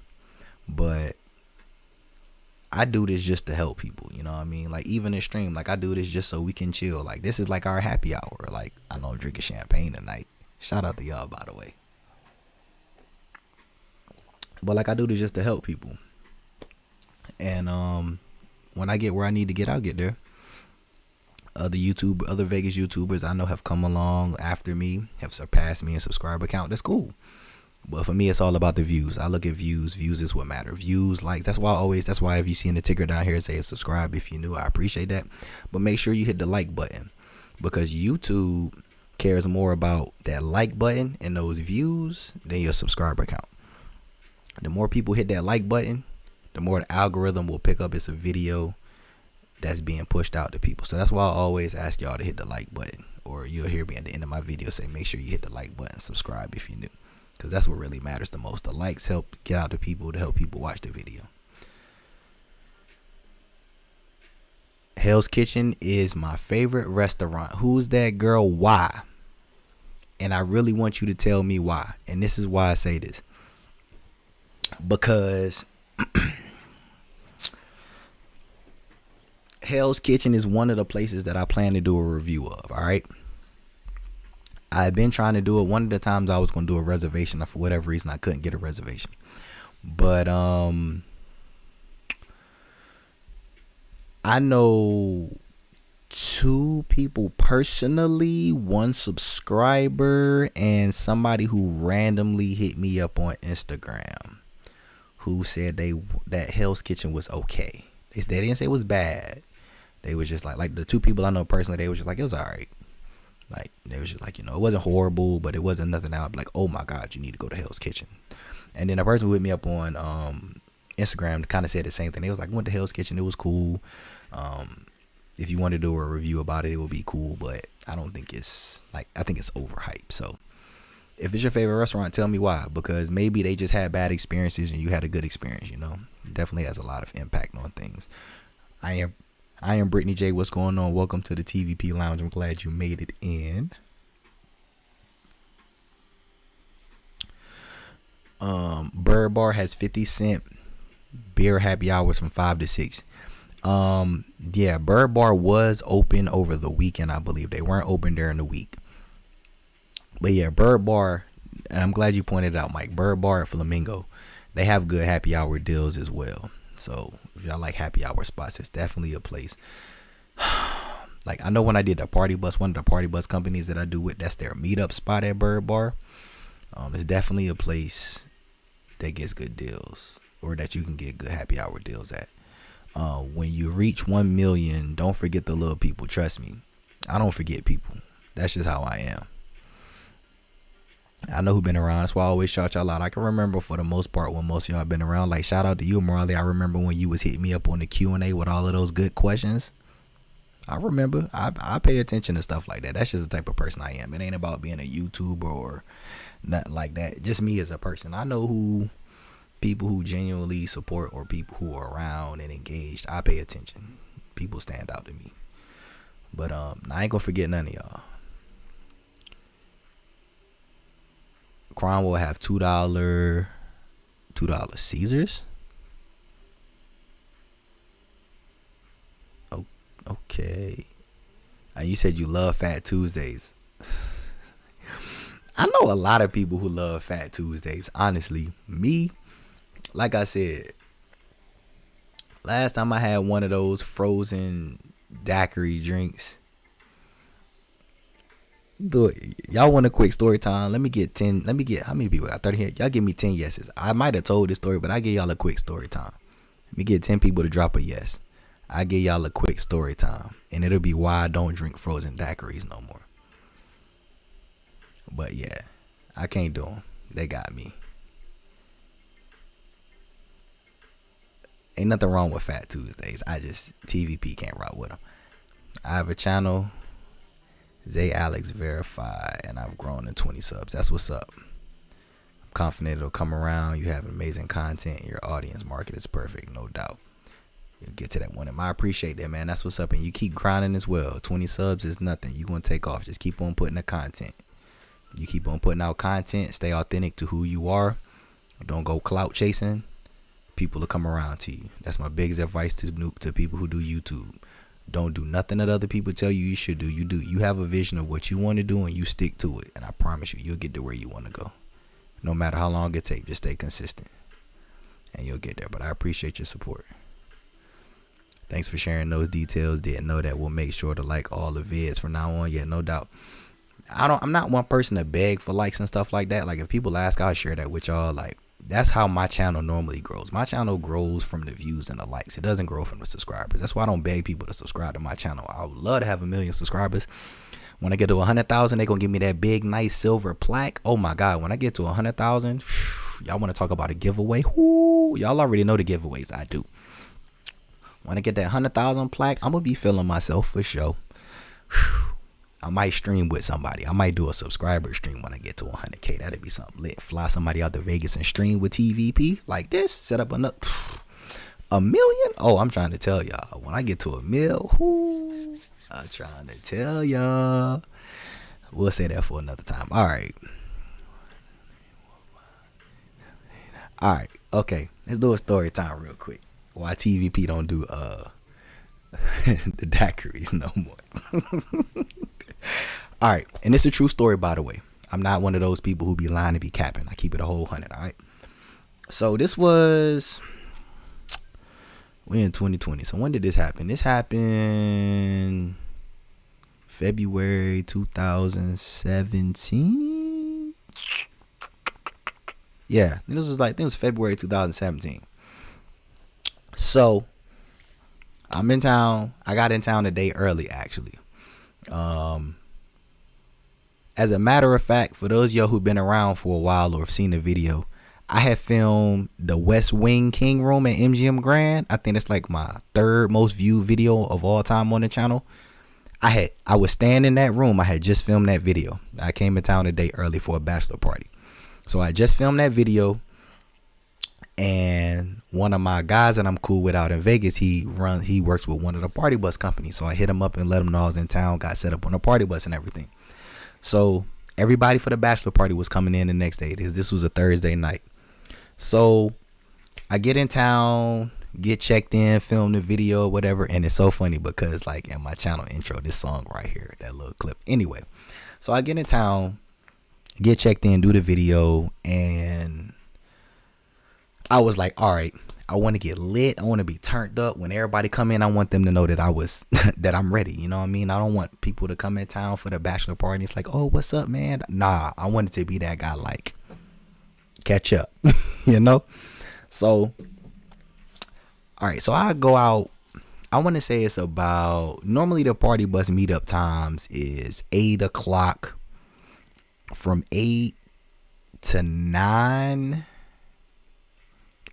But I do this just to help people, you know what I mean? Like, even in stream, like, I do this just so we can chill. Like, this is like our happy hour. Like, I know I'm drinking champagne tonight. Shout out to y'all, by the way. But like, I do this just to help people. And when I get where I need to get, I'll get there. Other Vegas YouTubers I know have come along after me, have surpassed me in subscriber count. That's cool. But for me, it's all about the views. I look at views. Views is what matter. Views, likes. That's why if you see in the ticker down here, it says subscribe if you're new. I appreciate that. But make sure you hit the like button, because YouTube cares more about that like button and those views than your subscriber count. The more people hit that like button, the more the algorithm will pick up it's a video that's being pushed out to people. So that's why I always ask y'all to hit the like button, or you'll hear me at the end of my video say, make sure you hit the like button, subscribe if you're new. Because that's what really matters the most. The likes help get out to people to help people watch the video. Hell's Kitchen is my favorite restaurant. Who's that girl? Why? And I really want you to tell me why. And this is why I say this. Because Hell's Kitchen is one of the places that I plan to do a review of. All right. I've been trying to do it. One of the times I was going to do a reservation, for whatever reason I couldn't get a reservation. But I know 2 people personally, 1 subscriber, and somebody who randomly hit me up on Instagram who said that Hell's Kitchen was okay. They didn't say it was bad. They was just like the 2 people I know personally, they was just like, it was all right. Like, they was just like, it wasn't horrible, but it wasn't nothing out like, oh my God, you need to go to Hell's Kitchen. And then a person who hit me up on Instagram kind of said the same thing. They was like, went to Hell's Kitchen, it was cool. If you want to do a review about it, it would be cool, but I don't think it's like, I think it's overhyped. So if it's your favorite restaurant, tell me why, because maybe they just had bad experiences and you had a good experience. It definitely has a lot of impact on things. I am Brittany J. What's going on? Welcome to the TVP Lounge. I'm glad you made it in. Bird Bar has 50-cent beer happy hours from 5 to 6. Yeah, Bird Bar was open over the weekend, I believe. They weren't open during the week. But yeah, Bird Bar, and I'm glad you pointed it out, Mike. Bird Bar at Flamingo, they have good happy hour deals as well. So if y'all like happy hour spots, it's definitely a place. Like, I know when I did the party bus, one of the party bus companies that I do with, that's their meetup spot at Bird Bar. It's definitely a place that gets good deals, or that you can get good happy hour deals at. When you reach 1 million, don't forget the little people. Trust me, I don't forget people. That's just how I am. I know who've been around. That's why I always shout y'all out. I can remember for the most part when most of y'all been around. Like, shout out to you, Morley. I remember when you was hitting me up on the Q&A with all of those good questions. I remember. I pay attention to stuff like that. That's just the type of person I am. It ain't about being a YouTuber or nothing like that. Just me as a person. I know who people who genuinely support, or people who are around and engaged. I pay attention. People stand out to me. But I ain't gonna forget none of y'all. Crown will have $2 $2. Caesars? Oh, okay. You said you love Fat Tuesdays. I know a lot of people who love Fat Tuesdays. Honestly, me, like I said, last time I had one of those frozen daiquiri drinks. Y'all want a quick story time? Let me get how many people got 30 here? Y'all give me 10 yeses. I might have told this story, but I give y'all a quick story time. Let me get 10 people to drop a yes. I give y'all a quick story time, and it'll be why I don't drink frozen daiquiris no more. But yeah, I can't do them. They got me. Ain't nothing wrong with Fat Tuesdays. I just, TVP can't rock with them. I have a channel, Zay Alex Verified, and I've grown to 20 subs. That's what's up. I'm confident it'll come around. You have amazing content. Your audience market is perfect, no doubt. You'll get to that one. And I appreciate that, man. That's what's up. And you keep grinding as well. 20 subs is nothing. You're going to take off. Just keep on putting the content. You keep on putting out content. Stay authentic to who you are. Don't go clout chasing. People will come around to you. That's my biggest advice to people who do YouTube. Don't do nothing that other people tell you should do. You do. You have a vision of what you want to do, and you stick to it. And I promise you, you'll get to where you want to go. No matter how long it takes, just stay consistent, and you'll get there. But I appreciate your support. Thanks for sharing those details. Didn't know that. We'll make sure to like all the vids from now on. Yeah, no doubt. I'm not one person to beg for likes and stuff like that. Like if people ask, I'll share that with y'all. Like that's how my channel normally grows. My channel grows from the views and the likes. It doesn't grow from the subscribers. That's why I don't beg people to subscribe to my channel. I would love to have 1 million subscribers. When I get to 100,000, they're gonna give me that big, nice silver plaque. Oh my God! When I get to 100,000, y'all want to talk about a giveaway? Whoo, y'all already know the giveaways I do. When I get that 100,000 plaque, I'm gonna be feeling myself for sure. I might stream with somebody. I might do a subscriber stream when I get to 100K. That'd be something lit. Fly somebody out to Vegas and stream with TVP like this. Set up another 1 million. Oh, I'm trying to tell y'all. When I get to 1 mil, I'm trying to tell y'all. We'll say that for another time. All right. Okay. Let's do a story time real quick. Why TVP don't do the daiquiris no more. All right, and it's a true story, by the way. I'm not one of those people who be lying to be capping. I keep it a whole 100. All right. So this was we're in 2020. So when did this happen? This happened February 2017. Yeah, this was February 2017. So I'm in town. I got in town a day early, actually. As a matter of fact, for those of y'all who've been around for a while or have seen the video, I had filmed the West Wing King Room at MGM Grand. I think it's like my 3rd most viewed video of all time on the channel. I was staying in that room. I had just filmed that video. I came in town a day early for a bachelor party. So I just filmed that video. And one of my guys that I'm cool with out in Vegas, he works with one of the party bus companies. So I hit him up and let him know I was in town, got set up on a party bus and everything. So everybody for the bachelor party was coming in the next day. This was a Thursday night. So I get in town, get checked in, film the video, whatever. And it's so funny because like in my channel intro, this song right here, that little clip. Anyway, so I get in town, get checked in, do the video, and I was like, all right, I want to get lit. I want to be turned up. When everybody come in, I want them to know that that I'm ready. You know what I mean? I don't want people to come in town for the bachelor party. It's like, oh, what's up, man? Nah, I wanted to be that guy, like, catch up, you know? So, all right, so I go out. I want to say it's about, normally the party bus meetup times is 8 o'clock. From 8 to 9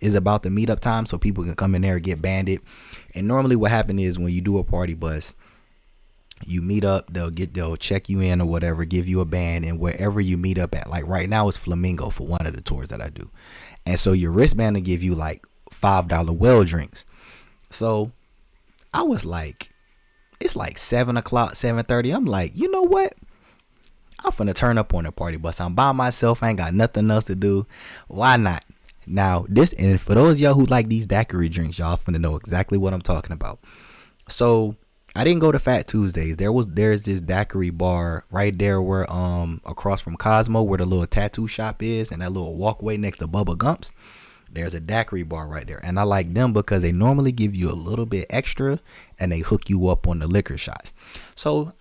is about the meetup time, so people can come in there and get banded. And normally what happens is when you do a party bus, you meet up, they'll check you in or whatever, give you a band, and wherever you meet up at, like right now it's Flamingo for one of the tours that I do. And so your wristband will give you like $5 well drinks. So I was like, it's like 7 o'clock, 7:30. I'm like, you know what? I'm finna turn up on the party bus. I'm by myself. I ain't got nothing else to do. Why not? Now, this, and for those of y'all who like these daiquiri drinks, y'all finna know exactly what I'm talking about. So I didn't go to Fat Tuesdays. There's this daiquiri bar right there where across from Cosmo where the little tattoo shop is, and that little walkway next to Bubba Gump's. There's a daiquiri bar right there, and I like them because they normally give you a little bit extra and they hook you up on the liquor shots. So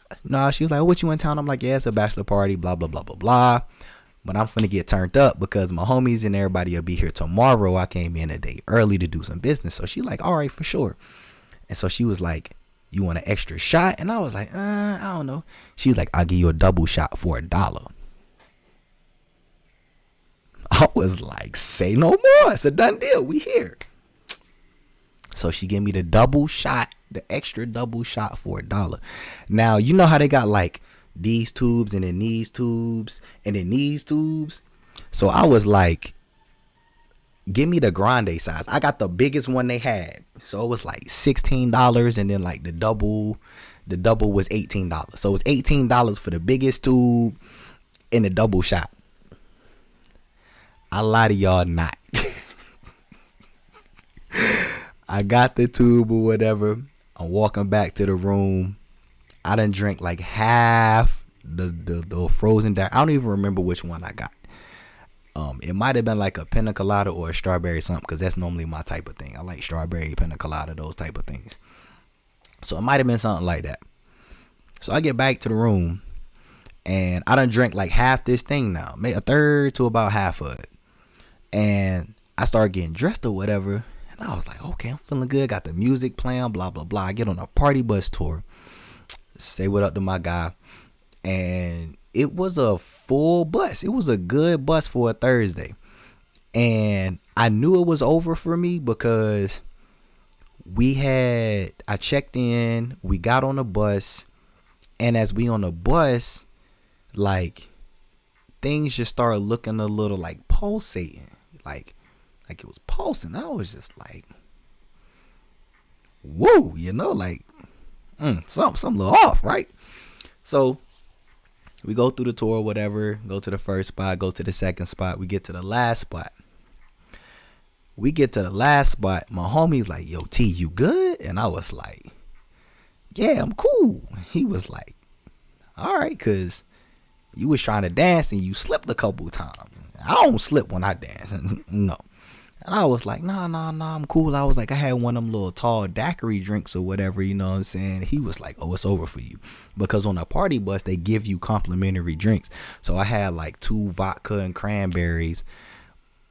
she was like, what you in town? I'm like, yeah, it's a bachelor party, blah blah blah blah blah, but I'm finna get turned up because my homies and everybody will be here tomorrow. I came in a day early to do some business. So she like, all right, for sure. And so she was like, you want an extra shot? And I was like, I don't know. She was like, I'll give you a double shot for $1. I was like, say no more. It's a done deal. We here. So she gave me the double shot, the extra double shot for $1. Now, you know how they got like these tubes and then these tubes and then these tubes. So I was like, give me the grande size. I got the biggest one they had. So it was like $16, and then like the double was $18. So it was $18 for the biggest tube and the double shot. I lie to y'all not. I got the tube or whatever. I'm walking back to the room. I done drank like half the frozen daiquiri. I don't even remember which one I got. It might have been like a pina colada or a strawberry something, because that's normally my type of thing. I like strawberry, pina colada, those type of things. So it might have been something like that. So I get back to the room, and I done drank like half this thing now, maybe a third to about half of it. And I started getting dressed or whatever, and I was like, okay, I'm feeling good. Got the music playing, blah blah blah. I get on a party bus tour, say what up to my guy, and it was a full bus. It was a good bus for a Thursday. And I knew it was over for me because I checked in, we got on the bus, and as we on the bus, like things just started looking a little like pulsating. Like it was pulsing. I was just like, whoa, like something a little off, right? So we go through the tour, whatever, go to the first spot, go to the second spot. We get to the last spot. My homie's like, yo, T, you good? And I was like, yeah, I'm cool. He was like, all right, because you was trying to dance and you slipped a couple times. I don't slip when I dance. No. And I was like, nah, I'm cool. I was like, I had one of them little tall daiquiri drinks or whatever, you know what I'm saying? He was like, oh, it's over for you. Because on a party bus, they give you complimentary drinks. So I had like 2 vodka and cranberries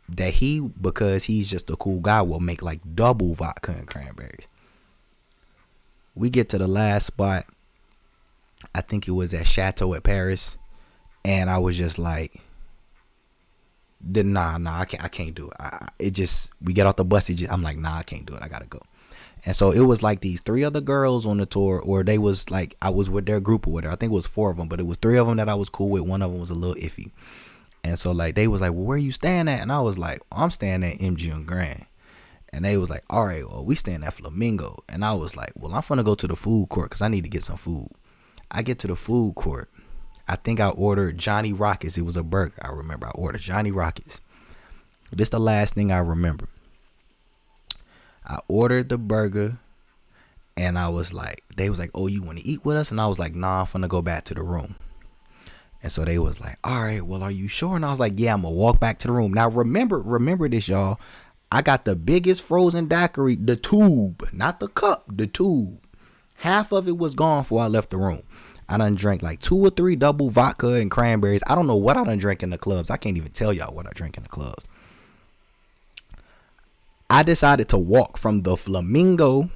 that because he's just a cool guy, will make like double vodka and cranberries. We get to the last spot. I think it was at Chateau at Paris. And I was just like, nah, I can't do it. We get off the bus. I'm like, nah, I can't do it. I gotta go. And so it was like these 3 other girls on the tour, or they was like, I was with their group or whatever. I think it was 4 of them, but it was 3 of them that I was cool with. One of them was a little iffy. And so like, they was like, well, where you staying at? And I was like, I'm staying at MGM Grand. And they was like, all right, well, we staying at Flamingo. And I was like, well, I'm gonna go to the food court because I need to get some food. I get to the food court. I think I ordered Johnny Rockets. It was a burger. I remember I ordered Johnny Rockets. This the last thing I remember. I ordered the burger, and I was like, they was like, oh, you want to eat with us? And I was like, nah, I'm finna go back to the room. And so they was like, all right, well, are you sure? And I was like, yeah, I'm gonna walk back to the room. Now remember this, y'all. I got the biggest frozen daiquiri, the tube, not the cup, the tube. Half of it was gone before I left the room. I done drank like 2 or 3 double vodka and cranberries. I don't know what I done drank in the clubs. I can't even tell y'all what I drank in the clubs. I decided to walk from the Flamingo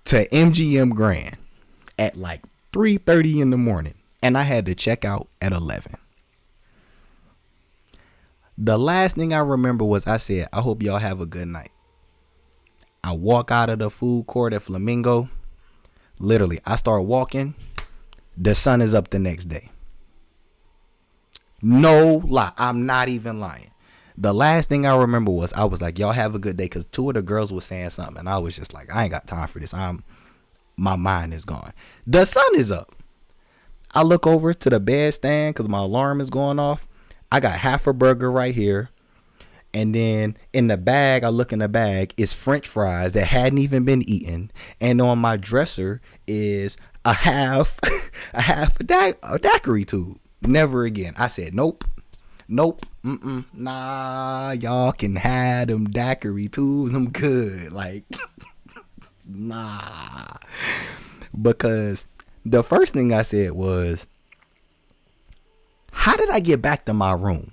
to MGM Grand at like 3:30 in the morning. And I had to check out at 11. The last thing I remember was I said, I hope y'all have a good night. I walk out of the food court at Flamingo. Literally, I start walking. The sun is up the next day. No lie. I'm not even lying. The last thing I remember was I was like, y'all have a good day. Because 2 of the girls were saying something. And I was just like, I ain't got time for this. My mind is gone. The sun is up. I look over to the bed stand because my alarm is going off. I got half a burger right here. And then in the bag, I look in the bag, it's French fries that hadn't even been eaten. And on my dresser is a half a daiquiri tube. Never again. I said, nope. Nah, y'all can have them daiquiri tubes. I'm good. Like, nah. Because the first thing I said was, how did I get back to my room?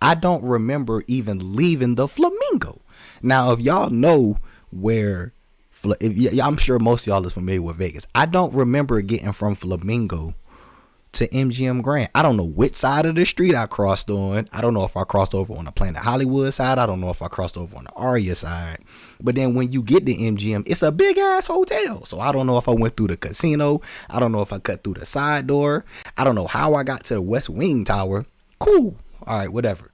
I don't remember even leaving the Flamingo. Now, if y'all know where, I'm sure most of y'all is familiar with Vegas. I don't remember getting from Flamingo to MGM Grand. I don't know which side of the street I crossed on. I don't know if I crossed over on the Planet Hollywood side. I don't know if I crossed over on the Aria side. But then when you get to MGM, it's a big ass hotel. So I don't know if I went through the casino. I don't know if I cut through the side door. I don't know how I got to the West Wing Tower. Cool. All right, whatever.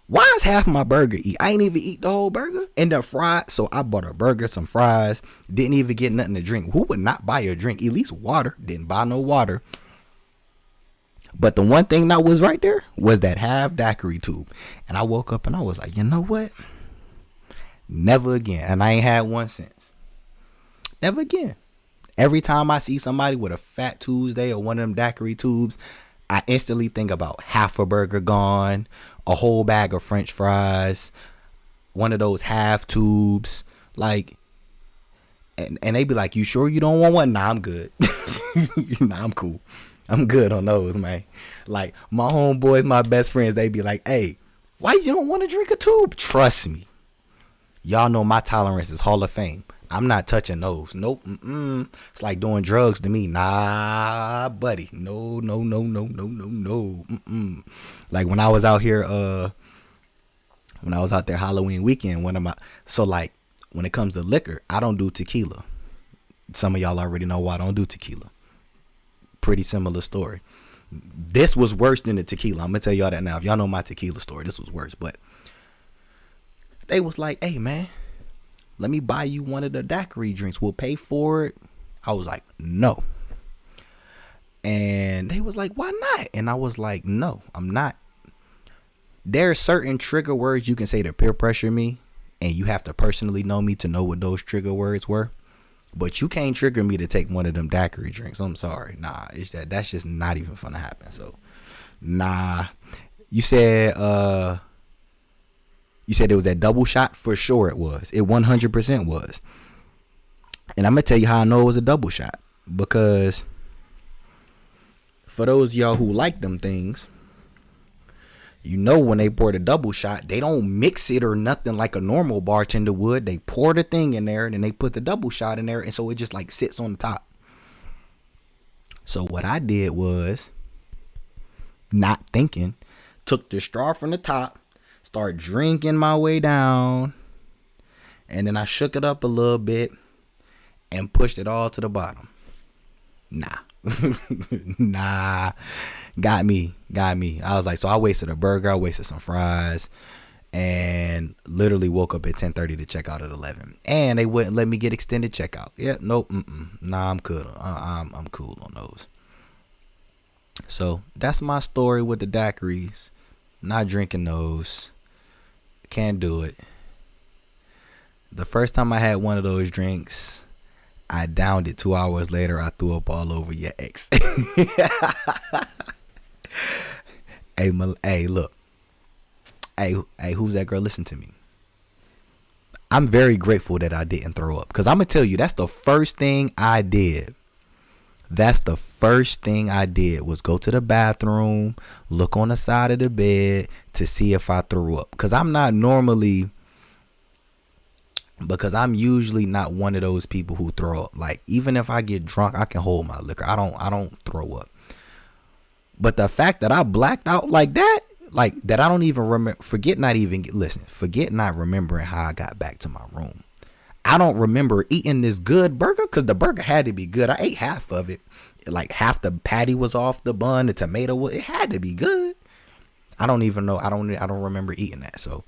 Why is half my burger eat? I ain't even eat the whole burger. End up fried. So I bought a burger, some fries. Didn't even get nothing to drink. Who would not buy a drink? At least water. Didn't buy no water. But the one thing that was right there was that half daiquiri tube. And I woke up and I was like, you know what? Never again. And I ain't had one since. Never again. Every time I see somebody with a Fat Tuesday or one of them daiquiri tubes, I instantly think about half a burger gone, a whole bag of French fries, one of those half tubes. Like, and they be like, you sure you don't want one? Nah, I'm good. Nah, I'm cool. I'm good on those, man. Like, my homeboys, my best friends, they be like, hey, why you don't want to drink a tube? Trust me. Y'all know my tolerance is Hall of Fame. I'm not touching those. Nope. It's like doing drugs to me. Nah, buddy. No. Like when I was out here, Halloween weekend, so like when it comes to liquor, I don't do tequila. Some of y'all already know why I don't do tequila. Pretty similar story. This was worse than the tequila. I'm gonna tell y'all that now. If y'all know my tequila story, this was worse. But they was like, hey man, let me buy you one of the daiquiri drinks. We'll pay for it. I was like, no. And they was like, why not? And I was like, no, I'm not. There are certain trigger words you can say to peer pressure me, and you have to personally know me to know what those trigger words were. But you can't trigger me to take one of them daiquiri drinks. I'm sorry. Nah, that's just not even gonna happen. So, nah. You said it was that double shot? For sure it was. It 100% was. And I'm gonna tell you how I know it was a double shot. Because for those of y'all who like them things, you know when they pour the double shot, they don't mix it or nothing like a normal bartender would. They pour the thing in there and then they put the double shot in there, and so it just like sits on the top. So what I did was, not thinking, took the straw from the top, started drinking my way down, and then I shook it up a little bit and pushed it all to the bottom. Nah. Got me. I was like, so I wasted a burger, I wasted some fries, and literally woke up at 10:30 to check out at 11. And they wouldn't let me get extended checkout. Yeah, nope. Nah, I'm cool. I'm cool on those. So that's my story with the daiquiris. Not drinking those. Can't do it. The first time I had one of those drinks, I downed it. 2 hours later, I threw up all over your ex. Hey, look. Hey, who's that girl? Listen to me. I'm very grateful that I didn't throw up. Because I'm going to tell you, that's the first thing I did. Was go to the bathroom, look on the side of the bed to see if I threw up. Because I'm usually not one of those people who throw up. Like, even if I get drunk, I can hold my liquor. I don't throw up. But the fact that I blacked out like that I don't even remember, forget not remembering how I got back to my room. I don't remember eating this good burger, because the burger had to be good. I ate half of it. Like, half the patty was off the bun, the tomato it had to be good. I don't even know. I don't remember eating that. So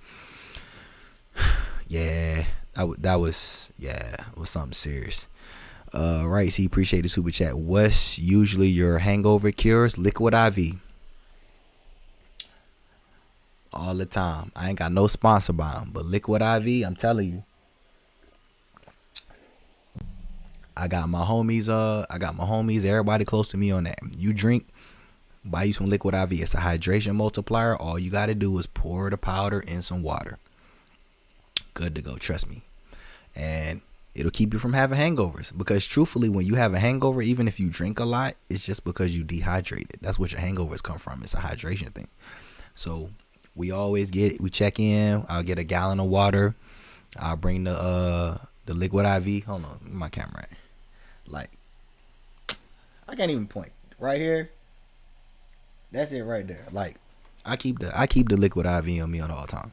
yeah, it was something serious. Right, see, appreciate the super chat. What's usually your hangover cures? Liquid IV. all the time. I ain't got no sponsor by them, but Liquid IV, I'm telling you, I got my homies. Everybody close to me on that. You drink, buy you some Liquid IV. It's a hydration multiplier. All you gotta do is pour the powder in some water. Good to go. Trust me, and it'll keep you from having hangovers. Because truthfully, when you have a hangover, even if you drink a lot, it's just because you dehydrated. That's what your hangovers come from. It's a hydration thing. So we check in. I'll get a gallon of water. I'll bring the Liquid IV. Hold on, my camera at? Like, I can't even point. Right here. That's it right there. Like, I keep the Liquid IV on me at all times.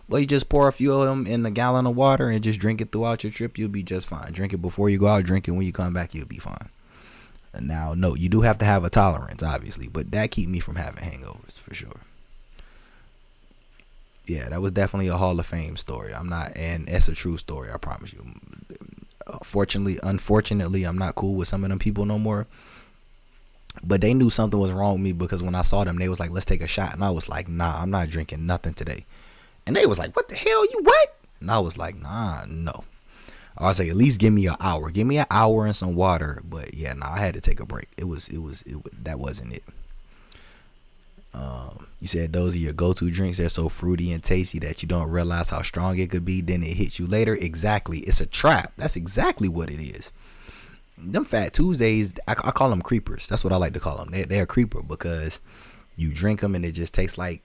But you just pour a few of them in a gallon of water and just drink it throughout your trip. You'll be just fine. Drink it before you go out. Drink it when you come back. You'll be fine. And now, no, you do have to have a tolerance, obviously. But that keep me from having hangovers for sure. Yeah, that was definitely a Hall of Fame story. And it's a true story, I promise you. Unfortunately, I'm not cool with some of them people no more. But they knew something was wrong with me, because when I saw them, they was like, let's take a shot. And I was like, nah, I'm not drinking nothing today. And they was like, what the hell, you what? And I was like, nah, no. I was like, at least give me an hour. Give me an hour and some water. But yeah, I had to take a break. That wasn't it. You said those are your go-to drinks. They're so fruity and tasty that you don't realize how strong it could be. Then it hits you later. Exactly. It's a trap. That's exactly what it is. Them Fat Tuesdays, I call them creepers. That's what I like to call them. They're a creeper, because you drink them and it just tastes like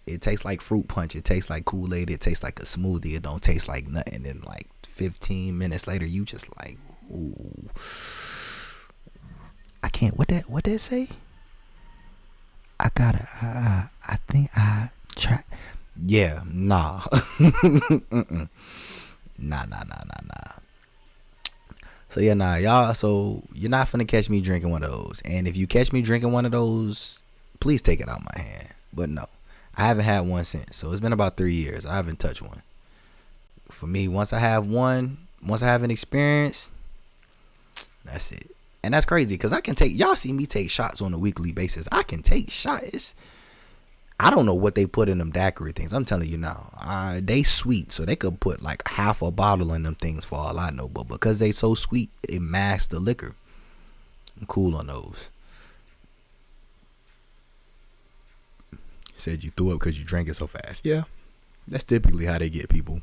fruit punch. It tastes like Kool-Aid. It tastes like a smoothie. It don't taste like nothing. And then like 15 minutes later, you just like, ooh. I can't. What that say? I gotta. I think I try. Yeah, nah. Nah. So yeah, nah, y'all. So you're not finna catch me drinking one of those. And if you catch me drinking one of those, please take it out of my hand. But no, I haven't had one since. So it's been about 3 years. I haven't touched one. For me, once I have an experience, that's it. And that's crazy, because y'all see me take shots on a weekly basis. I can take shots. I don't know what they put in them daiquiri things. I'm telling you now. They sweet, so they could put like half a bottle in them things for all I know. But because they so sweet, it masks the liquor. I'm cool on those. Said you threw up because you drank it so fast. Yeah, that's typically how they get people.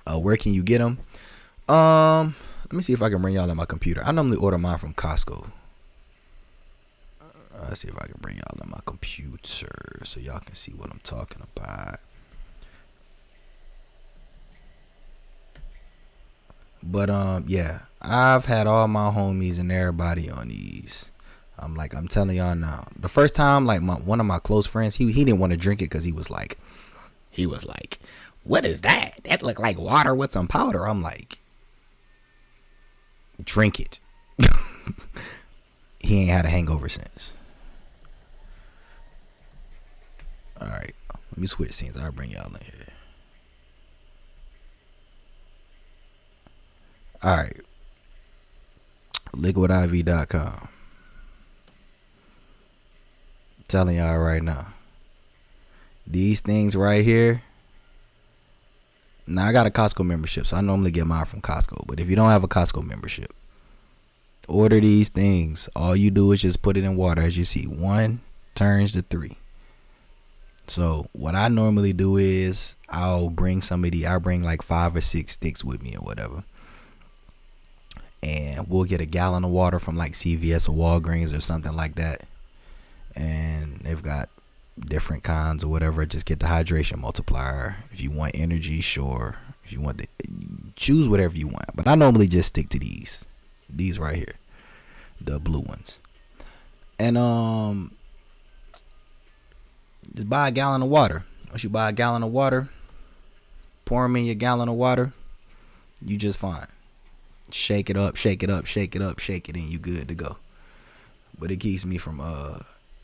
Where can you get them? Let me see if I can bring y'all on my computer. I normally order mine from Costco. Let's see if I can bring y'all on my computer so y'all can see what I'm talking about. But yeah, I've had all my homies and everybody on these. I'm telling y'all now. The first time, like one of my close friends, he didn't want to drink it because he was like, what is that? That look like water with some powder. I'm like, drink it. He ain't had a hangover since. All right, let me switch scenes. I'll bring y'all in here. All right, liquidiv.com. Telling y'all right now, these things right here. Now I got a Costco membership, so I normally get mine from Costco. But if you don't have a Costco membership, order these things. All you do is just put it in water. As you see, 1 turns to 3. So what I normally do is I'll bring like 5 or 6 sticks with me or whatever. And we'll get a gallon of water from like CVS or Walgreens or something like that. And they've got different kinds or whatever. Just get the hydration multiplier. If you want energy, sure. If you want choose whatever you want. But I normally just stick to these right here, the blue ones. And just buy a gallon of water. Once you buy a gallon of water, pour them in your gallon of water, you just fine. Shake it up, and you good to go. But it keeps me from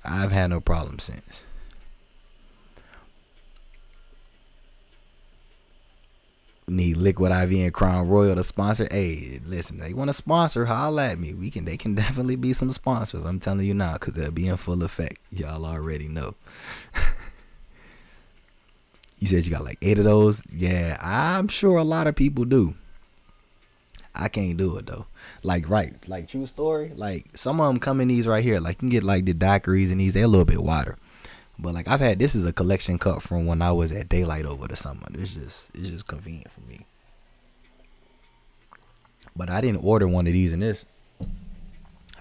I've had no problem since. Need Liquid IV and Crown Royal to sponsor. Hey, listen, they want to sponsor, holla at me. They can definitely be some sponsors. I'm telling you now, because they'll be in full effect. Y'all already know. You said you got like 8 of those. Yeah, I'm sure a lot of people do. I can't do it though. Like, right, like true story. Like some of them come in these right here. Like you can get like the daiquiris and these. They're a little bit wider. But like this is a collection cup from when I was at Daylight over the summer. It's just convenient for me. But I didn't order one of these in this.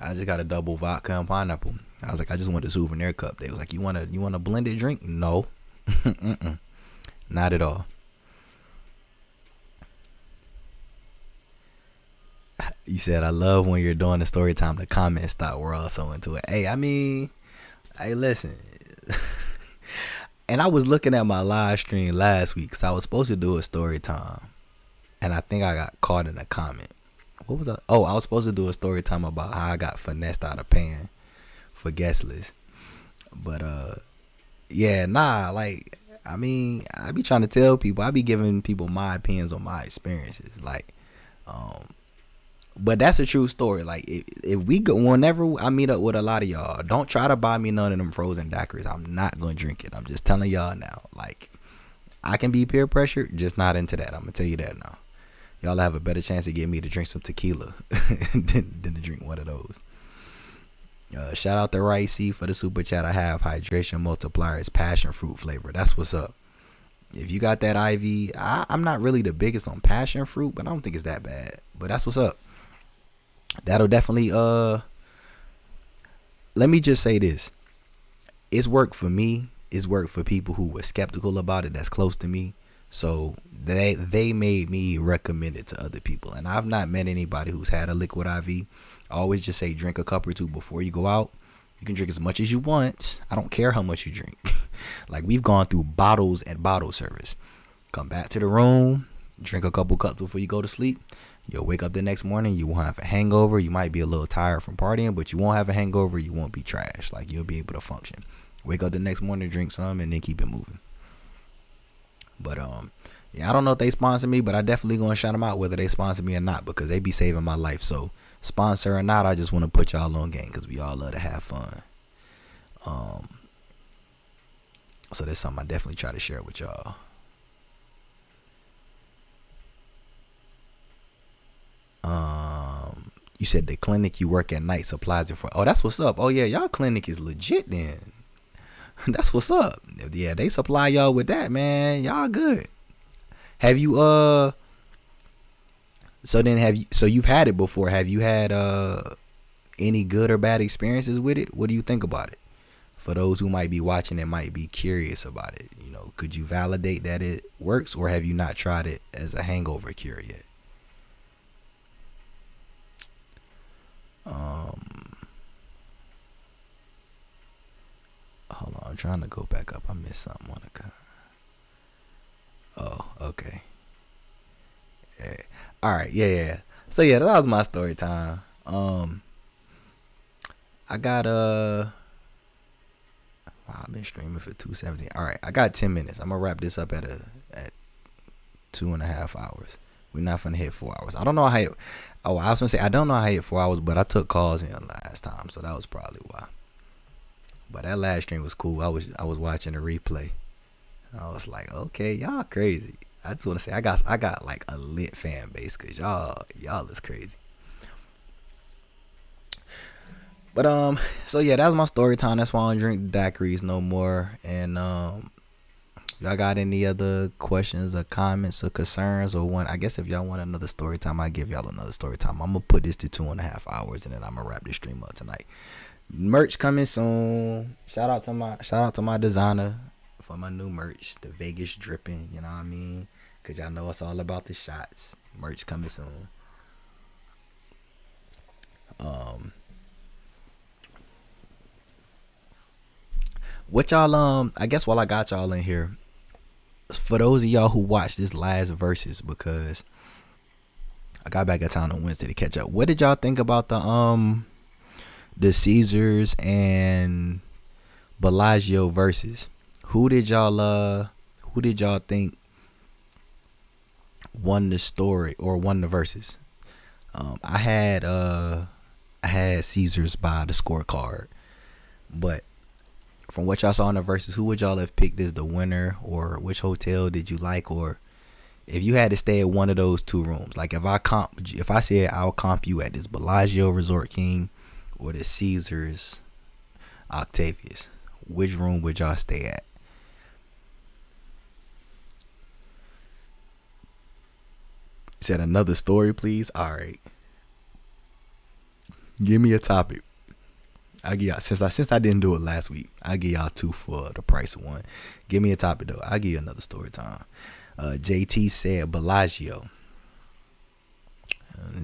I just got a double vodka and pineapple. I was like, I just want the souvenir cup. They was like, you want a blended drink? No, not at all. You said I love when you're doing the story time. The comments start. We're also into it. Hey, I mean, hey, listen. And I was looking at my live stream last week because I was supposed to do a story time, and I think I got caught in a comment. What was I? Oh, I was supposed to do a story time about how I got finessed out of paying for guest list. But yeah, like I mean, I be trying to tell people, I be giving people my opinions on my experiences, like but that's a true story. Like if we go, whenever I meet up with a lot of y'all, don't try to buy me none of them frozen daiquiris. I'm not gonna drink it. I'm just telling y'all now. Like I can be peer pressured, just not into that. I'm gonna tell you that now. Y'all have a better chance to get me to drink some tequila than to drink one of those. Shout out to Ricey for the super chat. I have hydration multiplier. It's passion fruit flavor. That's what's up. If you got that IV, I'm not really the biggest on passion fruit, but I don't think it's that bad. But that's what's up. That'll definitely let me just say this. It's worked for me. It's worked for people who were skeptical about it that's close to me. So they made me recommend it to other people. And I've not met anybody who's had a liquid IV. I always just say drink a cup or two before you go out. You can drink as much as you want. I don't care how much you drink. Like we've gone through bottles and bottle service. Come back to the room, drink a couple cups before you go to sleep. You'll wake up the next morning. You won't have a hangover. You might be a little tired from partying, but you won't have a hangover. You won't be trashed. Like you'll be able to function. Wake up the next morning, drink some, and then keep it moving. But yeah, I don't know if they sponsor me, but I definitely gonna shout them out whether they sponsor me or not, because they be saving my life. So sponsor or not, I just want to put y'all on game because we all love to have fun. So that's something I definitely try to share with y'all. You said the clinic you work at night supplies it for. Oh, that's what's up. Oh yeah, y'all clinic is legit then. That's what's up. Yeah, they supply y'all with that, man. Y'all good. Have you so you've had it before. Have you had any good or bad experiences with it? What do you think about it? For those who might be watching and might be curious about it, you know, could you validate that it works, or have you not tried it as a hangover cure yet? Hold on, I'm trying to go back up. I missed something on the Oh, okay. Yeah. All right, yeah. So yeah, that was my story time. I got wow, I've been streaming for 2:17. All right, I got 10 minutes. I'm gonna wrap this up at 2.5 hours. We're not gonna hit 4 hours. I don't know how. I was gonna say I don't know how I hit 4 hours, but I took calls in last time, so that was probably why. But that last stream was cool. I was watching the replay. I was like, okay, y'all crazy. I just want to say I got like a lit fan base because y'all is crazy. But so yeah, that was my story time. That's why I don't drink daiquiris no more. And y'all got any other questions or comments or concerns or one? I guess if y'all want another story time, I give y'all another story time. I'm gonna put this to 2.5 hours, and then I'm gonna wrap this stream up tonight. Merch coming soon. Shout out to my designer for my new merch, the Vegas dripping. You know what I mean? Cause y'all know it's all about the shots. Merch coming soon. What y'all I guess while I got y'all in here, for those of y'all who watched this last verses, because I got back in town on Wednesday to catch up. What did y'all think about the Caesars and Bellagio verses? Who did y'all think won the story or won the verses? I had Caesars by the scorecard, but From what y'all saw in the verses, who would y'all have picked as the winner, or which hotel did you like, or if you had to stay at one of those two rooms, like if I said I'll comp you at this Bellagio Resort King or the Caesars Octavius, which room would y'all stay at? Said another story, please. All right, give me a topic. I give y'all, since I didn't do it last week, I give y'all two for the price of one. Give me a topic though. I'll give you another story time. JT said Bellagio.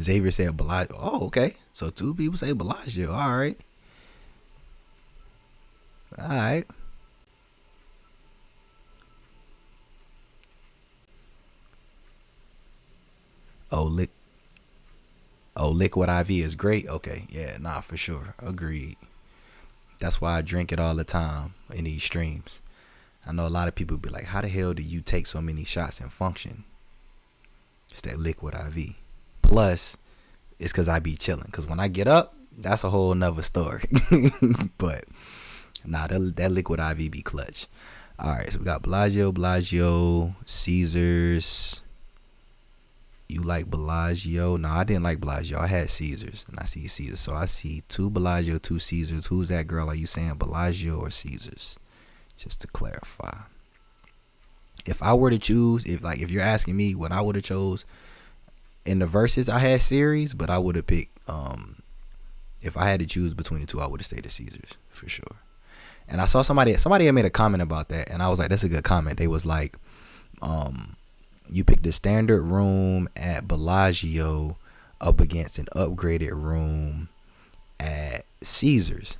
Xavier said Bellagio. Oh, okay. So two people say Bellagio. All right. All right. Oh, Liquid IV is great. Okay. Yeah, nah, for sure. Agreed. That's why I drink it all the time in these streams. I know a lot of people be like, how the hell do you take so many shots and function? It's that Liquid IV. Plus, it's because I be chilling. Because when I get up, that's a whole nother story. But, nah, that Liquid IV be clutch. All right, so we got Bellagio, Caesars. You like Bellagio? No, I didn't like Bellagio. I had Caesars, and I see Caesars. So I see two Bellagio, two Caesars. Who's that girl? Are you saying Bellagio or Caesars? Just to clarify. If I were to choose, if you're asking me what I would have chose, in the verses I had series, but I would have picked, if I had to choose between the two, I would have stayed at Caesars for sure. And I saw somebody had made a comment about that, and I was like, that's a good comment. They was like, you picked the standard room at Bellagio up against an upgraded room at Caesars.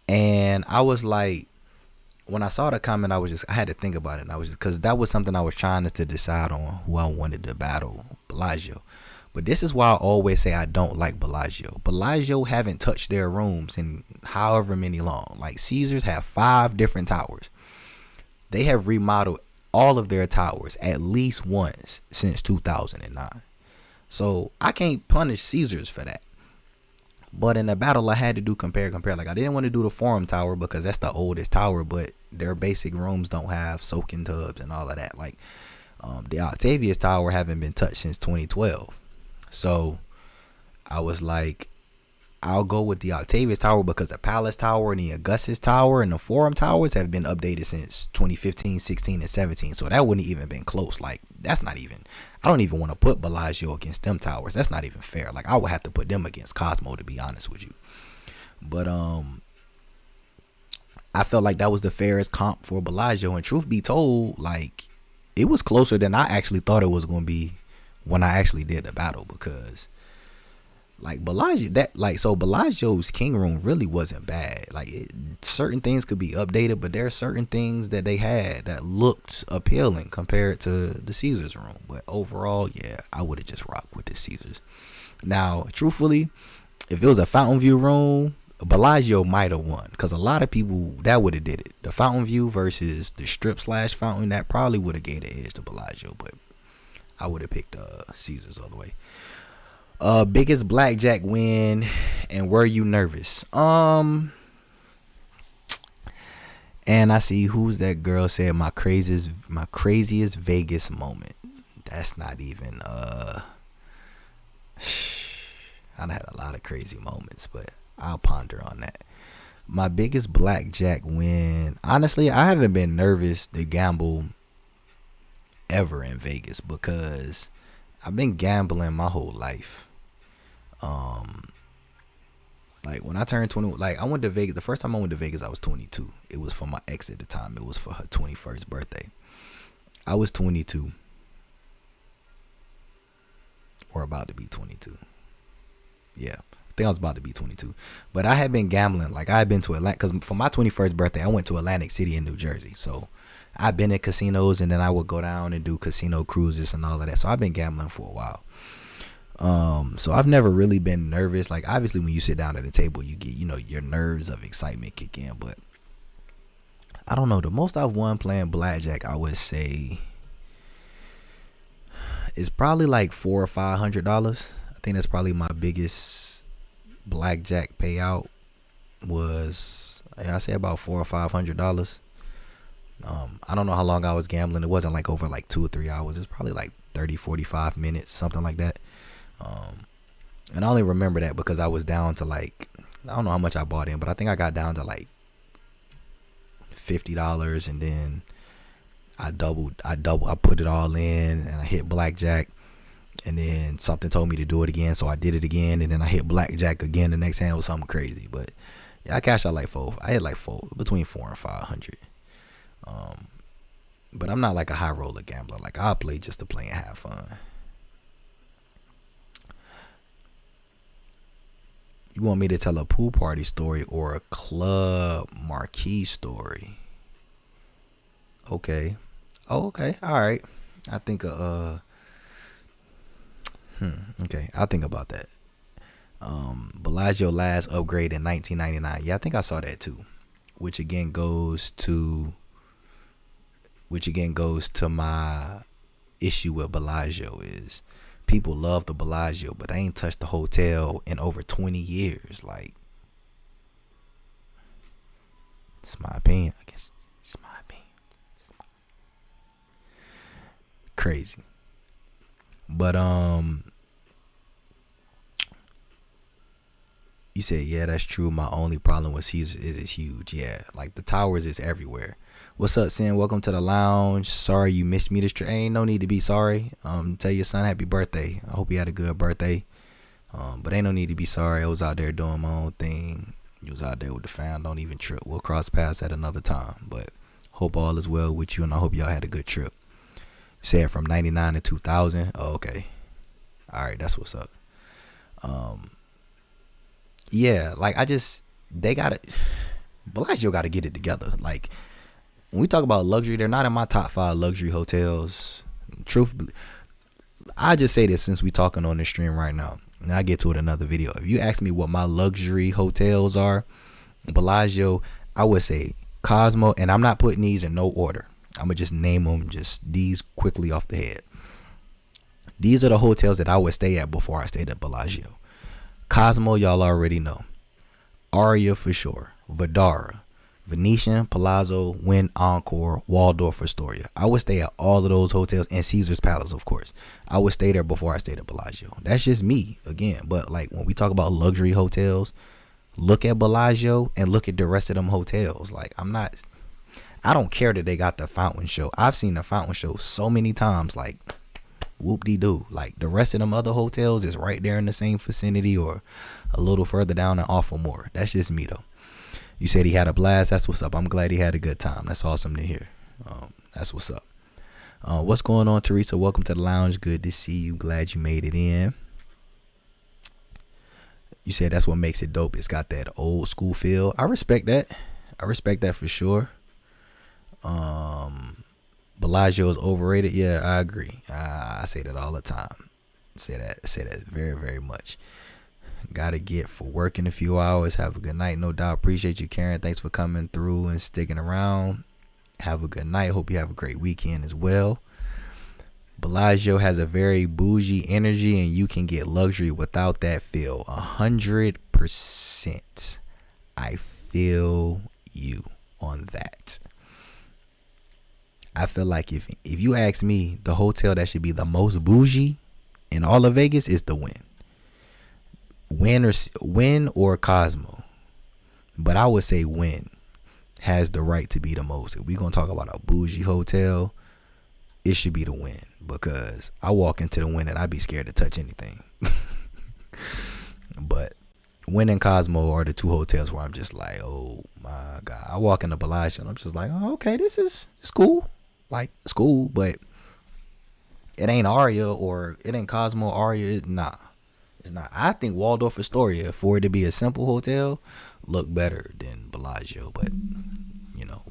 And I was like, when I saw the comment, I had to think about it. And I was just, because that was something I was trying to decide on who I wanted to battle Bellagio. But this is why I always say I don't like Bellagio. Bellagio haven't touched their rooms in however many long. Like Caesars have 5 different towers. They have remodeled all of their towers at least once since 2009. So I can't punish Caesars for that. But in the battle, I had to do compare. Like, I didn't want to do the Forum Tower because that's the oldest tower, but their basic rooms don't have soaking tubs and all of that. Like, the Octavius Tower haven't been touched since 2012. So I was like, I'll go with the Octavius Tower because the Palace Tower and the Augustus Tower and the Forum Towers have been updated since 2015, 16, and 17. So that wouldn't even been close. Like, that's not even, I don't even want to put Bellagio against them towers. That's not even fair. Like, I would have to put them against Cosmo, to be honest with you. But I felt like that was the fairest comp for Bellagio. And truth be told, like, it was closer than I actually thought it was going to be when I actually did the battle, because like Bellagio's king room really wasn't bad. Like, certain things could be updated, but there are certain things that they had that looked appealing compared to the Caesars room. But overall, yeah, I would have just rocked with the Caesars. Now, truthfully, if it was a Fountain View room, Bellagio might have won, because a lot of people that would have did it. The Fountain View versus the Strip / Fountain, that probably would have gave the edge to Bellagio, but I would have picked Caesars all the way. Biggest blackjack win, and were you nervous? And I see who's that girl said my craziest Vegas moment. That's not even I done had a lot of crazy moments, but I'll ponder on that. My biggest blackjack win, honestly, I haven't been nervous to gamble ever in Vegas because I've been gambling my whole life. Like when I turned 20, like I went to Vegas. The first time I went to Vegas, I was 22. It was for my ex at the time. It was for her 21st birthday. I was 22, or about to be 22. Yeah, I think I was about to be 22. But I had been gambling. Like I had been to Atlanta, because for my 21st birthday, I went to Atlantic City in New Jersey. So I've been in casinos, and then I would go down and do casino cruises and all of that. So I've been gambling for a while. So I've never really been nervous. Like obviously when you sit down at a table, you get, your nerves of excitement kick in, but I don't know. The most I've won playing blackjack, I would say, is probably like $400 or $500. I think that's probably my biggest blackjack payout. was, I say about $400 or $500. I don't know how long I was gambling. It wasn't like over like 2 or 3 hours. It was probably like 30, 45 minutes, something like that. And I only remember that because I was down to like, I don't know how much I bought in, but I think I got down to like $50, and then I put it all in, and I hit blackjack, and then something told me to do it again, so I did it again, and then I hit blackjack again the next hand. It was something crazy, but yeah, I cashed out like between 4 and 500. But I'm not like a high roller gambler. Like, I'll play just to play and have fun. You want me to tell a pool party story or a club marquee story? Okay. Oh, okay. All right. I think okay, I'll think about that. Bellagio last upgrade in 1999. Yeah, I think I saw that too. Which again goes to my issue with Bellagio is people love the Bellagio, but they ain't touched the hotel in over 20 years. Like, it's my opinion, I guess. It's my opinion. Crazy. But you said, yeah, that's true. My only problem with Caesars is it's huge. Yeah, like the towers is everywhere. What's up, Sin? Welcome to the lounge. Sorry you missed me this trip. Ain't no need to be sorry. Tell your son happy birthday. I hope he had a good birthday. But ain't no need to be sorry. I was out there doing my own thing. You was out there with the fam. Don't even trip. We'll cross paths at another time. But hope all is well with you, and I hope y'all had a good trip. Said from 99 to 2000. Oh, okay. All right, that's what's up. Yeah, like Bellagio got to get it together. Like, when we talk about luxury, they're not in my top 5 luxury hotels. Truthfully, I just say this since we talking on the stream right now, and I get to it in another video. If you ask me what my luxury hotels are, Bellagio, I would say Cosmo, and I'm not putting these in no order. I'm gonna just name them, just these quickly off the head. These are the hotels that I would stay at before I stayed at Bellagio. Cosmo, y'all already know. Aria for sure. Vdara, Venetian, Palazzo, Wynn, Encore, Waldorf, Astoria. I would stay at all of those hotels, and Caesar's Palace, of course. I would stay there before I stayed at Bellagio. That's just me, again. But like, when we talk about luxury hotels, look at Bellagio and look at the rest of them hotels. Like, I don't care that they got the fountain show. I've seen the fountain show so many times. Like, whoop-de-doo. Like, the rest of them other hotels is right there in the same vicinity or a little further down and off or more. That's just me, though. You said he had a blast. That's what's up. I'm glad he had a good time. That's awesome to hear. That's what's up. What's going on, Teresa? Welcome to the lounge. Good to see you. Glad you made it in. You said that's what makes it dope. It's got that old school feel. I respect that. I respect that for sure. Bellagio is overrated. Yeah, I agree. I say that all the time. Say that very, very much. Gotta get for work in a few hours. Have a good night. No doubt. Appreciate you, Karen. Thanks for coming through and sticking around. Have a good night. Hope you have a great weekend as well. Bellagio has a very bougie energy, and you can get luxury without that feel. 100%. I feel you on that. I feel like if you ask me, the hotel that should be the most bougie in all of Vegas is the Wynn. Wynn or Cosmo. But I would say Wynn has the right to be the most. If we're going to talk about a bougie hotel, it should be the Wynn. Because I walk into the Wynn and I'd be scared to touch anything. But Wynn and Cosmo are the two hotels where I'm just like, oh my God. I walk into Bellagio and I'm just like, oh, okay, it's cool. Like, it's cool, but it ain't Aria or it ain't Cosmo Aria. Nah, it's not. I think Waldorf Astoria, for it to be a simple hotel, look better than Bellagio. But,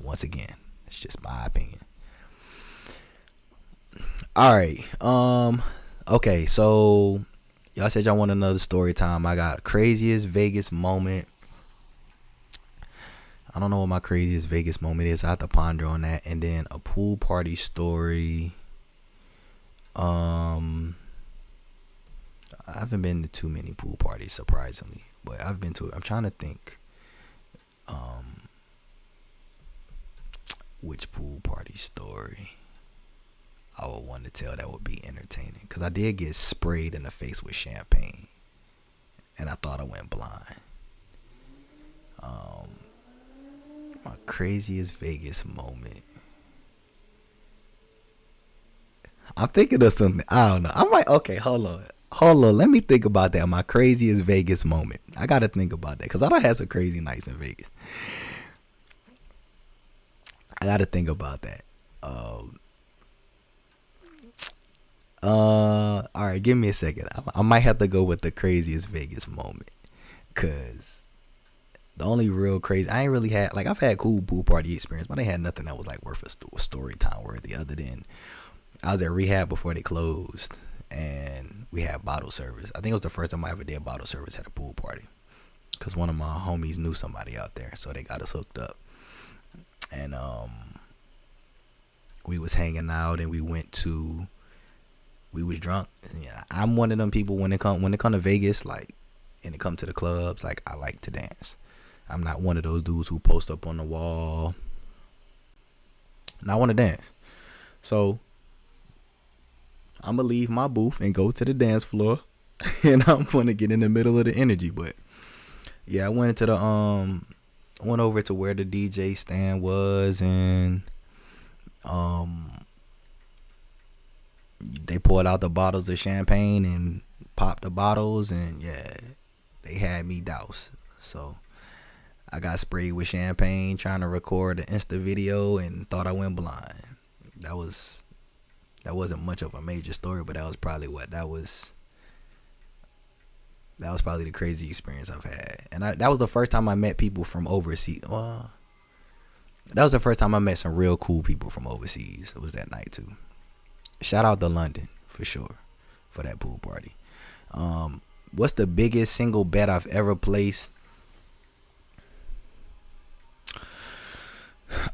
once again, it's just my opinion. All right. Okay, so y'all said y'all want another story time. I got craziest Vegas moment. I don't know what my craziest Vegas moment is. I have to ponder on that. And then a pool party story. I haven't been to too many pool parties, surprisingly. But I've been to it. I'm trying to think. which pool party story I would want to tell that would be entertaining. Because I did get sprayed in the face with champagne. And I thought I went blind. My craziest Vegas moment. I'm thinking of something. I don't know. I might. Okay, hold on. Let me think about that. My craziest Vegas moment. I got to think about that. Because I done had some crazy nights in Vegas. I got to think about that. All right, give me a second. I might have to go with the craziest Vegas moment, cause the only real crazy I ain't really had, like, I've had cool pool party experience, but I ain't had nothing that was like worth a story time worthy. Other than I was at rehab before they closed, and we had bottle service. I think it was the first time I ever did bottle service at a pool party, cause one of my homies knew somebody out there, so they got us hooked up, and we was hanging out, and we was drunk. Yeah, I'm one of them people when it come to Vegas, like, and it come to the clubs, like, I like to dance. I'm not one of those dudes who post up on the wall. And I want to dance. So I'm gonna leave my booth and go to the dance floor, and I'm gonna get in the middle of the energy. But yeah, I went over to where the DJ stand was, and they poured out the bottles of champagne and popped the bottles, and yeah, they had me doused. So I got sprayed with champagne trying to record an Insta video and thought I went blind. That wasn't much of a major story, but that was probably the craziest experience I've had. And that was the first time I met people from overseas. Well, that was the first time I met some real cool people from overseas. It was that night too. Shout out to London for sure for that pool party. What's the biggest single bet I've ever placed?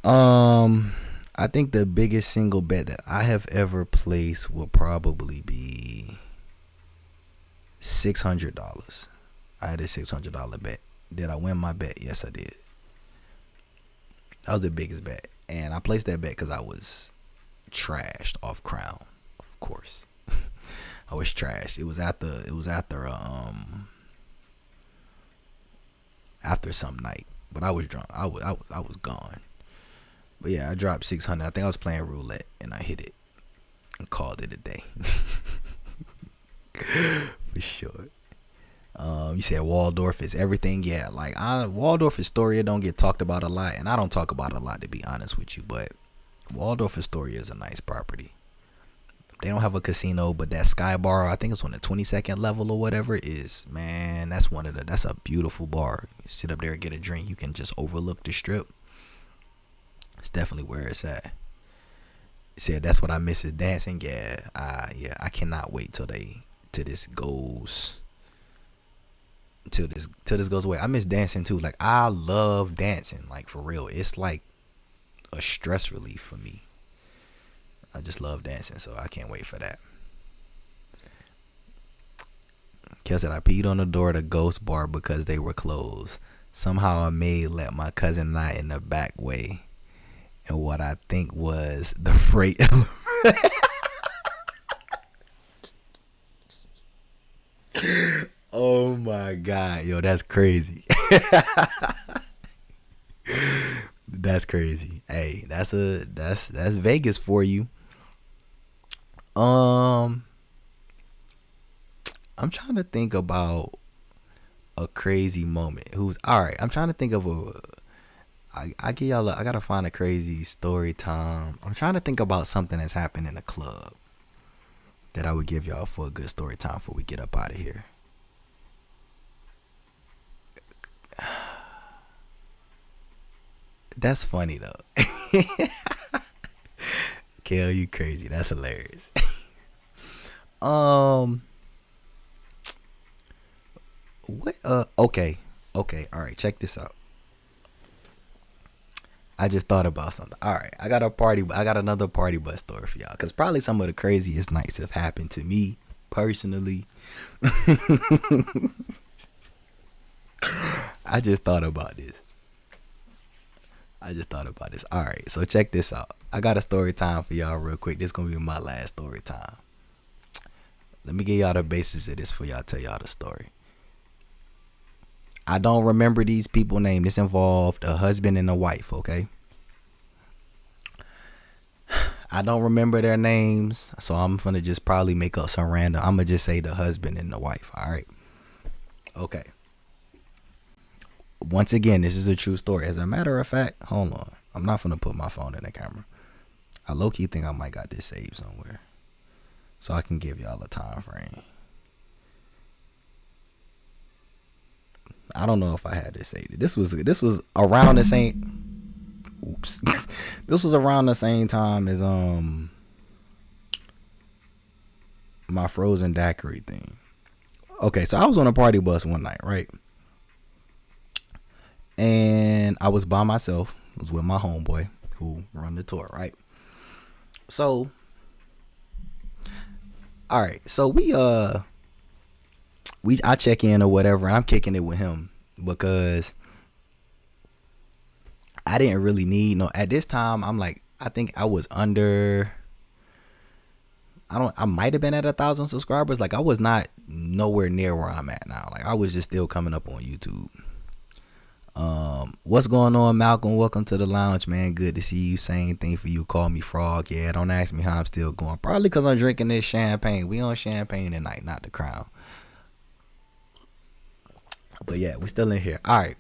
I think the biggest single bet that I have ever placed will probably be $600. I had a $600 bet. Did I win my bet? Yes, I did. That was the biggest bet, and I placed that bet because I was trashed off Crown, of course. I was trashed. It was after some night, but I was drunk. I was gone. But yeah, I dropped 600. I think I was playing roulette and I hit it and called it a day. For sure. You said Waldorf is everything. Yeah, like Waldorf Astoria don't get talked about a lot, and I don't talk about it a lot, to be honest with you, but Waldorf Astoria is a nice property. They don't have a casino, but that Sky Bar, I think it's on the 22nd level or whatever, is, man, that's a beautiful bar. You sit up there and get a drink, you can just overlook the strip. It's definitely where it's at. You said that's what I miss is dancing. Yeah, I cannot wait till this goes away. I miss dancing too. Like, I love dancing, like, for real. It's like a stress relief for me. I just love dancing, so I can't wait for that. Kel said I peed on the door of the Ghost Bar because they were closed. Somehow a maid let my cousin and I in the back way, and what I think was the freight elevator. Oh my God, yo, that's crazy. That's crazy. Hey, that's Vegas for you. I'm trying to think about a crazy moment. I'm trying to think of I gotta find a crazy story time. I'm trying to think about something that's happened in a club that I would give y'all for a good story time before we get up out of here. That's funny though. Kel, you crazy. That's hilarious. What? Okay. All right. Check this out. I just thought about something. All right. I got another party bus story for y'all, because probably some of the craziest nights have happened to me personally. I just thought about this. I just thought about this. All right, so check this out. I got a story time for y'all real quick. This gonna be my last story time. Let me get y'all the basis of this for y'all. Tell y'all the story. I don't remember these people names. This involved a husband and a wife. Okay. I don't remember their names, so I'm gonna just probably make up some random. I'm gonna just say the husband and the wife. All right. Okay. Once again, this is a true story. As a matter of fact, hold on. I'm not gonna put my phone in the camera. I low-key think I might got this saved somewhere, so I can give y'all a time frame. I don't know if I had this saved. This was around the same. Oops. This was around the same time as my frozen daiquiri thing. Okay, so I was on a party bus one night, right? And I was by myself. I was with my homeboy who run the tour, right? So, all right. So I check in or whatever, and I'm kicking it with him because I didn't really need no. At this time, I'm like, I think I was under. I might have been at 1,000 subscribers. Like I was not nowhere near where I'm at now. Like I was just still coming up on YouTube. What's going on, Malcolm? Welcome to the lounge, man. Good to see you. Same thing for you. Call me Frog. Yeah, don't ask me how I'm still going. Probably because I'm drinking this champagne. We on champagne tonight, not the Crown. But yeah, we still in here. All right.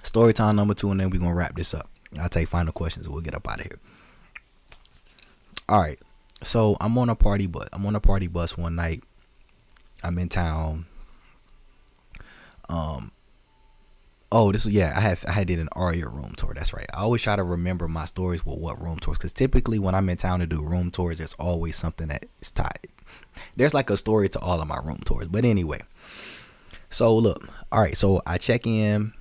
Story time number 2, and then we're going to wrap this up. I'll take final questions and we'll get up out of here. All right. So I'm on a party bus one night. I'm in town. I had did an Aria room tour. That's right. I always try to remember my stories with what room tours, because typically when I'm in town to do room tours, there's always something that's tied. There's like a story to all of my room tours. But anyway, so look, all right. So I check in.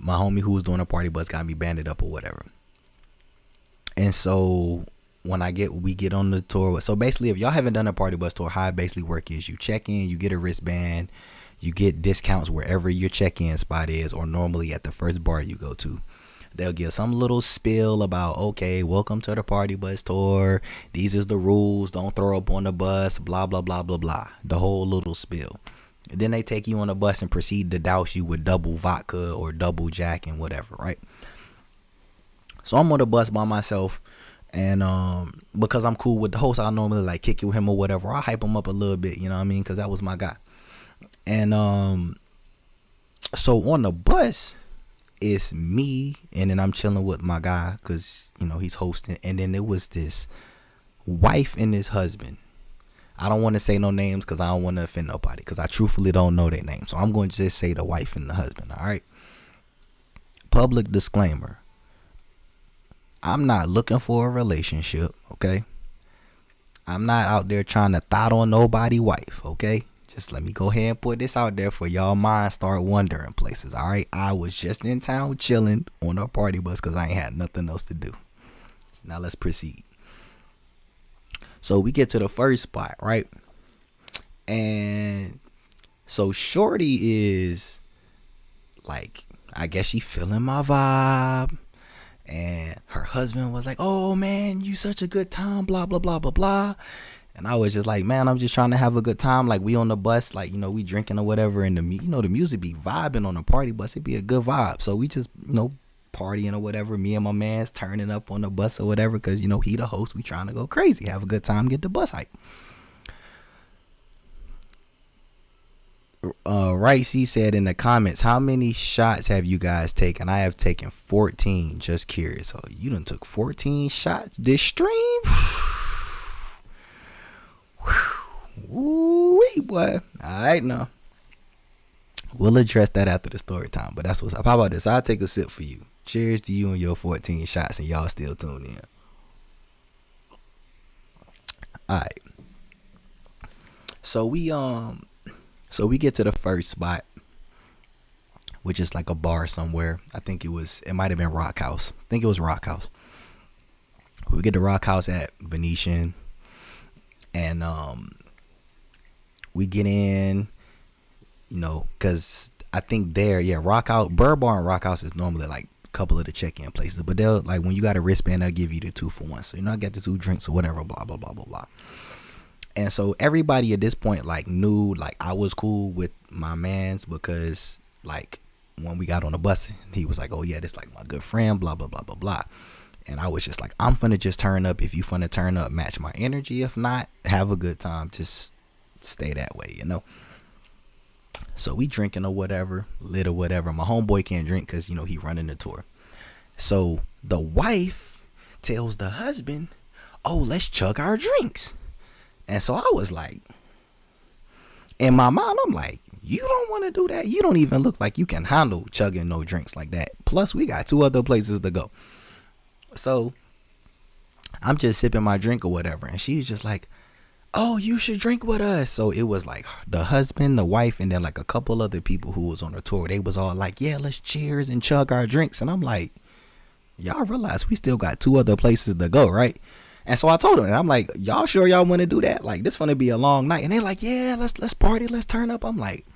My homie who was doing a party bus got me banded up or whatever. And so when we get on the tour. So basically, if y'all haven't done a party bus tour, how it basically work is you check in, you get a wristband, you get discounts wherever your check-in spot is, or normally at the first bar you go to. They'll give some little spiel about, okay, welcome to the party bus tour. These is the rules. Don't throw up on the bus, blah, blah, blah, blah, blah. The whole little spiel. Then they take you on a bus and proceed to douse you with double vodka or double Jack and whatever, right? So I'm on the bus by myself, and because I'm cool with the host, I normally like kick it with him or whatever. I hype him up a little bit, you know what I mean? Because that was my guy. And so on the bus, it's me, and then I'm chilling with my guy because, you know, he's hosting. And then there was this wife and this husband. I don't want to say no names because I don't want to offend nobody, because I truthfully don't know their names. So I'm going to just say the wife and the husband, all right? Public disclaimer. I'm not looking for a relationship, okay? I'm not out there trying to thought on nobody wife, okay? Just let me go ahead and put this out there for y'all minds start wondering places, all right? I was just in town chilling on a party bus because I ain't had nothing else to do. Now let's proceed. So we get to the first spot, right? And so Shorty is like, I guess she feeling my vibe. And her husband was like, oh man, you such a good time, blah, blah, blah, blah, blah. And I was just like, man, I'm just trying to have a good time. Like we on the bus, like, you know, we drinking or whatever. And the music be vibing on the party bus. It'd be a good vibe. So we just, you know, partying or whatever. Me and my man's turning up on the bus or whatever. Cause you know, he the host. We trying to go crazy, have a good time, get the bus hype. Right, she said in the comments, how many shots have you guys taken? I have taken 14. Just curious. Oh, you done took 14 shots this stream? Woo-wee, boy. Alright, now we'll address that after the story time. But that's what's up. How about this? I'll take a sip for you. Cheers to you and your 14 shots, and y'all still tuned in. Alright. So we get to the first spot, which is like a bar somewhere. I think it might have been Rock House. I think it was Rock House. We get to Rock House at Venetian, and we get in, you know, because I think Rock House, Bird Bar and Rock House is normally like couple of the check-in places, but they'll like when you got a wristband, they'll give you the 2-for-1. So I get the 2 drinks or whatever, blah blah blah blah blah. And so everybody at this point like knew like I was cool with my mans, because like when we got on the bus, he was like, oh yeah, this like my good friend, blah blah blah blah blah. And I was just like, I'm finna just turn up. If you finna turn up, match my energy. If not, have a good time. Just stay that way, So we drinking or whatever, lit or whatever. My homeboy can't drink because, he running the tour. So the wife tells the husband, oh, let's chug our drinks. And so I was like, in my mind, I'm like, you don't want to do that. You don't even look like you can handle chugging no drinks like that. Plus, we got 2 other places to go. So I'm just sipping my drink or whatever. And she's just like, oh, you should drink with us. So it was like the husband, the wife, and then like a couple other people who was on the tour. They was all like, yeah, let's cheers and chug our drinks. And I'm like, y'all realize we still got 2 other places to go, right? And so I told them, and I'm like, y'all sure y'all want to do that? Like, this gonna be a long night. And they're like, yeah, let's party, let's turn up. I'm like,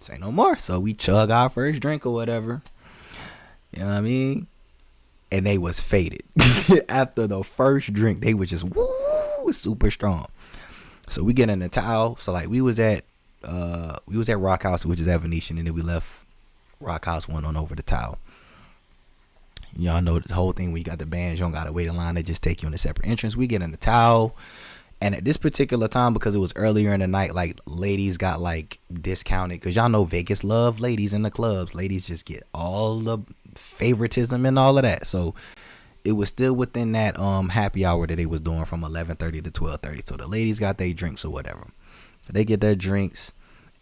say no more. So we chug our first drink or whatever. You know what I mean? And they was faded. After the first drink, they was just woo, super strong. So we get in the towel. So like we was at Rock House, which is at Venetian, and then we left Rock House, went on over the towel. Y'all know the whole thing. We got the bands, you don't gotta wait in line, they just take you in a separate entrance. We get in the towel, and at this particular time, because it was earlier in the night, like ladies got like discounted, because y'all know Vegas love ladies in the clubs. Ladies just get all the favoritism and all of that. So it was still within that happy hour that they was doing from 11:30 to 12:30. So the ladies got their drinks or whatever. They get their drinks,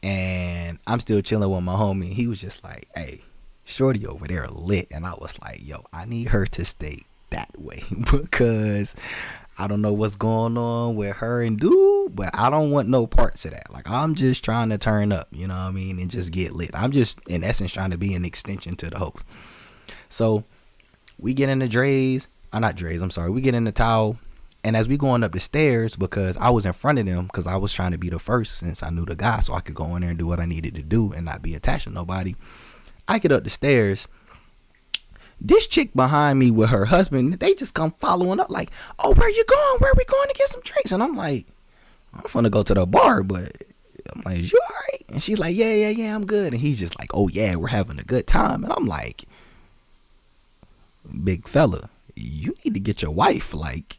and I'm still chilling with my homie. He was just like, hey, shorty over there lit. And I was like, yo, I need her to stay that way because I don't know what's going on with her and dude, but I don't want no parts of that. Like, I'm just trying to turn up, you know what I mean, and just get lit. I'm just in essence trying to be an extension to the host. So we get in the we get in the towel, and as we going up the stairs, because I was in front of them because I was trying to be the first since I knew the guy, so I could go in there and do what I needed to do and not be attached to nobody. I get up the stairs. This chick behind me with her husband, they just come following up like, oh, where you going? Where are we going to get some drinks? And I'm like, I'm finna go to the bar, but I'm like, is you all right? And she's like, yeah, I'm good. And he's just like, oh yeah, we're having a good time. And I'm like, big fella, you need to get your wife. Like,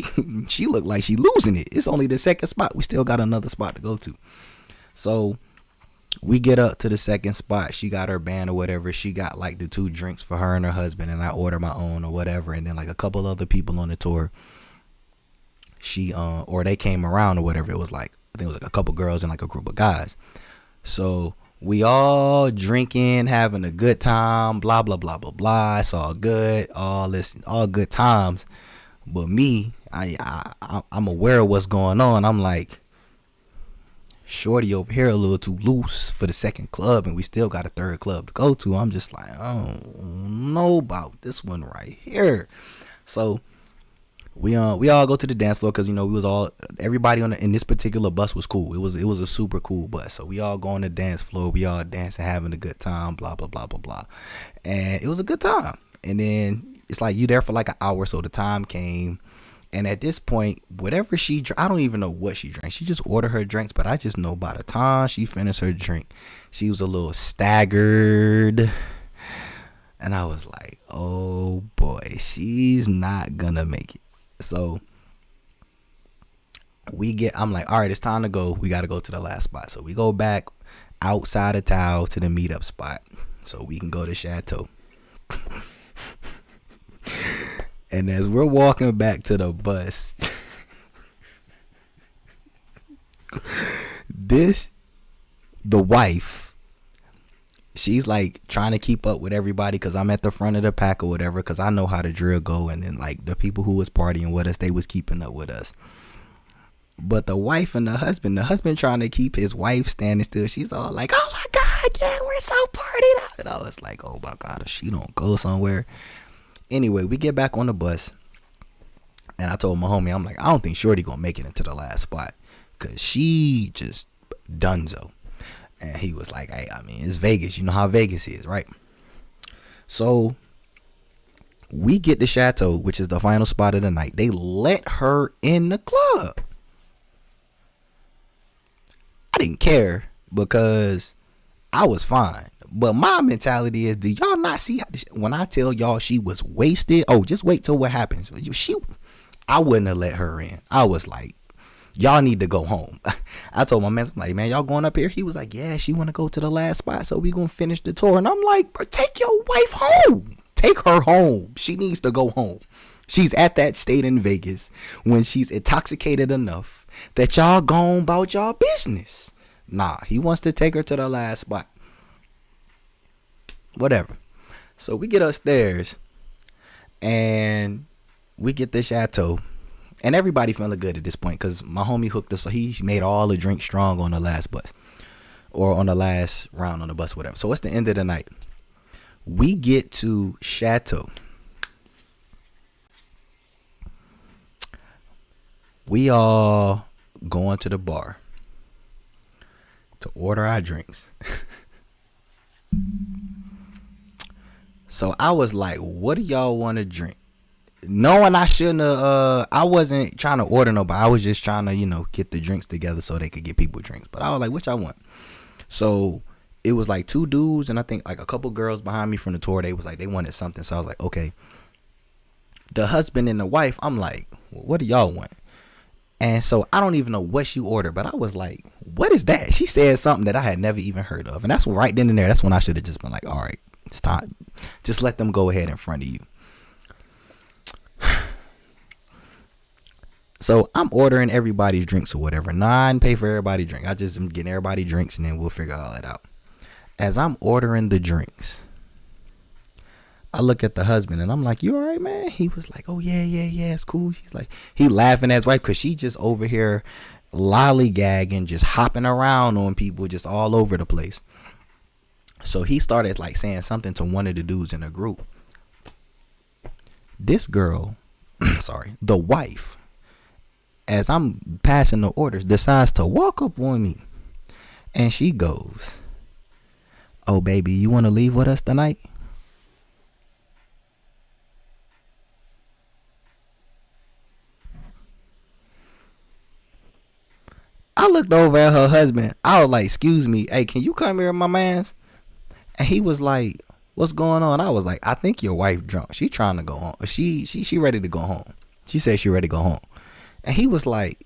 she look like she losing it. It's only the second spot. We still got another spot to go to. So we get up to the second spot. She got her band or whatever. She got like the 2 drinks for her and her husband, and I order my own or whatever. And then like a couple other people on the tour, or they came around or whatever. It was like, I think it was like a couple girls and like a group of guys. So we all drinking, having a good time, blah blah blah blah blah. It's all good, all good times. But me, I'm aware of what's going on. I'm like, shorty over here a little too loose for the second club, and we still got a third club to go to. I'm just like, I don't know about this one right here. So we all go to the dance floor, because everybody in this particular bus was cool. It was a super cool bus. So we all go on the dance floor, we all dancing, having a good time, blah blah blah blah blah. And it was a good time. And then it's like you there for like an hour, so the time came. And at this point, whatever I don't even know what she drank. She just ordered her drinks, but I just know by the time she finished her drink, she was a little staggered. And I was like, oh boy, she's not gonna make it. So I'm like, all right, it's time to go. We got to go to the last spot. So we go back outside of town to the meetup spot so we can go to Chateau. And as we're walking back to the bus, the wife, she's like trying to keep up with everybody, because I'm at the front of the pack or whatever, because I know how the drill go. And then like the people who was partying with us, they was keeping up with us. But the wife and the husband trying to keep his wife standing still. She's all like, oh my God, yeah, we're so partied out. And I was like, oh my God, if she don't go somewhere. Anyway, we get back on the bus, and I told my homie, I'm like, I don't think shorty gonna make it into the last spot, because she just donezo. And he was like, hey, I mean, it's Vegas. You know how Vegas is, right? So We get the Chateau, which is the final spot of the night. They let her in the club. I didn't care because I was fine. But my mentality is, do y'all not see when I tell y'all she was wasted? Oh, just wait till what happens. I wouldn't have let her in. I was like, y'all need to go home. I told my man, I'm like, man, y'all going up here? He was like, yeah, she want to go to the last spot, so we gonna finish the tour. And I'm like, bro, take your wife home. Take her home. She needs to go home. She's at that state in Vegas when she's intoxicated enough that y'all gone about y'all business. Nah, he wants to take her to the last spot. Whatever. So we get upstairs and we get the Chateau. And everybody feeling good at this point because my homie hooked us. So he made all the drinks strong on the last bus or on the last round on the bus, whatever. So it's the end of the night. We get to Chateau. We all going to the bar to order our drinks. So I was like, what do y'all want to drink? Knowing I shouldn't have, I wasn't trying to order nobody. I was just trying to, get the drinks together so they could get people drinks. But I was like, what y'all want? So it was like 2 dudes and I think like a couple girls behind me from the tour. They was like, they wanted something. So I was like, okay. The husband and the wife, I'm like, well, what do y'all want? And so I don't even know what she ordered, but I was like, what is that? She said something that I had never even heard of. And that's right then and there. That's when I should have just been like, all right, it's time. Just let them go ahead in front of you. So I'm ordering everybody's drinks or whatever. I didn't pay for everybody's drink. I just am getting everybody drinks and then we'll figure all that out. As I'm ordering the drinks, I look at the husband and I'm like, you all right, man? He was like, oh, yeah, it's cool. He's like, he laughing at his wife because she just over here lollygagging, just hopping around on people just all over the place. So he started like saying something to one of the dudes in the group. This girl, the wife, as I'm passing the orders, decides to walk up on me. And she goes, oh, baby, you want to leave with us tonight? I looked over at her husband. I was like, excuse me. Hey, can you come here, my man? And he was like, what's going on? I was like, I think your wife drunk. She trying to go home. She ready to go home. She said she ready to go home. And he was like,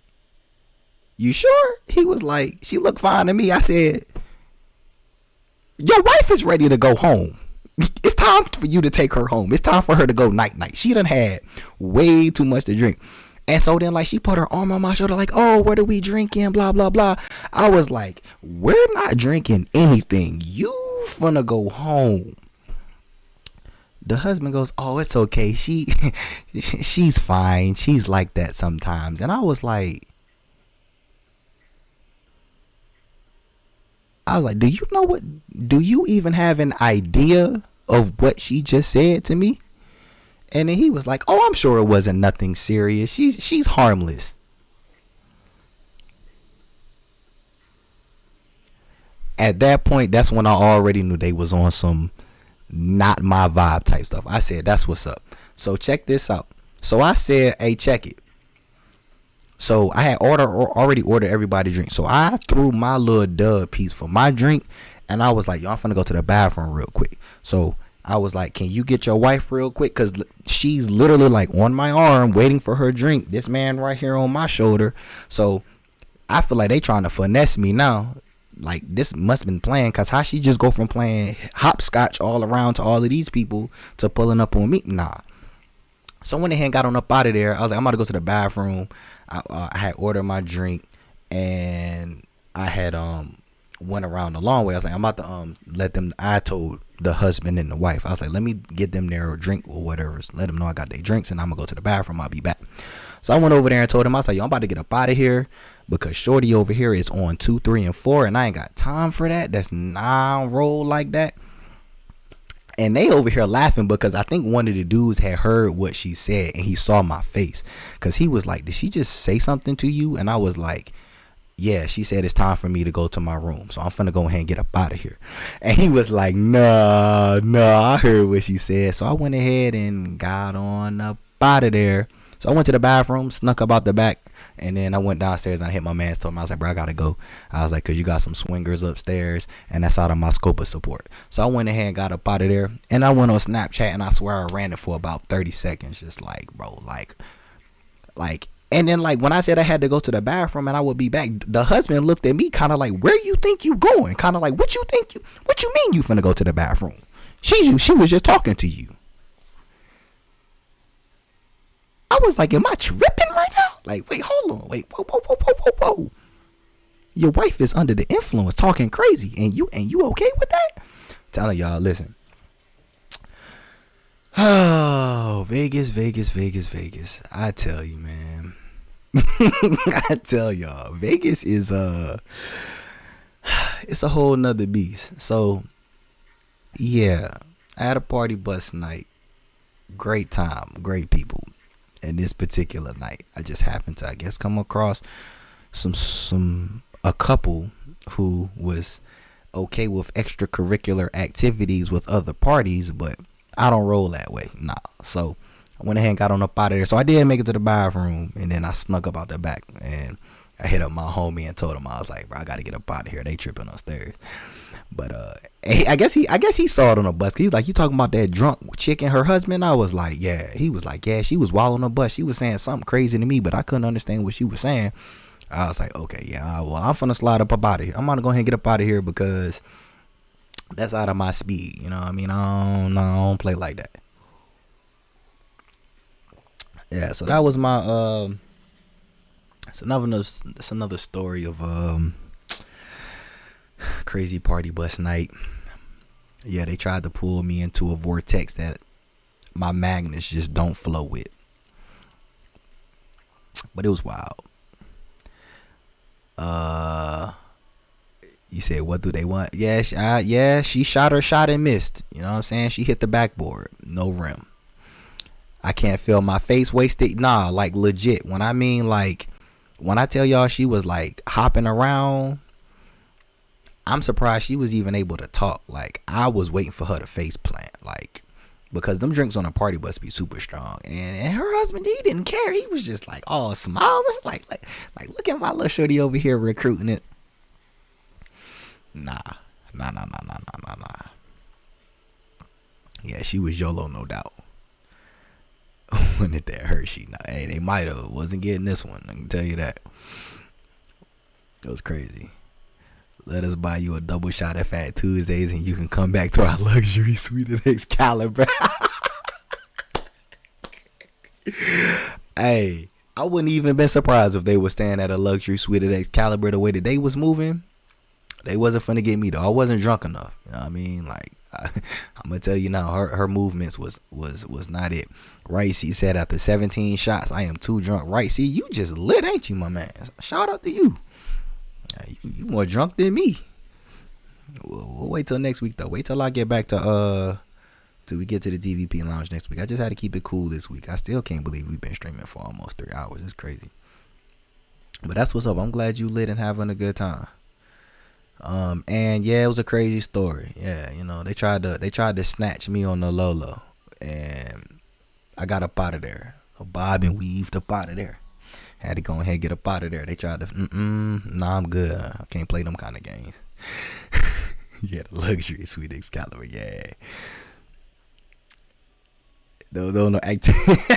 you sure? He was like, she looked fine to me. I said, your wife is ready to go home. It's time for you to take her home. It's time for her to go night. She done had way too much to drink. And so then like she put her arm on my shoulder like, oh, what are we drinking? Blah, blah, blah. I was like, we're not drinking anything. You finna go home. The husband goes, oh, it's okay. She's fine. She's like that sometimes. And I was like, do you know what? Do you even have an idea of what she just said to me? And then he was like, oh, I'm sure it wasn't nothing serious. She's harmless. At that point, that's when I already knew they was on some not my vibe type stuff. I said, that's what's up. So check this out. So I said, hey, check it. So I had already ordered everybody drink. So I threw my little dub piece for my drink. And I was like, yo, I'm finna go to the bathroom real quick. So I was like, can you get your wife real quick? Because she's literally like on my arm waiting for her drink. This man right here on my shoulder. So I feel like they trying to finesse me now. Like this must have been planned, because how she just go from playing hopscotch all around to all of these people to pulling up on me? Nah. So I went ahead and got on up out of there. I was like, I'm about to go to the bathroom. I had ordered my drink and I had went around the long way. I was like, I'm about to let them. I told the husband and the wife, I was like, let me get them their drink or whatever. Let them know I got their drinks and I'm gonna go to the bathroom. I'll be back. So I went over there and told him, I was like, yo, I'm about to get up out of here because shorty over here is on 2, 3, and 4 and I ain't got time for that. That's not roll like that. And they over here laughing because I think one of the dudes had heard what she said and he saw my face, because he was like, did she just say something to you? And I was like, yeah, she said it's time for me to go to my room, so I'm finna go ahead and get up out of here. And he was like, nah, I heard what she said. So I went ahead and got on up out of there. So I went to the bathroom, snuck up out the back, and then I went downstairs and I hit my man, told him, I was like, bro, I gotta go. I was like, cause you got some swingers upstairs and that's out of my scope of support. So I went ahead and got up out of there, and I went on Snapchat, and I swear I ran it for about 30 seconds. Just like, bro, like, and then like when I said I had to go to the bathroom and I would be back, the husband looked at me kind of like, where you think you going? Kind of like, what you mean you finna go to the bathroom? She was just talking to you. I was like, am I tripping right now? Like, wait, hold on. Wait, whoa. Your wife is under the influence talking crazy, and you okay with that? I'm telling y'all, listen. Oh, Vegas. I tell you, man. I tell y'all, Vegas is it's a whole nother beast. So yeah, I had a party bus night. Great time, great people. And this particular night, I just happened to, I guess, come across a couple who was okay with extracurricular activities with other parties, but I don't roll that way. Nah. So I went ahead and got on up out of there. So I did make it to the bathroom, and then I snuck up out the back, and I hit up my homie and told him, I was like, bro, I gotta get up out of here. They tripping upstairs. But I guess he saw it on the bus. He was like, you talking about that drunk chick and her husband? I was like, yeah. He was like, yeah, she was wild on the bus. She was saying something crazy to me, but I couldn't understand what she was saying. I was like, okay, yeah, well, I'm finna slide up out of here. I'm gonna go ahead and get up out of here because that's out of my speed. You know what I mean? I don't play like that. Yeah, so that was my it's another story of crazy party bus night. Yeah, they tried to pull me into a vortex that my magnets just don't flow with. But it was wild. You said, what do they want? Yeah, she shot her shot and missed. You know what I'm saying? She hit the backboard. No rim. I can't feel my face wasted. Nah, like legit. When I tell y'all she was like hopping around, I'm surprised she was even able to talk. Like, I was waiting for her to face plant. Like, because them drinks on a party bus be super strong. And her husband, he didn't care. He was just like, all smiles. Like look at my little shorty over here recruiting it. Nah. Yeah, she was YOLO, no doubt. When it that Hershey. Nah, hey, they might have. Wasn't getting this one. I can tell you that. It was crazy. Let us buy you a double shot of Fat Tuesdays and you can come back to our luxury suite at Excalibur. Hey, I wouldn't even been surprised if they were staying at a luxury suite at Excalibur the way that they was moving. They wasn't finna get me though. I wasn't drunk enough. You know what I mean? Like, I'm gonna tell you now, her movements was not it. Right? She said after 17 shots, I am too drunk. Right? See, you just lit, ain't you, my man? Shout out to you. You more drunk than me. We'll wait till next week though. Wait till I get back to till we get to the TVP Lounge next week. I just had to keep it cool this week. I still can't believe we've been streaming for almost 3 hours. It's crazy. But that's what's up. I'm glad you lit and having a good time. And yeah, it was a crazy story. Yeah, you know, they tried to snatch me on the Lolo, and I got up out of there. A bob and weaved up out of there. Had to go ahead and get up out of there. They tried to, nah, I'm good. I can't play them kind of games. Yeah, the luxury suite Excalibur, yeah. No activity.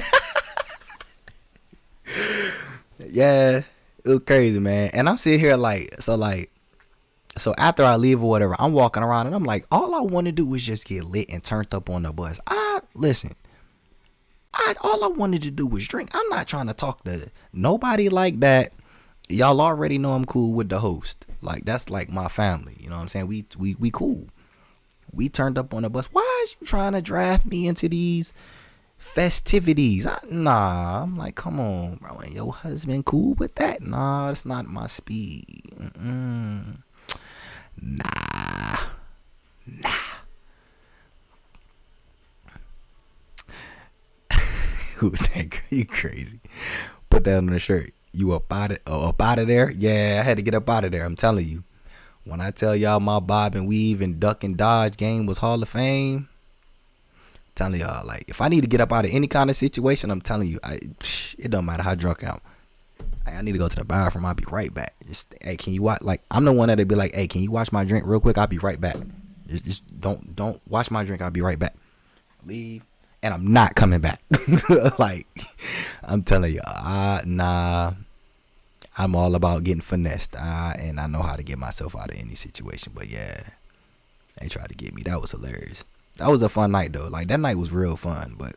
Yeah, it was crazy, man. And I'm sitting here so after I leave or whatever, I'm walking around and I'm like, all I want to do is just get lit and turned up on the bus. All I wanted to do was drink. I'm not trying to talk to nobody like that. Y'all already know I'm cool with the host. Like, that's like my family. You know what I'm saying? We cool. We turned up on the bus. Why is you trying to draft me into these festivities? Nah, I'm like, come on, bro. Ain't your husband cool with that? Nah, that's not my speed. Nah. Who's that? You crazy? Put that on the shirt. You up out of there? Yeah, I had to get up out of there. I'm telling you. When I tell y'all my bob and weave and duck and dodge game was Hall of Fame, I'm telling y'all, like, if I need to get up out of any kind of situation, I'm telling you, it don't matter how drunk I am. I need to go to the bathroom. I'll be right back. Just, hey, can you watch? Like, I'm the one that'd be like, hey, can you watch my drink real quick? I'll be right back. Just don't watch my drink. I'll be right back. Leave, and I'm not coming back. Like, I'm telling y'all, nah. I'm all about getting finessed, and I know how to get myself out of any situation. But yeah, they tried to get me. That was hilarious. That was a fun night though. Like, that night was real fun, but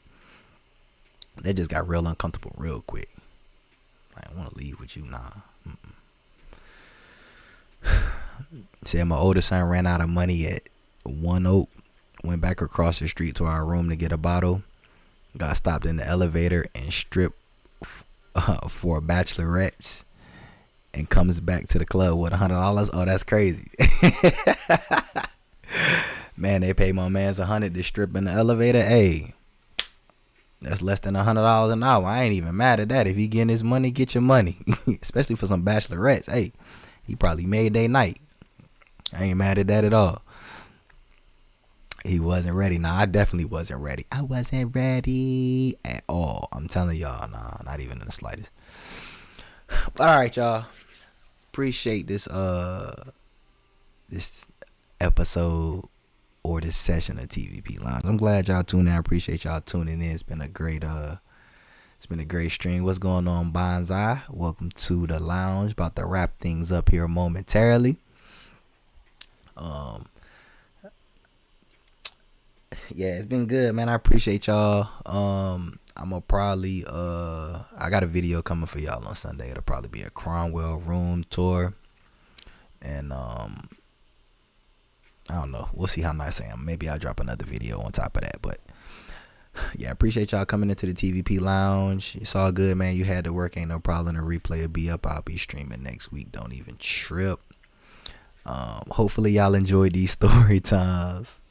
that just got real uncomfortable real quick. I want to leave with you, nah. Said my oldest son ran out of money at One Oak. Went back across the street to our room to get a bottle. Got stopped in the elevator and stripped for bachelorettes. And comes back to the club with $100. Oh, that's crazy. Man, they paid my man's $100 to strip in the elevator. Hey, that's less than $100 an hour. I ain't even mad at that. If you getting his money, get your money. Especially for some bachelorettes. Hey, he probably made their night. I ain't mad at that at all. He wasn't ready. Nah, I definitely wasn't ready. I wasn't ready at all. I'm telling y'all, nah, not even in the slightest. But all right, y'all. Appreciate this episode or this session of TVP Lounge. I'm glad y'all tuned in. I appreciate y'all tuning in. It's been a great stream. What's going on, Bonsai? Welcome to the lounge. About to wrap things up here momentarily. Yeah, it's been good, man. I appreciate y'all. I'm gonna probably I got a video coming for y'all on Sunday. It'll probably be a Cromwell room tour, and I don't know, we'll see how nice I am. Maybe I'll drop another video on top of that. But yeah, I appreciate y'all coming into the TVP Lounge. It's all good, man. You had to work, ain't no problem. The replay will be up. I'll be streaming next week. Don't even trip. Hopefully y'all enjoyed these story times.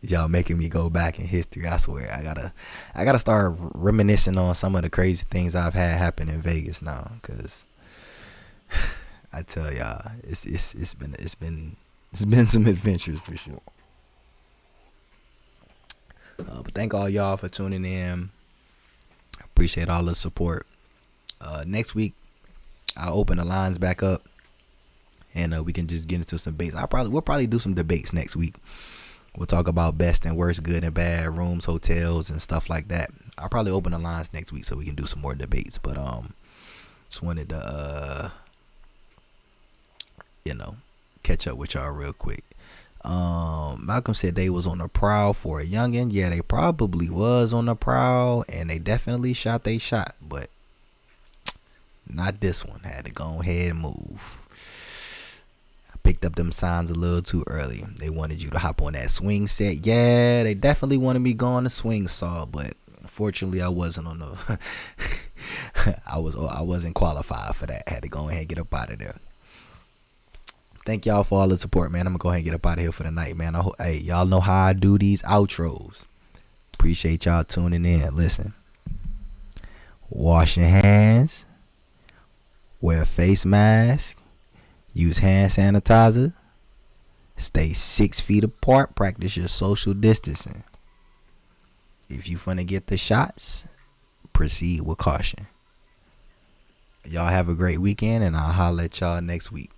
Y'all making me go back in history. I swear, I gotta start reminiscing on some of the crazy things I've had happen in Vegas now, cause I tell y'all, it's been some adventures for sure. But thank all y'all for tuning in. Appreciate all the support. Next week I'll open the lines back up, and we can just get into some debates. We'll probably do some debates next week. We'll talk about best and worst, good and bad, rooms, hotels, and stuff like that. I'll probably open the lines next week so we can do some more debates. But just wanted to catch up with y'all real quick. Malcolm said they was on the prowl for a youngin'. Yeah, they probably was on the prowl, and they definitely shot they shot, but not this one. Had to go ahead and move. Picked up them signs a little too early. They wanted you to hop on that swing set. Yeah, they definitely wanted me going to swing saw, but unfortunately I wasn't on the I wasn't qualified for that. Had to go ahead and get up out of there. Thank y'all for all the support, man. I'm gonna go ahead and get up out of here for the night, man. Hey, y'all know how I do these outros. Appreciate y'all tuning in. Listen, wash your hands, wear a face mask, use hand sanitizer, stay 6 feet apart, practice your social distancing. If you finna get the shots, proceed with caution. Y'all have a great weekend, and I'll holler at y'all next week.